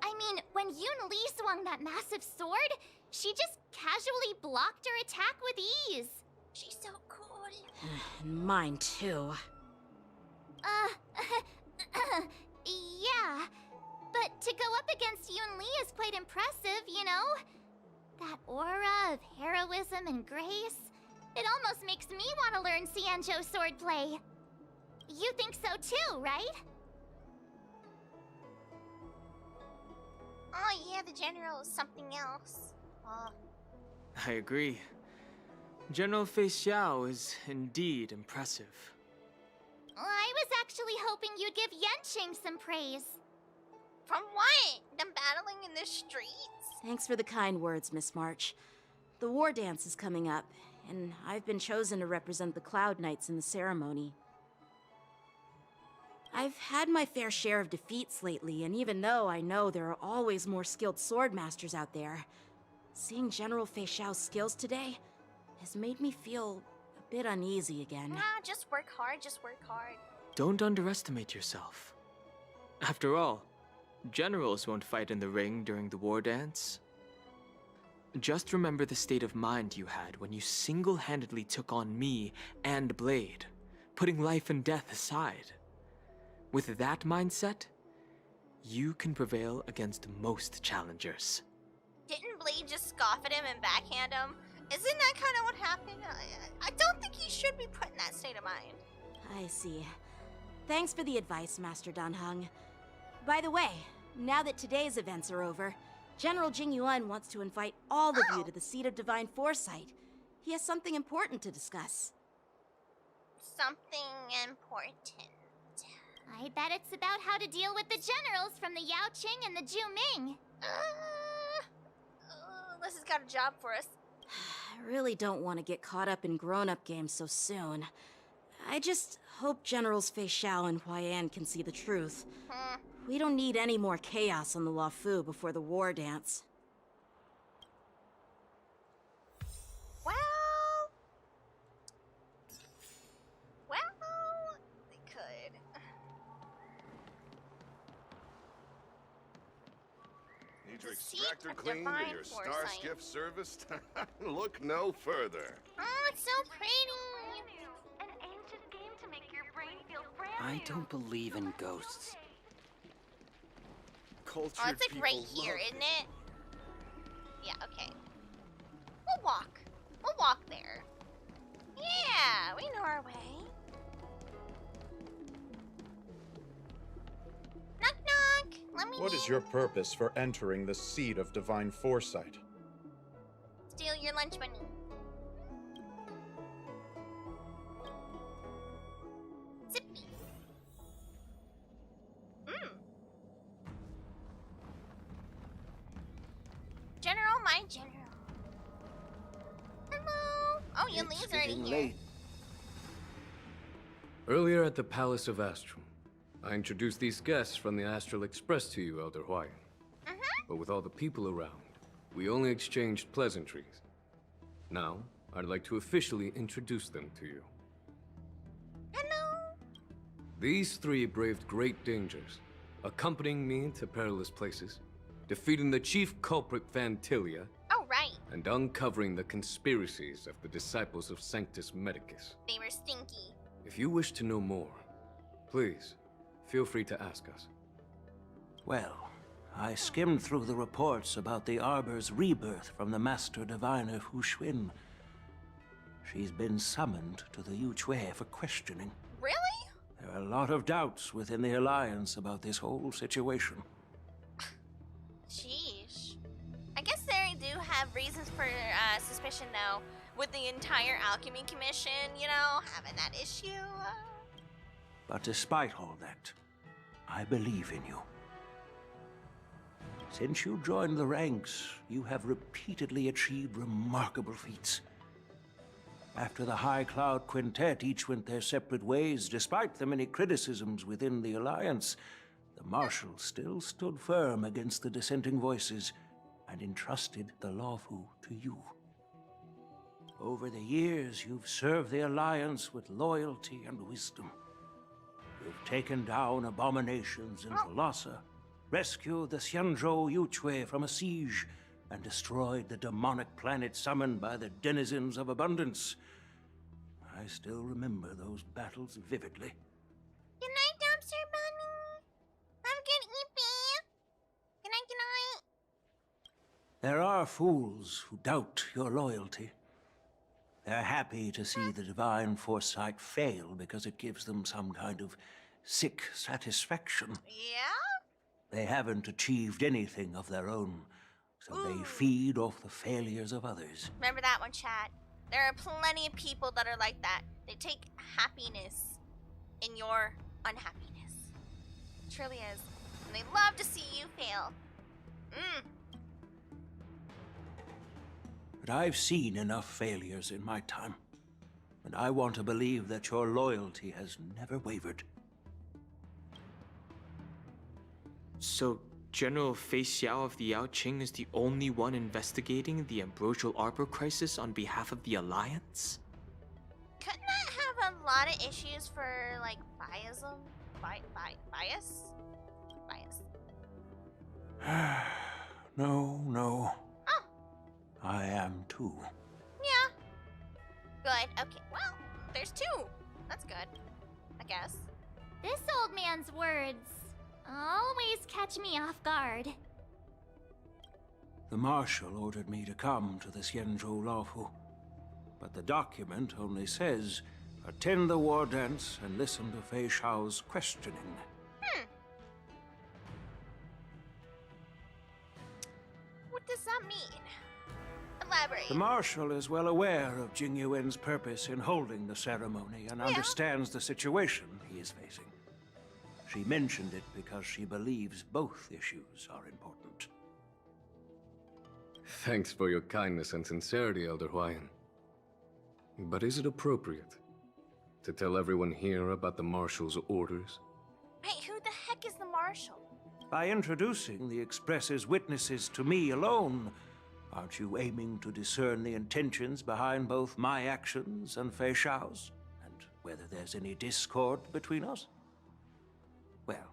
I mean, when Yun Li swung that massive sword, she just casually blocked her attack with ease. She's so cool. Mine too. quite impressive, you know? That aura of heroism and grace. It almost makes me want to learn Xianzhou swordplay. You think so too, right? Oh yeah, the general is something else. Oh. I agree. General Fei Xiao is indeed impressive. I was actually hoping you'd give Yanqing some praise. From what? Them battling in the streets? Thanks for the kind words, Miss March. The war dance is coming up, and I've been chosen to represent the Cloud Knights in the ceremony. I've had my fair share of defeats lately, and even though I know there are always more skilled swordmasters out there, seeing General Fei Xiao's skills today has made me feel a bit uneasy again. Nah, just work hard, just work hard. Don't underestimate yourself. After all, generals won't fight in the ring during the war dance. Just remember the state of mind you had when you single-handedly took on me and Blade, putting life and death aside. With that mindset, you can prevail against most challengers. Didn't Blade just scoff at him and backhand him? Isn't that kind of what happened? I don't think he should be put in that state of mind. I see. Thanks for the advice, Master Danheng. By the way, now that today's events are over, General Jing Yuan wants to invite all of you to the seat of divine foresight. He has something important to discuss. Something important. I bet it's about how to deal with the generals from the Yaoqing and the Zhuming. This has got a job for us. I really don't want to get caught up in grown-up games so soon. I just hope Generals Fei Xiao and Huaiyan can see the truth. We don't need any more chaos on the Loufu before the war dance. Well, they could. Need your extractor cleaned and your star skiff serviced? Look no further. Oh, it's so pretty. An ancient game to make your brain feel brand I don't believe in ghosts. Oh, it's like right here, isn't it? Yeah, okay. We'll walk. We'll walk there. Yeah, we know our way. Knock knock. Let me What is your purpose for entering the seat of divine foresight? steal your lunch money. Zippy. General, my general. Hello. Oh, your leaves already here. Earlier at the Palace of Astrum, I introduced these guests from the Astral Express to you, Elder Huayan. But with all the people around, we only exchanged pleasantries. Now, I'd like to officially introduce them to you. Hello. These three braved great dangers, accompanying me to perilous places, defeating the chief culprit Vantilia, Oh, right. and uncovering the conspiracies of the disciples of Sanctus Medicus. They were stinky. If you wish to know more, please, feel free to ask us. Well, I skimmed through the reports about the Arbor's rebirth from the Master Diviner Hu Xuan. She's been summoned to the Yu Chui for questioning. Really? There are a lot of doubts within the Alliance about this whole situation. Sheesh. I guess they do have reasons for suspicion, though, with the entire Alchemy Commission, you know, having that issue. But despite all that, I believe in you. Since you joined the ranks, you have repeatedly achieved remarkable feats. After the High Cloud Quintet each went their separate ways, despite the many criticisms within the Alliance, the Marshal still stood firm against the dissenting voices and entrusted the Loufu to you. Over the years, you've served the Alliance with loyalty and wisdom. You've taken down abominations in Thalassa, rescued the Xianzhou Yu Chui from a siege, and destroyed the demonic planet summoned by the denizens of abundance. I still remember those battles vividly. Good night, Dumpster Bunny. Have a good evening. Good night, good night. There are fools who doubt your loyalty. They're happy to see the divine foresight fail because it gives them some kind of sick satisfaction. Yeah? They haven't achieved anything of their own, so they feed off the failures of others. Remember that one, chat. There are plenty of people that are like that. They take happiness in your unhappiness. It truly is. And they love to see you fail. But I've seen enough failures in my time, and I want to believe that your loyalty has never wavered. So, General Fei Xiao of the Yaoqing is the only one investigating the Ambrosial Arbor crisis on behalf of the Alliance? Couldn't that have a lot of issues for, like, biasm? Bias? No. Oh. I am too. Yeah. Good. Okay, well, there's two. That's good, I guess. This old man's words always catch me off guard. The Marshal ordered me to come to the Xianzhou Loufu, but the document only says, attend the war dance and listen to Fei Xiao's questioning. What does that mean? Elaborate. The Marshal is well aware of Jing Yuan's purpose in holding the ceremony and understands the situation he is facing. She mentioned it because she believes both issues are important. Thanks for your kindness and sincerity, Elder Huayan. But is it appropriate to tell everyone here about the Marshal's orders? Wait, who the heck is the Marshal? By introducing the Express's witnesses to me alone, aren't you aiming to discern the intentions behind both my actions and Fei Xiao's? And whether there's any discord between us? Well,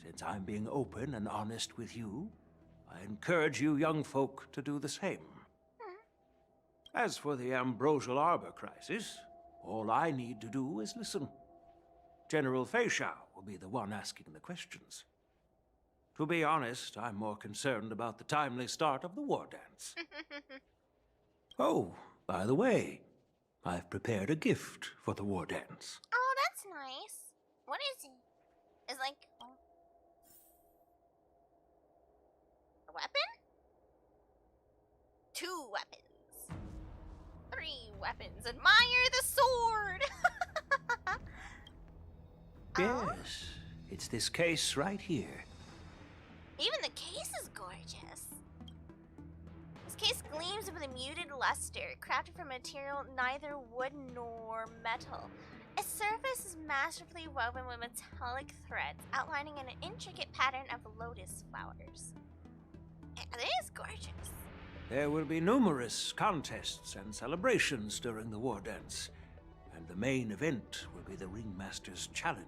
since I'm being open and honest with you, I encourage you young folk to do the same. As for the Ambrosial Arbor crisis, all I need to do is listen. General Fei Xiao will be the one asking the questions. To be honest, I'm more concerned about the timely start of the war dance. Oh, by the way, I've prepared a gift for the war dance. Oh, that's nice. What is it? It's like a weapon? 2 weapons. 3 weapons. Admire the sword! Yes, it's this case right here. Even the case is gorgeous. This case gleams with a muted luster, crafted from material neither wood nor metal. Its surface is masterfully woven with metallic threads, outlining an intricate pattern of lotus flowers. It is gorgeous. There will be numerous contests and celebrations during the war dance, and the main event will be the Ringmaster's Challenge.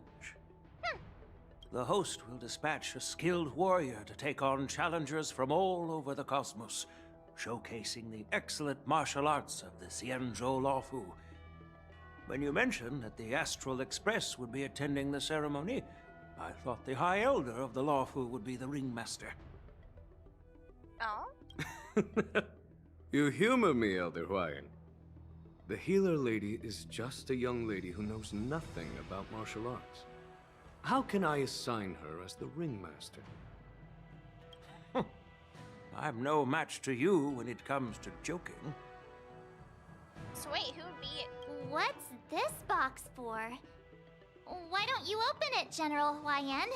The host will dispatch a skilled warrior to take on challengers from all over the cosmos, showcasing the excellent martial arts of the Xianzhou Loufu. When you mentioned that the Astral Express would be attending the ceremony, I thought the High Elder of the Loufu would be the Ringmaster. Oh? You humor me, Elder Huayan. The healer lady is just a young lady who knows nothing about martial arts. How can I assign her as the ringmaster? I'm no match to you when it comes to joking. So wait, who would be it? What's this box for? Why don't you open it, General Huayan?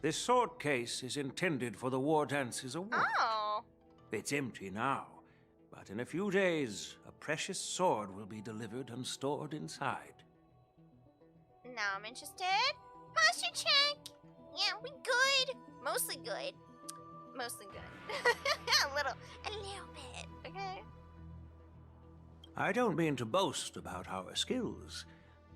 This sword case is intended for the war dance's award. Oh. It's empty now, but in a few days, a precious sword will be delivered and stored inside. Now I'm interested. Posture check. Yeah, we good. Mostly good. Mostly good. a little bit, okay? I don't mean to boast about our skills,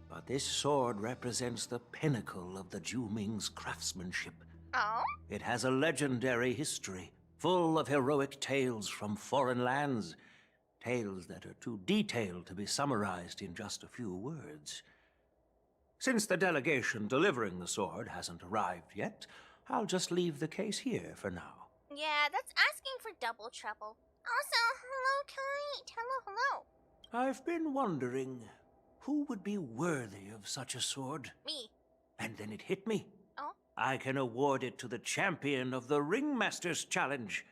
but this sword represents the pinnacle of the Zhu-Ming's craftsmanship. Oh? It has a legendary history, full of heroic tales from foreign lands. Tales that are too detailed to be summarized in just a few words. Since the delegation delivering the sword hasn't arrived yet, I'll just leave the case here for now. Yeah, that's asking for double trouble. Also, hello, Kite. Hello. I've been wondering, who would be worthy of such a sword? Me. And then it hit me. Oh? I can award it to the champion of the Ringmaster's Challenge.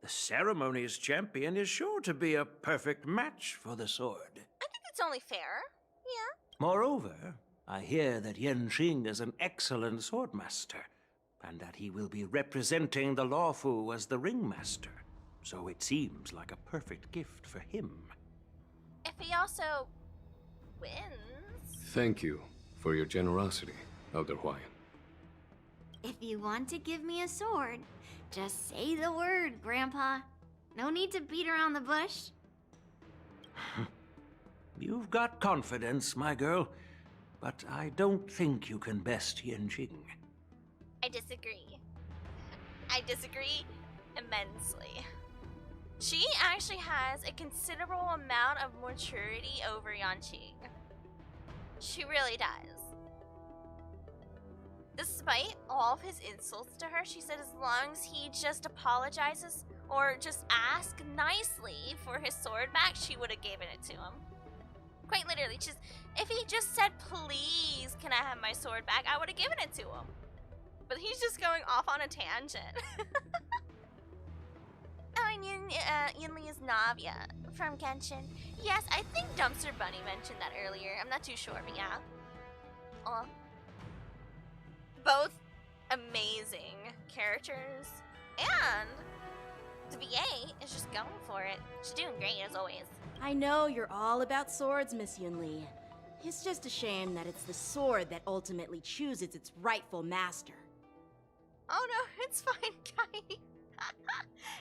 The ceremony's champion is sure to be a perfect match for the sword. I think it's only fair. Yeah. Moreover, I hear that Yanqing is an excellent swordmaster, and that he will be representing the Loufu as the Ringmaster. So it seems like a perfect gift for him. If he also wins... Thank you for your generosity, Elder Huayan. If you want to give me a sword, just say the word, Grandpa. No need to beat around the bush. You've got confidence, my girl, but I don't think you can best Yanqing. I disagree. I disagree immensely. She actually has a considerable amount of maturity over Yanqing. She really does. Despite all of his insults to her, she said as long as he just apologizes or just ask nicely for his sword back, she would have given it to him. Quite literally, just if he just said, please, can I have my sword back, I would have given it to him. But he's just going off on a tangent. Oh, and Yinli is Navia from Genshin. Yes, I think Dumpster Bunny mentioned that earlier. I'm not too sure, but yeah. Both amazing characters, and the VA is just going for it. She's doing great as always. I know you're all about swords, Miss Yunli. It's just a shame that it's the sword that ultimately chooses its rightful master. Oh no, it's fine, Kai.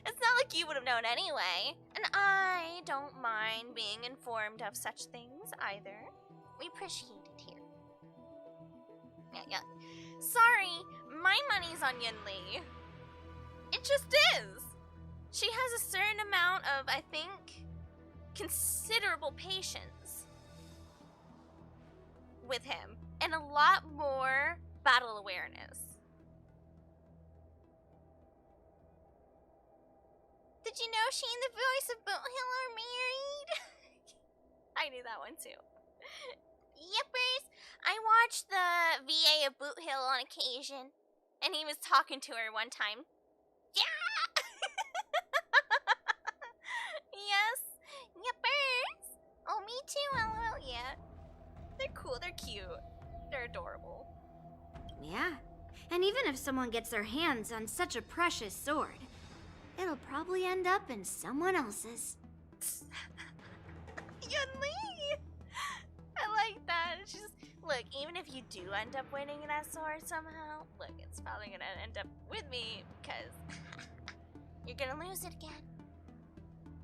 It's not like you would have known anyway. And I don't mind being informed of such things either. We appreciate it here. Yeah. Sorry, my money's on Yunli. It just is. She has a certain amount of, I think, considerable patience with him, and a lot more battle awareness. Did you know she and the voice of Boot Hill are married? I knew that one too. Yippers! I watched the VA of Boot Hill on occasion, and he was talking to her one time. Yeah! Yes! Yippers! Oh, me too, LOL, yeah. They're cool, they're cute. They're adorable. Yeah, and even if someone gets their hands on such a precious sword, it'll probably end up in someone else's. Yunli! I like that. She's look, even if you do end up winning that sword somehow, look, it's probably gonna end up with me because you're gonna lose it again.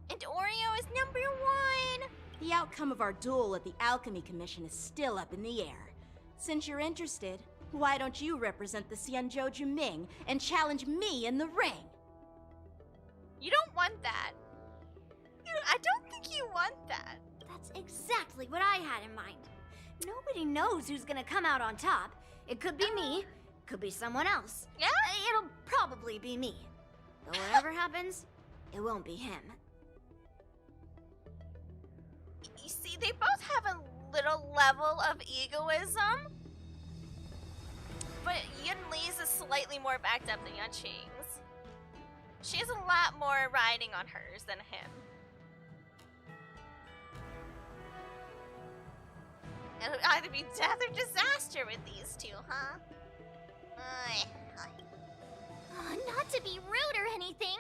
And Oreo is #1! The outcome of our duel at the Alchemy Commission is still up in the air. Since you're interested, why don't you represent the Xianzhou Juming and challenge me in the ring? You don't want that. I don't think you want that. That's exactly what I had in mind. Nobody knows who's gonna come out on top. It could be me, could be someone else. Yeah? It'll probably be me. But whatever happens, it won't be him. You see, they both have a little level of egoism. But Yunli's is slightly more backed up than Yanqing's. She has a lot more riding on hers than him. It'll either be death or disaster with these two, huh? Not to be rude or anything,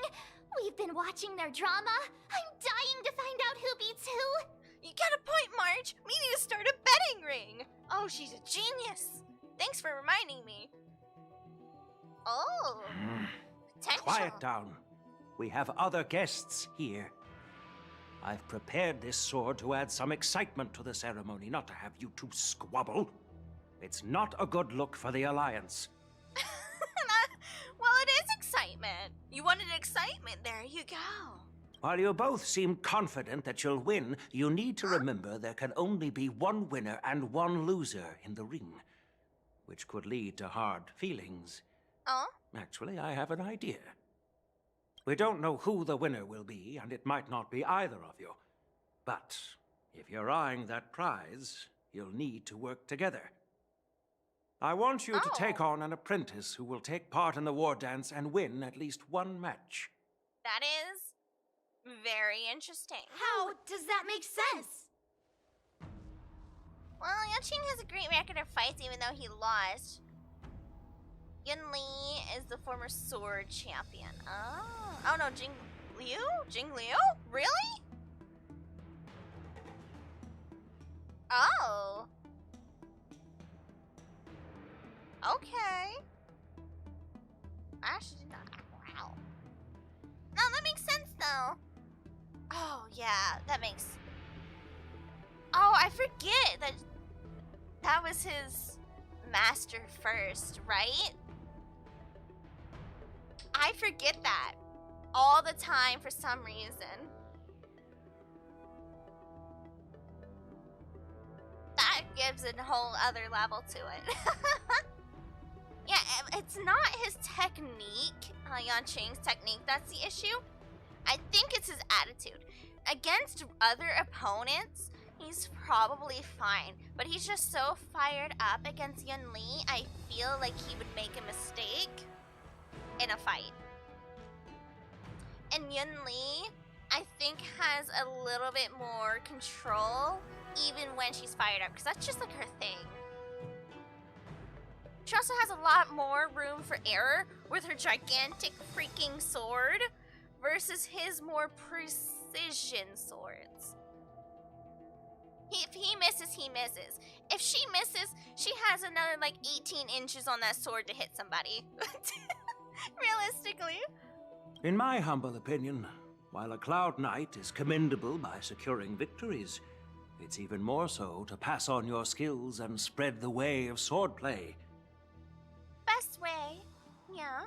we've been watching their drama. I'm dying to find out who beats who. You got a point, Marge. We need to start a betting ring. Oh, she's a genius. Thanks for reminding me. Oh, potential. Quiet down. We have other guests here. I've prepared this sword to add some excitement to the ceremony, not to have you two squabble. It's not a good look for the Alliance. Well, it is excitement. You wanted excitement, there you go. While you both seem confident that you'll win, you need to remember there can only be one winner and one loser in the ring, which could lead to hard feelings. Oh? Actually, I have an idea. We don't know who the winner will be, and it might not be either of you. But if you're eyeing that prize, you'll need to work together. I want you to take on an apprentice who will take part in the war dance and win at least one match. That is very interesting. How does that make sense? Well, Yanqing has a great record of fights even though he lost. Yun Li is the former sword champion. Oh no, Jing Liu? Jing Liu? Really? Oh. Okay. I actually did not. Wow. No, that makes sense though. Oh yeah, that makes. Oh, I forget that was his master first, right? I forget that all the time for some reason. That gives a whole other level to it. Yeah, it's not his technique, Yanqing's technique, that's the issue. I think it's his attitude. Against other opponents, he's probably fine, but he's just so fired up against Yun Li, I feel like he would make a mistake in a fight. And Yun Li, I think, has a little bit more control even when she's fired up, because that's just like her thing. She also has a lot more room for error with her gigantic freaking sword versus his more precision swords. If he misses, he misses. If she misses, she has another like 18 inches on that sword to hit somebody. Realistically. In my humble opinion, while a Cloud Knight is commendable by securing victories, it's even more so to pass on your skills and spread the way of swordplay. Best way, yeah.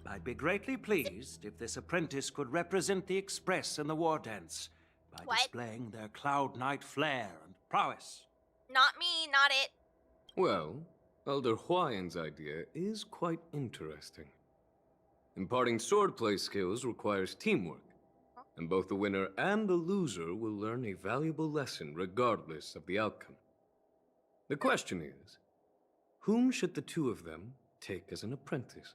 I'd be greatly pleased if this apprentice could represent the Express in the war dance by displaying their Cloud Knight flair and prowess. Not me, not it. Well, Elder Huayan's idea is quite interesting. Imparting swordplay skills requires teamwork, and both the winner and the loser will learn a valuable lesson regardless of the outcome. The question is, whom should the two of them take as an apprentice?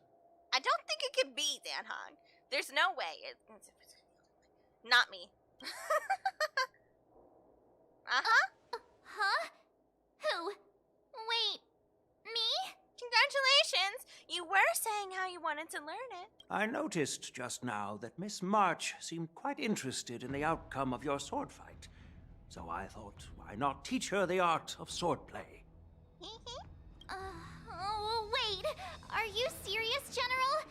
I don't think it could be Dan Hong. There's no way. Not me. Huh? Who? Wait, me? Congratulations! You were saying how you wanted to learn it. I noticed just now that Miss March seemed quite interested in the outcome of your sword fight. So I thought, why not teach her the art of swordplay? Oh, wait. Are you serious, General?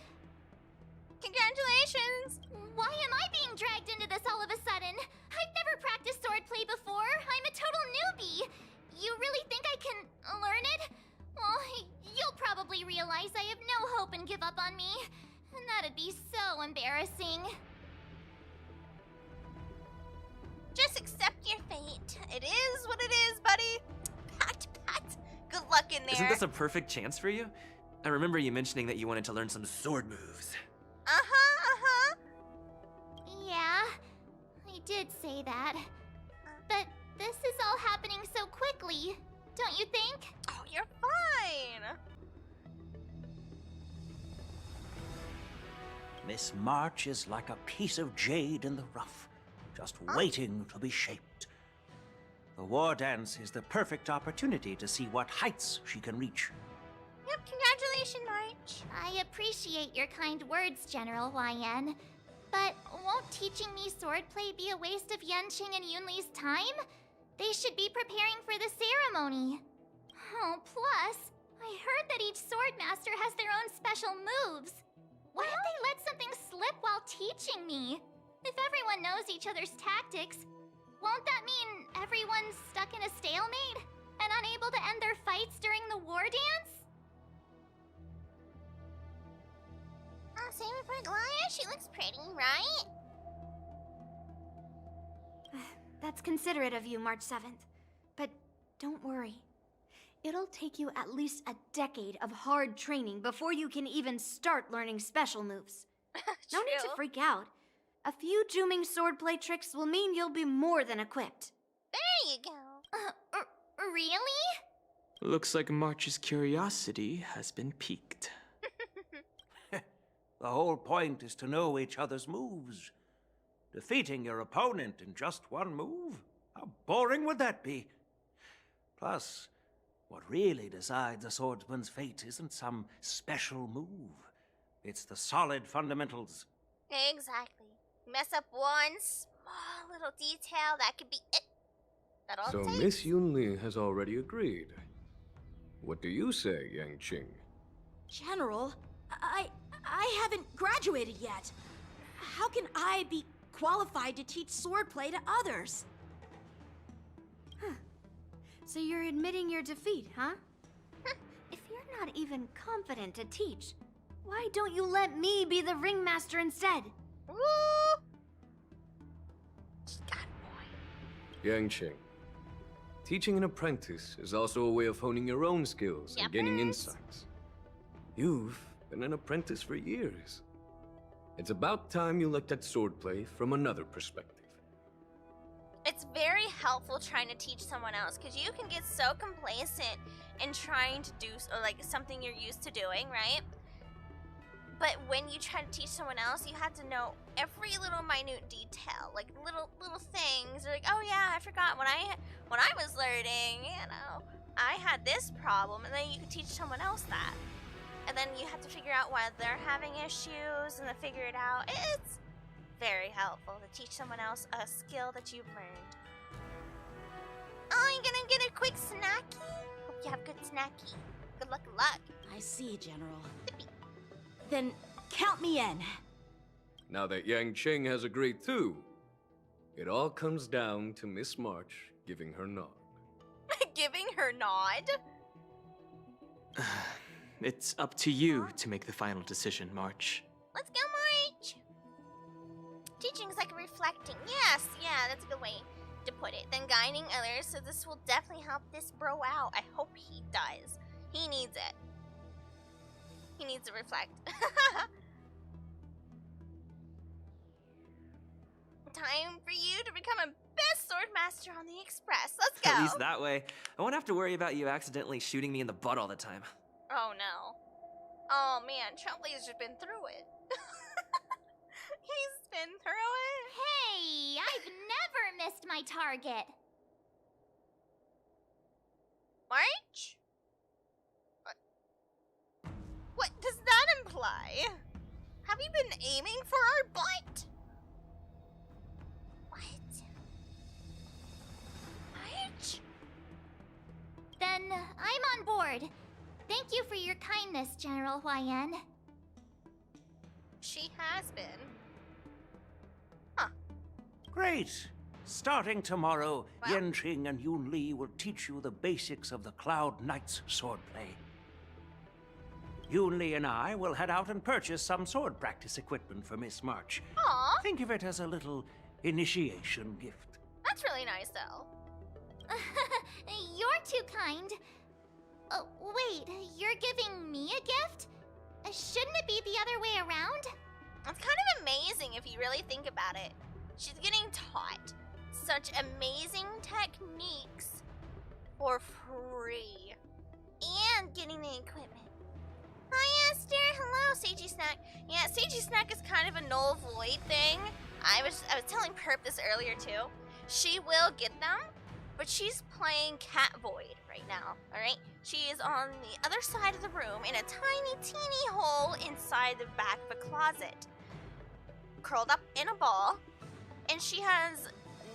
Congratulations! Why am I being dragged into this all of a sudden? I've never practiced swordplay before. I'm a total newbie. You really think I can learn it? Well, you'll probably realize I have no hope and give up on me. And that'd be so embarrassing. Just accept your fate. It is what it is, buddy. Pat, pat. Good luck in there. Isn't this a perfect chance for you? I remember you mentioning that you wanted to learn some sword moves. Yeah, I did say that. But this is all happening so quickly, don't you think? Oh, you're fine. Miss March is like a piece of jade in the rough, just waiting to be shaped. The war dance is the perfect opportunity to see what heights she can reach. Yep, congratulations, March. I appreciate your kind words, General Huayan. But won't teaching me swordplay be a waste of Yanqing and Yunli's time? They should be preparing for the ceremony. Oh, plus, I heard that each sword master has their own special moves. What if they let something slip while teaching me? If everyone knows each other's tactics, won't that mean everyone's stuck in a stalemate and unable to end their fights during the war dance? Same for Glaya. She looks pretty, right? That's considerate of you, March 7th. But don't worry. It'll take you at least a decade of hard training before you can even start learning special moves. No need to freak out. A few Juming swordplay tricks will mean you'll be more than equipped. There you go. Really? Looks like March's curiosity has been piqued. The whole point is to know each other's moves. Defeating your opponent in just one move? How boring would that be? Plus, what really decides a swordsman's fate isn't some special move. It's the solid fundamentals. Exactly. Mess up one small little detail, that could be it. That all So it takes. Miss Yunli has already agreed. What do you say, Yang Qing? General, I haven't graduated yet. How can I be qualified to teach swordplay to others? So you're admitting your defeat, huh? If you're not even confident to teach, why don't you let me be the ringmaster instead? Woo! Yang Qing, teaching an apprentice is also a way of honing your own skills and gaining insights. You've been an apprentice for years. It's about time you looked at swordplay from another perspective. It's very helpful trying to teach someone else because you can get so complacent in trying to do like something you're used to doing, right? But when you try to teach someone else, you have to know every little minute detail, like little things. Like, oh yeah, I forgot when I was learning, you know, I had this problem, and then you can teach someone else that, and then you have to figure out why they're having issues, and then figure it out. It's very helpful to teach someone else a skill that you've learned. Oh, you gonna get a quick snacky? Hope you have a good snacky. Good luck, good luck. I see, General. Then count me in. Now that Yang Qing has agreed too, it all comes down to Miss March giving her nod. Giving her nod? It's up to you to make the final decision, March. Let's go, March! Teaching's like reflecting. Yes, yeah, that's a good way to put it. Then guiding others, so this will definitely help this bro out. I hope he does. He needs it. He needs to reflect. Time for you to become a best swordmaster on the Express. Let's go! At least that way, I won't have to worry about you accidentally shooting me in the butt all the time. Oh no. Oh man, Chumley's just been through it. He's been through it. Hey, I've never missed my target. March? What does that imply? Have you been aiming for our butt? What? March? Then I'm on board. Thank you for your kindness, General Huayan. She has been. Great! Starting tomorrow, Yanqing and Yunli will teach you the basics of the Cloud Knight's swordplay. Yunli and I will head out and purchase some sword practice equipment for Miss March. Aww. Think of it as a little initiation gift. That's really nice, though. You're too kind. Wait, you're giving me a gift? Shouldn't it be the other way around? It's kind of amazing if you really think about it. She's getting taught such amazing techniques for free. And getting the equipment. Hi, Esther. Hello, Seiji Snack. Yeah, Seiji Snack is kind of a null void thing. I was telling Perp this earlier, too. She will get them, but she's playing Cat Void right now, alright? She is on the other side of the room in a tiny, teeny hole inside the back of a closet. Curled up in a ball, and she has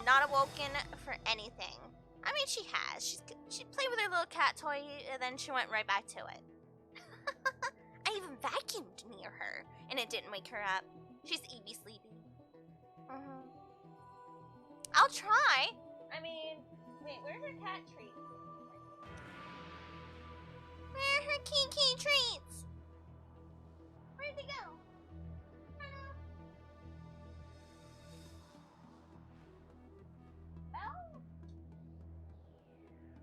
not awoken for anything. I mean, she has. She played with her little cat toy, and then she went right back to it. I even vacuumed near her, and it didn't wake her up. She's Evie sleepy. I'll try. I mean, wait, where's her cat treats? Where are her key treats? Where'd they go? Hello? Belle?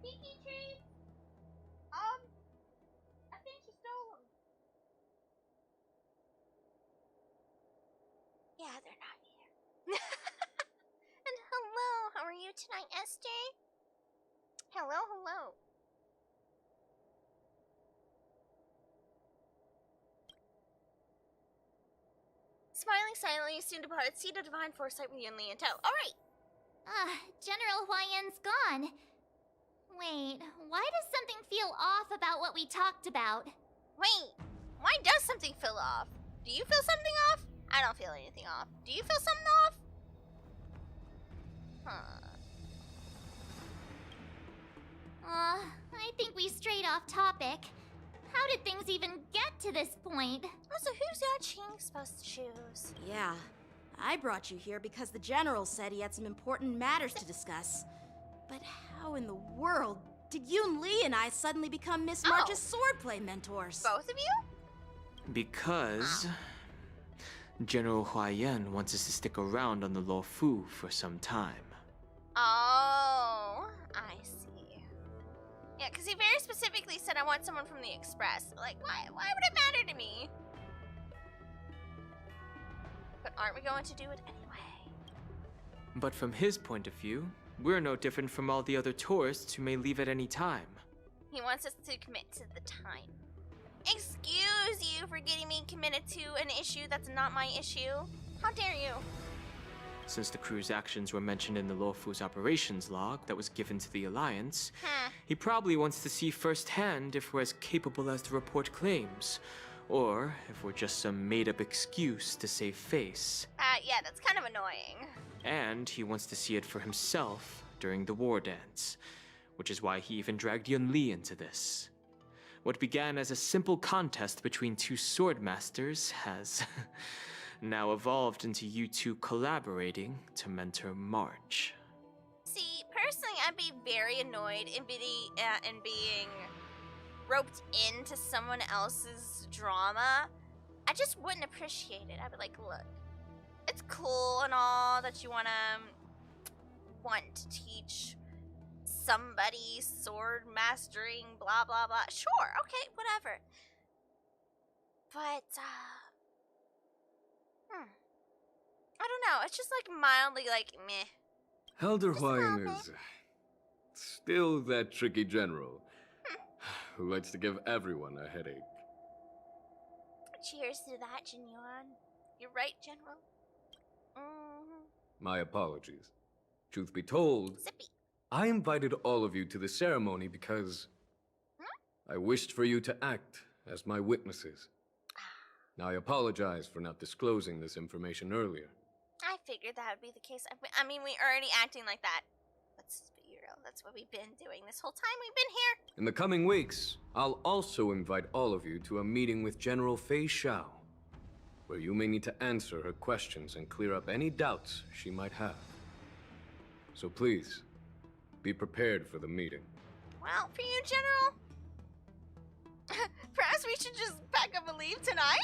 Kiki treats? I think she stole them. tonight, Esther? Hello, hello. Smiling silently, you soon depart. See the divine foresight with you and Leonto. Alright! General Huayan's gone. Wait, why does something feel off about what we talked about? Wait, why does something feel off? Do you feel something off? I don't feel anything off. Do you feel something off? I think we strayed off topic. How did things even get to this point? Also, who's Xianzhou supposed to choose? Yeah, I brought you here because the general said he had some important matters to discuss. But how in the world did Yun Li and I suddenly become Miss March's swordplay mentors? Both of you? Because General Huayan wants us to stick around on the Loufu for some time. Oh, I see. Yeah, because he very specifically said I want someone from the Express. Like, why would it matter to me? But aren't we going to do it anyway? But from his point of view, we're no different from all the other tourists who may leave at any time. He wants us to commit to the time. Excuse you for getting me committed to an issue that's not my issue. How dare you? Since the crew's actions were mentioned in the Loufu's operations log that was given to the Alliance, he probably wants to see firsthand if we're as capable as the report claims, or if we're just some made-up excuse to save face. Yeah, that's kind of annoying. And he wants to see it for himself during the war dance, which is why he even dragged Yun Li into this. What began as a simple contest between two sword masters has now evolved into you two collaborating to mentor March. See, personally, I'd be very annoyed in being roped into someone else's drama. I just wouldn't appreciate it. I'd be like, look, it's cool and all that you want to teach somebody sword mastering, blah, blah, blah. Sure, okay, whatever. But, I don't know. It's just like mildly like meh. Elder Huayan is still that tricky general who likes to give everyone a headache. Cheers to that, Jinyuan. You're right, General. My apologies. Truth be told, I invited all of you to the ceremony because I wished for you to act as my witnesses. Now I apologize for not disclosing this information earlier. I figured that would be the case. I mean, we already acting like that. Let's be real. That's what we've been doing this whole time we've been here. In the coming weeks, I'll also invite all of you to a meeting with General Fei Xiao, where you may need to answer her questions and clear up any doubts she might have. So please, be prepared for the meeting. Well, for you, General, perhaps we should just pack up and leave tonight?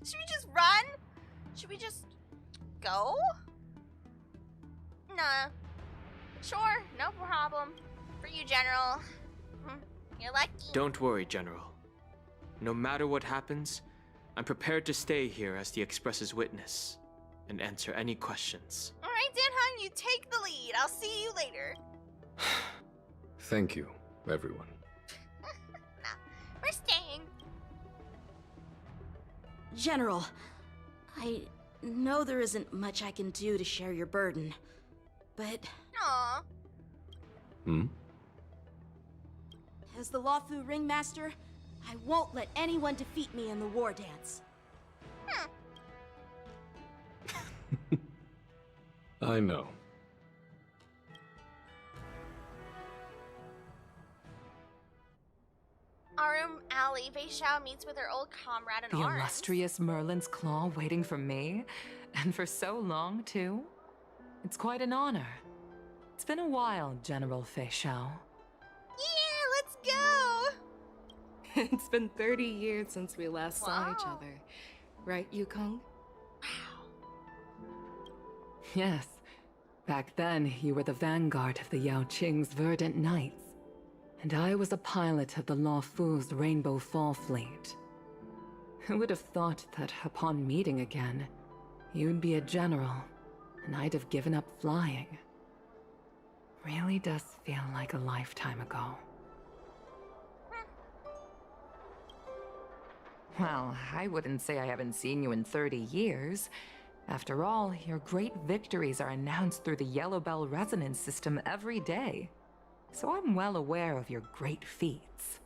Should we just run? Should we just go? Nah. Sure, no problem. For you, General. You're lucky. Don't worry, General. No matter what happens, I'm prepared to stay here as the Express's witness and answer any questions. Alright, Danhong, you take the lead. I'll see you later. Thank you, everyone. We're staying. General, I know there isn't much I can do to share your burden, but... Aww. As the Loufu ringmaster, I won't let anyone defeat me in the war dance. I know. Arum Alley, Fei Xiao meets with her old comrade in The arms. illustrious Merlin's Claw waiting for me? And for so long, too? It's quite an honor. It's been a while, General Fei Xiao. Yeah, let's go! It's been 30 years since we last saw each other. Right, Yukong? Yes. Back then, you were the vanguard of the Yao Qing's Verdant Knights. And I was a pilot of the Loufu's Rainbow Fall Fleet. Who would have thought that upon meeting again, you'd be a general, and I'd have given up flying. Really does feel like a lifetime ago. Well, I wouldn't say I haven't seen you in 30 years. After all, your great victories are announced through the Yellow Bell resonance system every day. So I'm well aware of your great feats.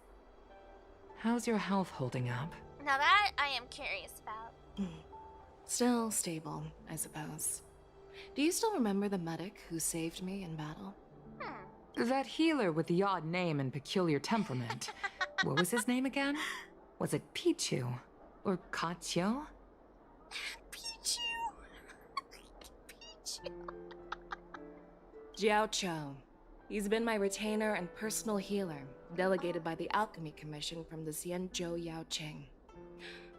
How's your health holding up? Now that I am curious about. Still stable, I suppose. Do you still remember the medic who saved me in battle? That healer with the odd name and peculiar temperament. What was his name again? Was it Pichu? Or Kachio? Pichu! Pichu! Jiao. He's been my retainer and personal healer, delegated by the Alchemy Commission from the Xianzhou Yaoqing.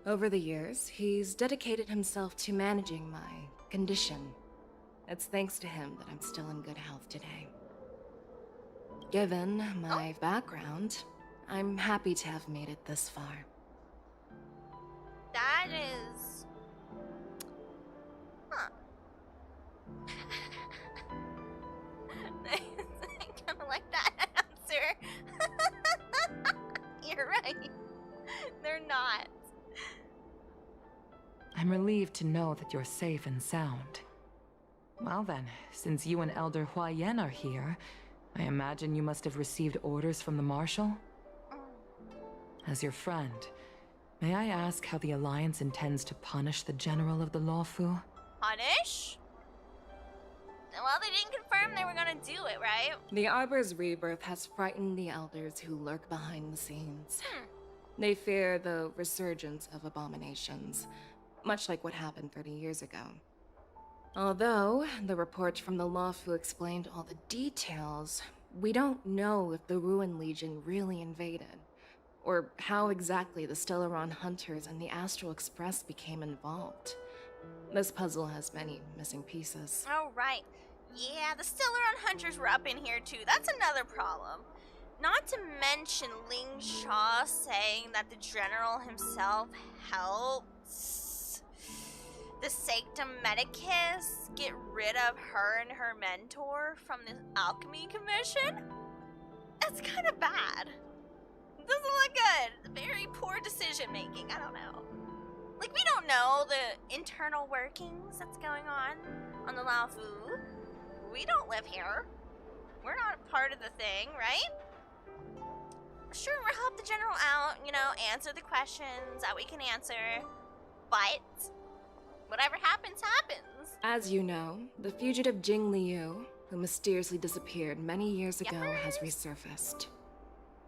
Over the years, he's dedicated himself to managing my condition. It's thanks to him that I'm still in good health today. Given my background, I'm happy to have made it this far. That is... Huh. I kind of like that answer. You're right. They're not. I'm relieved to know that you're safe and sound. Well then, since you and Elder Huayan are here, I imagine you must have received orders from the Marshal? As your friend, may I ask how the Alliance intends to punish the General of the Loufu? Punish? Well, they didn't confirm they were gonna do it, right? The Arbor's rebirth has frightened the elders who lurk behind the scenes. They fear the resurgence of abominations, much like what happened 30 years ago. Although the report from the Loufu explained all the details, we don't know if the Ruin Legion really invaded, or how exactly the Stellaron Hunters and the Astral Express became involved. This puzzle has many missing pieces. Oh, right. Yeah, the Stellaron Hunters were up in here too. That's another problem. Not to mention Ling Shaw saying that the General himself helped the Sanctum Medicus get rid of her and her mentor from the Alchemy Commission? That's kind of bad. It doesn't look good. Very poor decision making. I don't know. Like, we don't know the internal workings that's going on the Loufu. We don't live here. We're not part of the thing, right? Sure, we'll help the General out, you know, answer the questions that we can answer, but whatever happens, happens. As you know, the fugitive Jing Liu, who mysteriously disappeared many years ago, has resurfaced.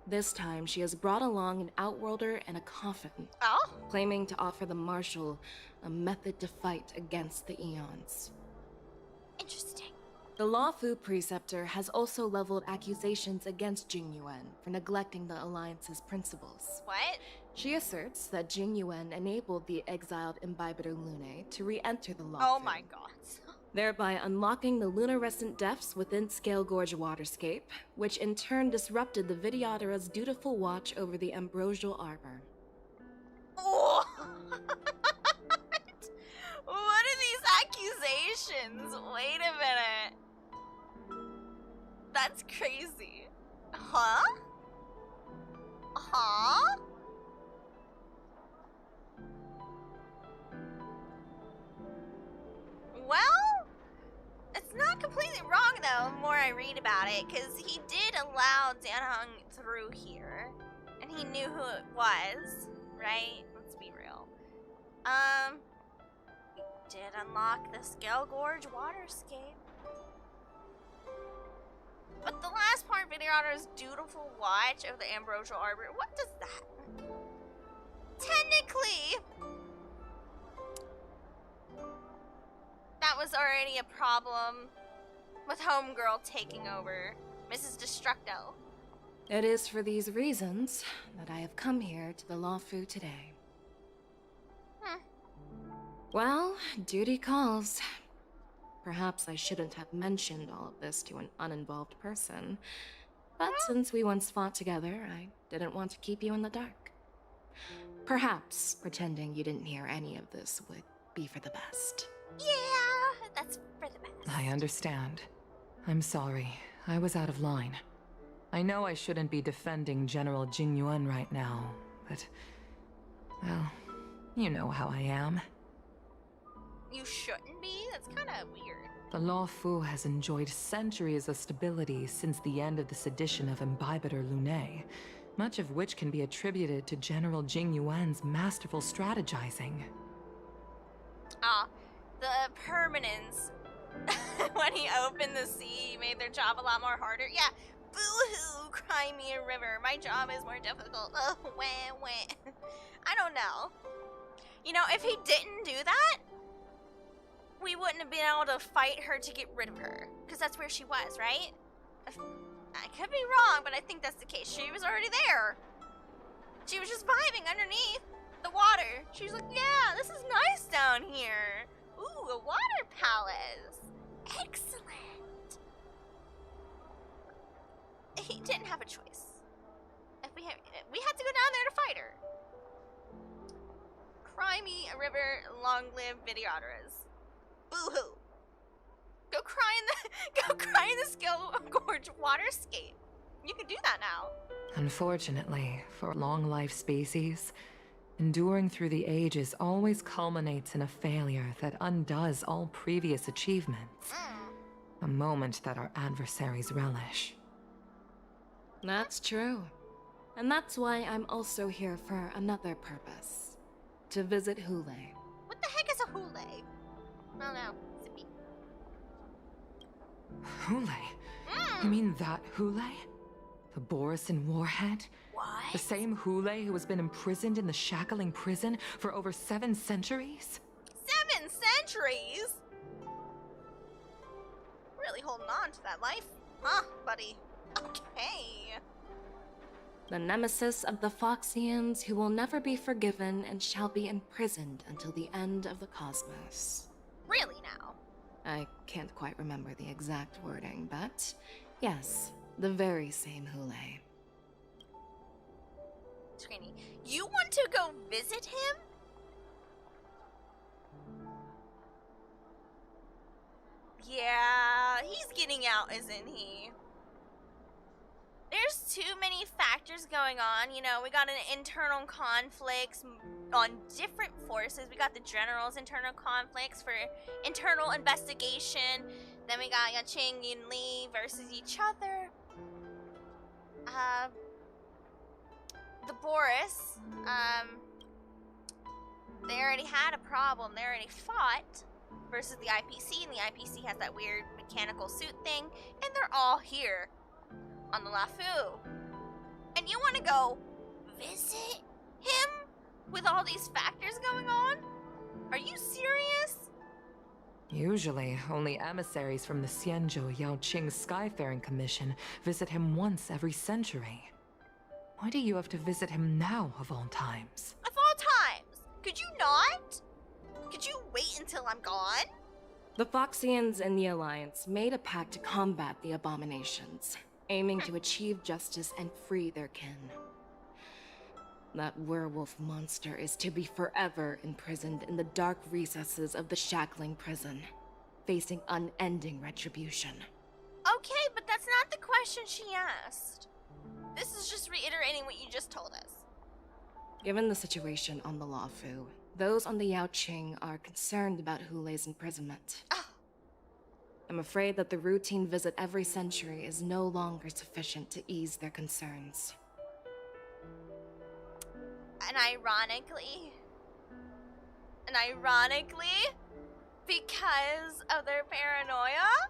This time, she has brought along an Outworlder and a coffin, claiming to offer the Marshal a method to fight against the Eons. Interesting. The Loufu Preceptor has also leveled accusations against Jing Yuan for neglecting the Alliance's principles. What? She asserts that Jing Yuan enabled the exiled Imbibitor Lunae to re-enter the Loufu. Oh my god. Thereby unlocking the lunarescent depths within Scale Gorge waterscape, which in turn disrupted the Vidyadhara's dutiful watch over the Ambrosial Arbor. Oh. What are these accusations? Wait a minute. That's crazy. Huh? Huh? Well, it's not completely wrong though, the more I read about it, because he did allow Danheng through here, and he knew who it was, right? Let's be real. He did unlock the Scale Gorge waterscape. But the last part, Vidyadhara's dutiful watch of the Ambrosial Arbor, what does that? Technically, that was already a problem with Homegirl taking over Mrs. Destructo. It is for these reasons that I have come here to the Loufu today. Well, duty calls. Perhaps I shouldn't have mentioned all of this to an uninvolved person, but since we once fought together, I didn't want to keep you in the dark. Perhaps pretending you didn't hear any of this would be for the best. Yeah, that's for the best. I understand. I'm sorry. I was out of line. I know I shouldn't be defending General Jing Yuan right now, but... well, you know how I am. You shouldn't be? That's kind of weird. The Loufu has enjoyed centuries of stability since the end of the sedition of Imbibiter Lunae, much of which can be attributed to General Jing Yuan's masterful strategizing. Ah, the permanence. When he opened the sea, made their job a lot more harder. Yeah, boo-hoo, cry me a river. My job is more difficult. Oh, wah, wah. I don't know. You know, if he didn't do that, we wouldn't have been able to fight her to get rid of her. Because that's where she was, right? I could be wrong, but I think that's the case. She was already there. She was just vibing underneath the water. She was like, yeah, this is nice down here. Ooh, a water palace. Excellent. He didn't have a choice. We had to go down there to fight her. Cry me a river, long live Videoteras. Boo-hoo. Go cry in the Skill Gorge waterscape. You can do that now. Unfortunately, for long-life species, enduring through the ages always culminates in a failure that undoes all previous achievements. A moment that our adversaries relish. That's true. And that's why I'm also here for another purpose. To visit Hule. What the heck is a Hule? I don't know. Zippy. Hule? You mean that Hule? The Borisin warhead? What? The same Hule who has been imprisoned in the shackling prison for over 7 centuries? 7 centuries? Really holding on to that life, huh, buddy? Okay. The nemesis of the Foxians who will never be forgiven and shall be imprisoned until the end of the cosmos. Really now? I can't quite remember the exact wording, but yes, the very same Hule. Trini, you want to go visit him? Yeah, he's getting out, isn't he? There's too many factors going on. You know, we got an internal conflicts on different forces. We got the general's internal conflicts for internal investigation. Then we got Yaqing and Li versus each other. The Boris, they already had a problem. They already fought versus the IPC, and the IPC has that weird mechanical suit thing, and they're all here on the Loufu. And you want to go visit him with all these factors going on? Are you serious? Usually, only emissaries from the Xianzhou Yaoqing Skyfaring Commission visit him once every century. Why do you have to visit him now, of all times? Of all times? Could you not? Could you wait until I'm gone? The Foxians and the Alliance made a pact to combat the abominations, aiming to achieve justice and free their kin. That werewolf monster is to be forever imprisoned in the dark recesses of the shackling prison, facing unending retribution. Okay, but that's not the question she asked. This is just reiterating what you just told us. Given the situation on the Loufu, those on the Yaoqing are concerned about Hule's imprisonment. I'm afraid that the routine visit every century is no longer sufficient to ease their concerns. And ironically, because of their paranoia,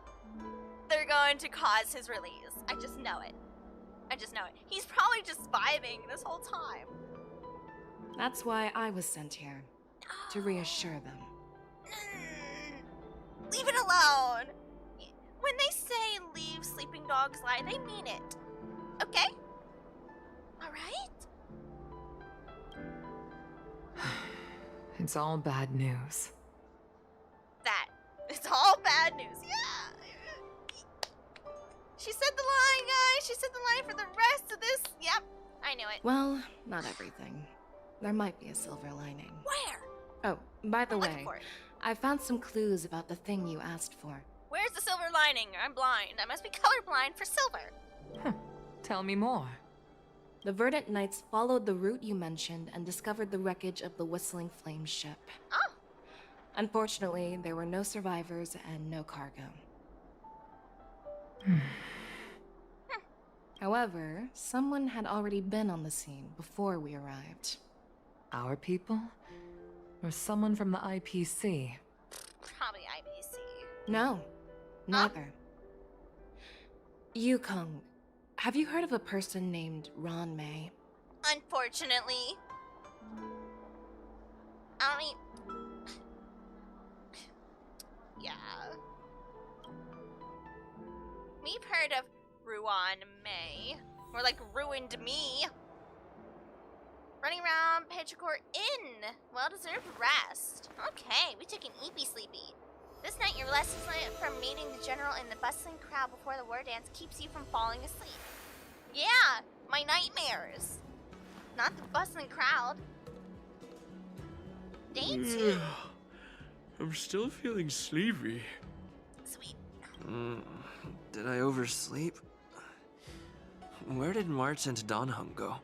they're going to cause his release. I just know it. He's probably just vibing this whole time. That's why I was sent here, to reassure them. Leave it alone. When they say leave sleeping dogs lie, they mean it. Okay? Alright? It's all bad news. It's all bad news, yeah. She said the line, guys. She said the line for the rest of this. Yep, I knew it. Well, not everything. There might be a silver lining. Where? Oh, by the way, I found some clues about the thing you asked for. Where's the silver lining? I'm blind. I must be colorblind for silver. Tell me more. The Verdant Knights followed the route you mentioned and discovered the wreckage of the Whistling Flame ship. Oh. Unfortunately, there were no survivors and no cargo. However, someone had already been on the scene before we arrived. Our people? Or someone from the IPC? Probably IPC. No, neither. Yukong, have you heard of a person named Ron May? Unfortunately. I mean... Yeah. We've heard of Ruan May. More like ruined me. Running around Petrichor Inn. Well-deserved rest. Okay, we took an eepy sleepy. This night your lessons from meeting the general in the bustling crowd before the war dance keeps you from falling asleep. Yeah, my nightmares. Not the bustling crowd. Day 2. I'm still feeling sleepy. Sweet. Did I oversleep? Where did March and Donhum go?